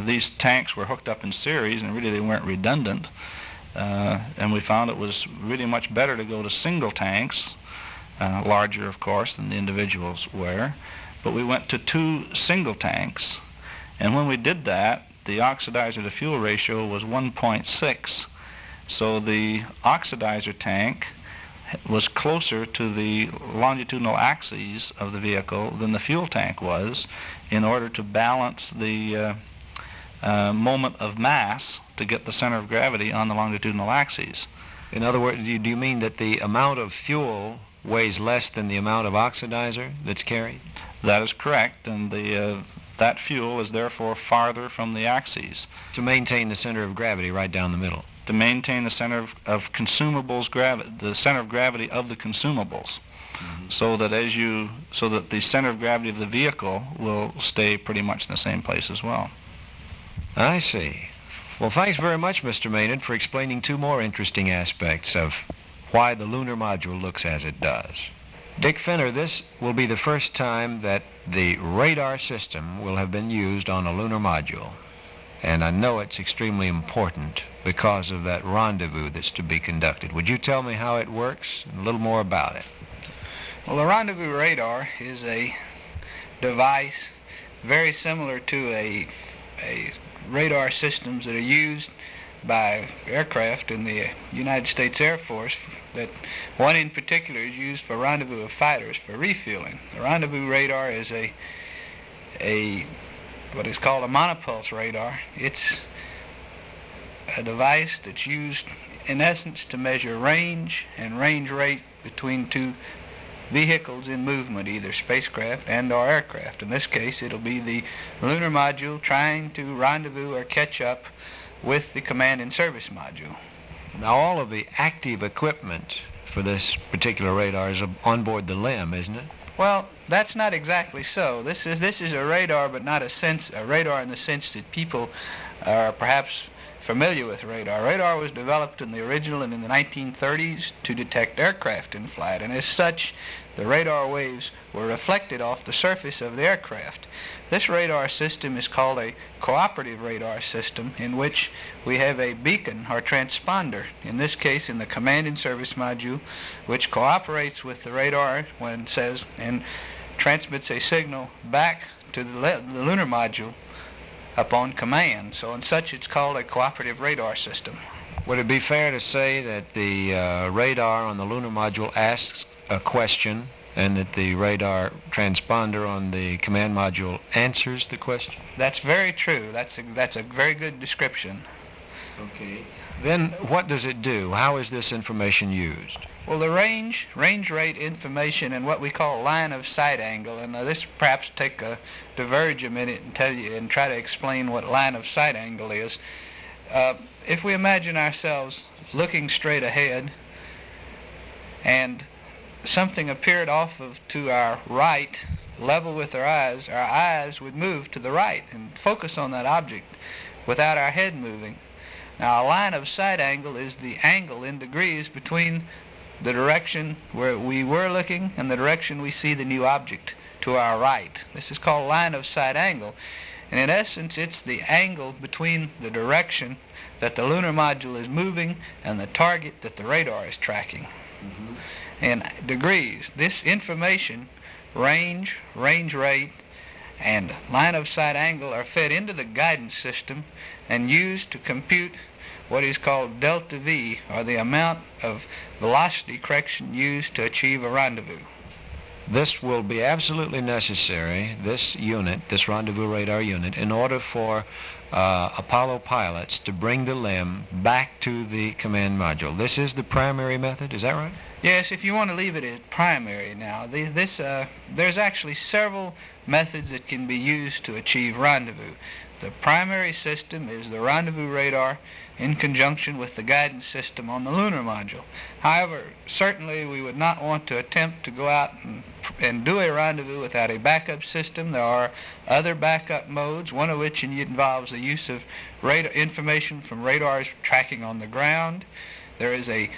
these tanks were hooked up in series, and really they weren't redundant. And we found it was really much better to go to single tanks, larger of course than the individuals were. But we went to 2 single tanks, and when we did that, the oxidizer to fuel ratio was 1.6. So the oxidizer tank was closer to the longitudinal axes of the vehicle than the fuel tank was, in order to balance the moment of mass to get the center of gravity on the longitudinal axes. In other words, do you mean that the amount of fuel weighs less than the amount of oxidizer that's carried? That is correct, and that fuel is therefore farther from the axes. To maintain the center of gravity right down the middle. To maintain the center of consumables gravity, the center of gravity of the consumables, so that the center of gravity of the vehicle will stay pretty much in the same place as well. I see. Well, thanks very much, Mr. Maynard, for explaining 2 more interesting aspects of why the lunar module looks as it does. Dick Fenner, this will be the first time that the radar system will have been used on a lunar module. And I know it's extremely important because of that rendezvous that's to be conducted. Would you tell me how it works and a little more about it? Well, the rendezvous radar is a device very similar to a radar systems that are used by aircraft in the United States Air Force. That one in particular is used for rendezvous of fighters for refueling. The rendezvous radar is what is called a monopulse radar. It's a device that's used in essence to measure range and range rate between 2 vehicles in movement, either spacecraft and or aircraft. In this case, it'll be the lunar module trying to rendezvous or catch up with the command and service module. Now, all of the active equipment for this particular radar is on board the LEM, isn't it? Well, that's not exactly so. This is a radar, but not a radar in the sense that people are perhaps familiar with radar. Radar was developed in the original and in the 1930s to detect aircraft in flight, and as such, the radar waves were reflected off the surface of the aircraft. This radar system is called a cooperative radar system, in which we have a beacon or transponder, in this case in the command and service module, which cooperates with the radar when it says and transmits a signal back to the lunar module upon command. So in such, it's called a cooperative radar system. Would it be fair to say that the radar on the lunar module asks a question and that the radar transponder on the command module answers the question? That's very true. That's a very good description. Okay. Then what does it do? How is this information used? Well, the range rate information and what we call line of sight angle, and this perhaps diverge a minute and tell you and try to explain what line of sight angle is. If we imagine ourselves looking straight ahead and something appeared to our right, level with our eyes would move to the right and focus on that object without our head moving. Now, a line of sight angle is the angle in degrees between the direction where we were looking and the direction we see the new object to our right. This is called line of sight angle. And in essence, it's the angle between the direction that the lunar module is moving and the target that the radar is tracking. In degrees. This information, range rate, and line of sight angle are fed into the guidance system and used to compute what is called delta V, or the amount of velocity correction used to achieve a rendezvous. this will be absolutely necessary, this unit, this rendezvous radar unit, in order for Apollo pilots to bring the LEM back to the command module. This is the primary method, is that right? Yes, if you want to leave it as primary now. There's actually several methods that can be used to achieve rendezvous. The primary system is the rendezvous radar in conjunction with the guidance system on the lunar module. However, certainly we would not want to attempt to go out and do a rendezvous without a backup system. There are other backup modes, one of which involves the use of radar information from radars tracking on the ground. There is a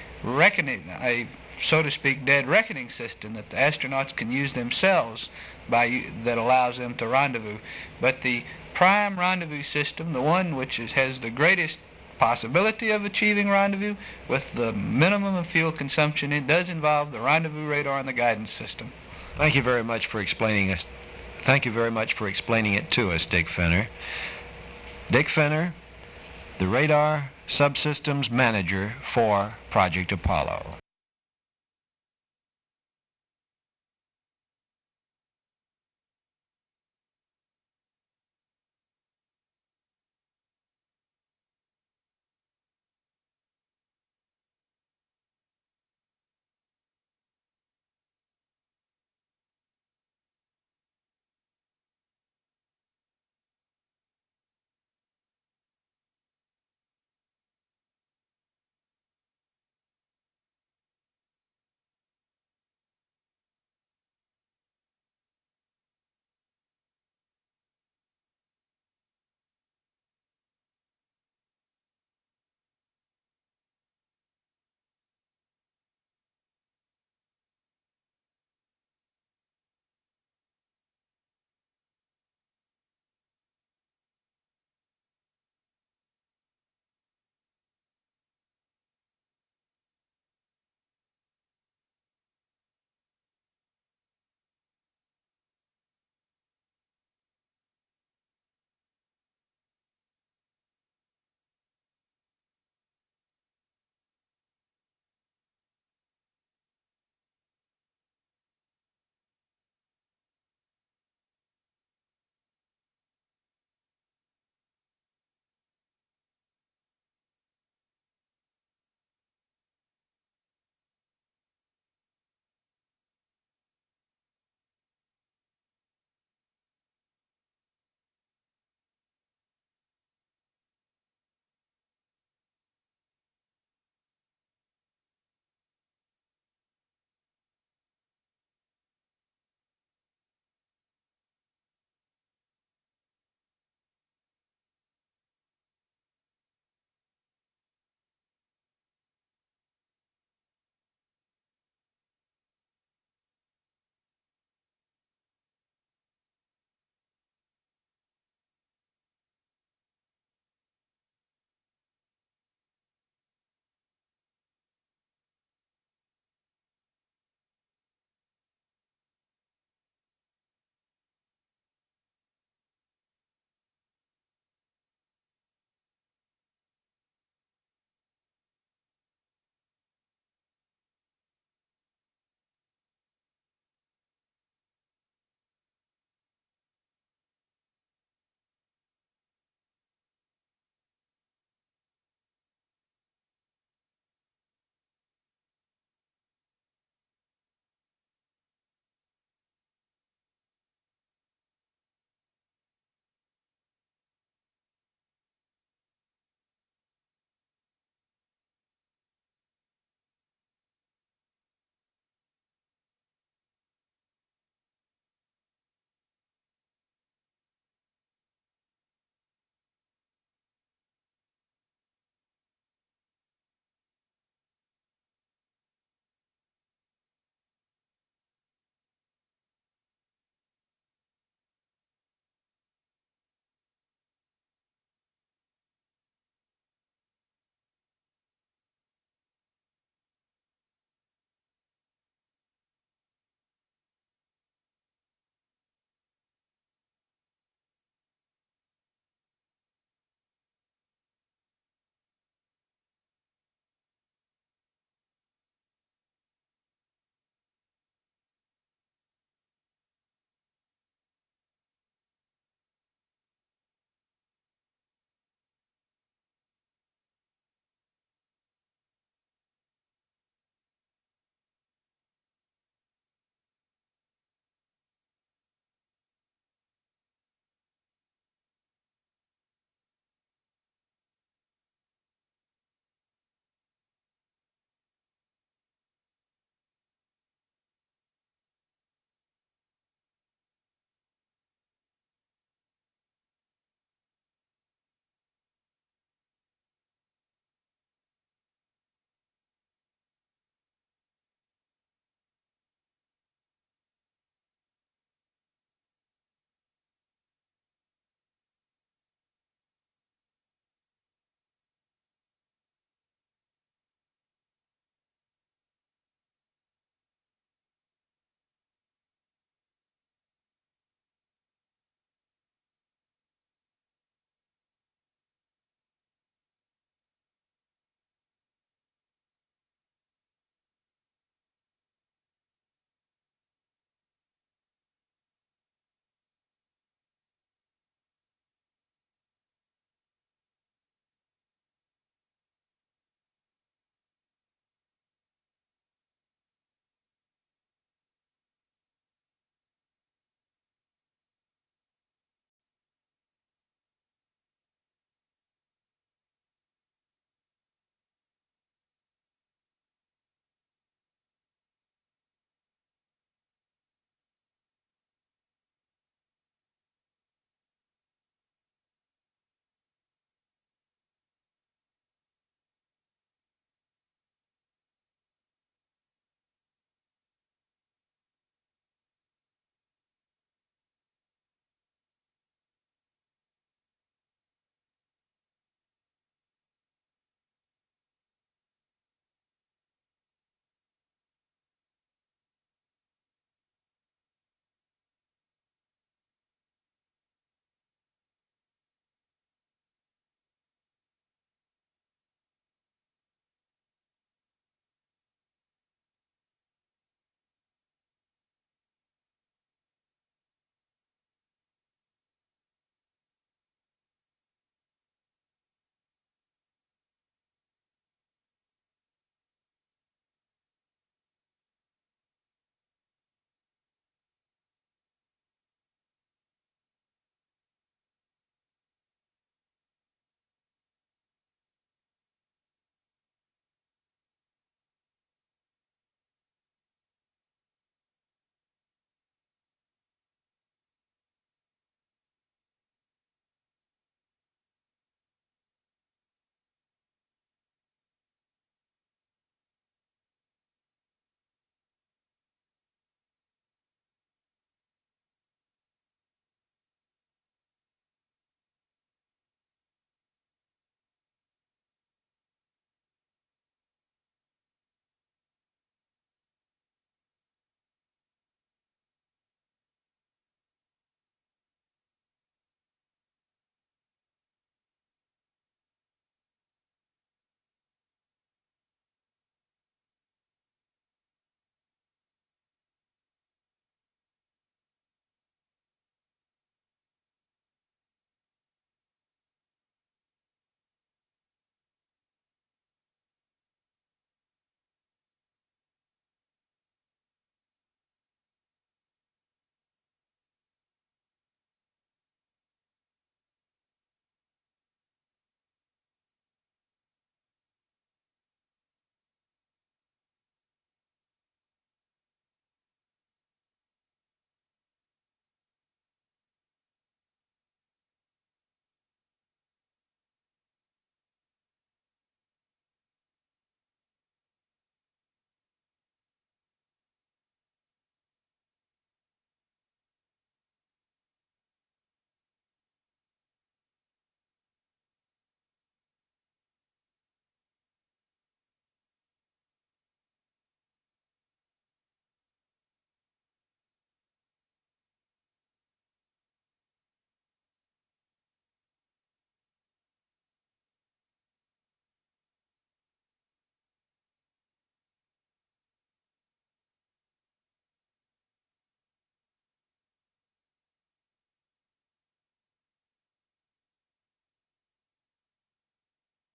so to speak, dead reckoning system that the astronauts can use themselves that allows them to rendezvous. But the prime rendezvous system, the one which has the greatest possibility of achieving rendezvous with the minimum of fuel consumption, it does involve the rendezvous radar and the guidance system. Thank you very much for explaining us. Thank you very much for explaining it to us, Dick Fenner. Dick Fenner, the Radar Subsystems Manager for Project Apollo.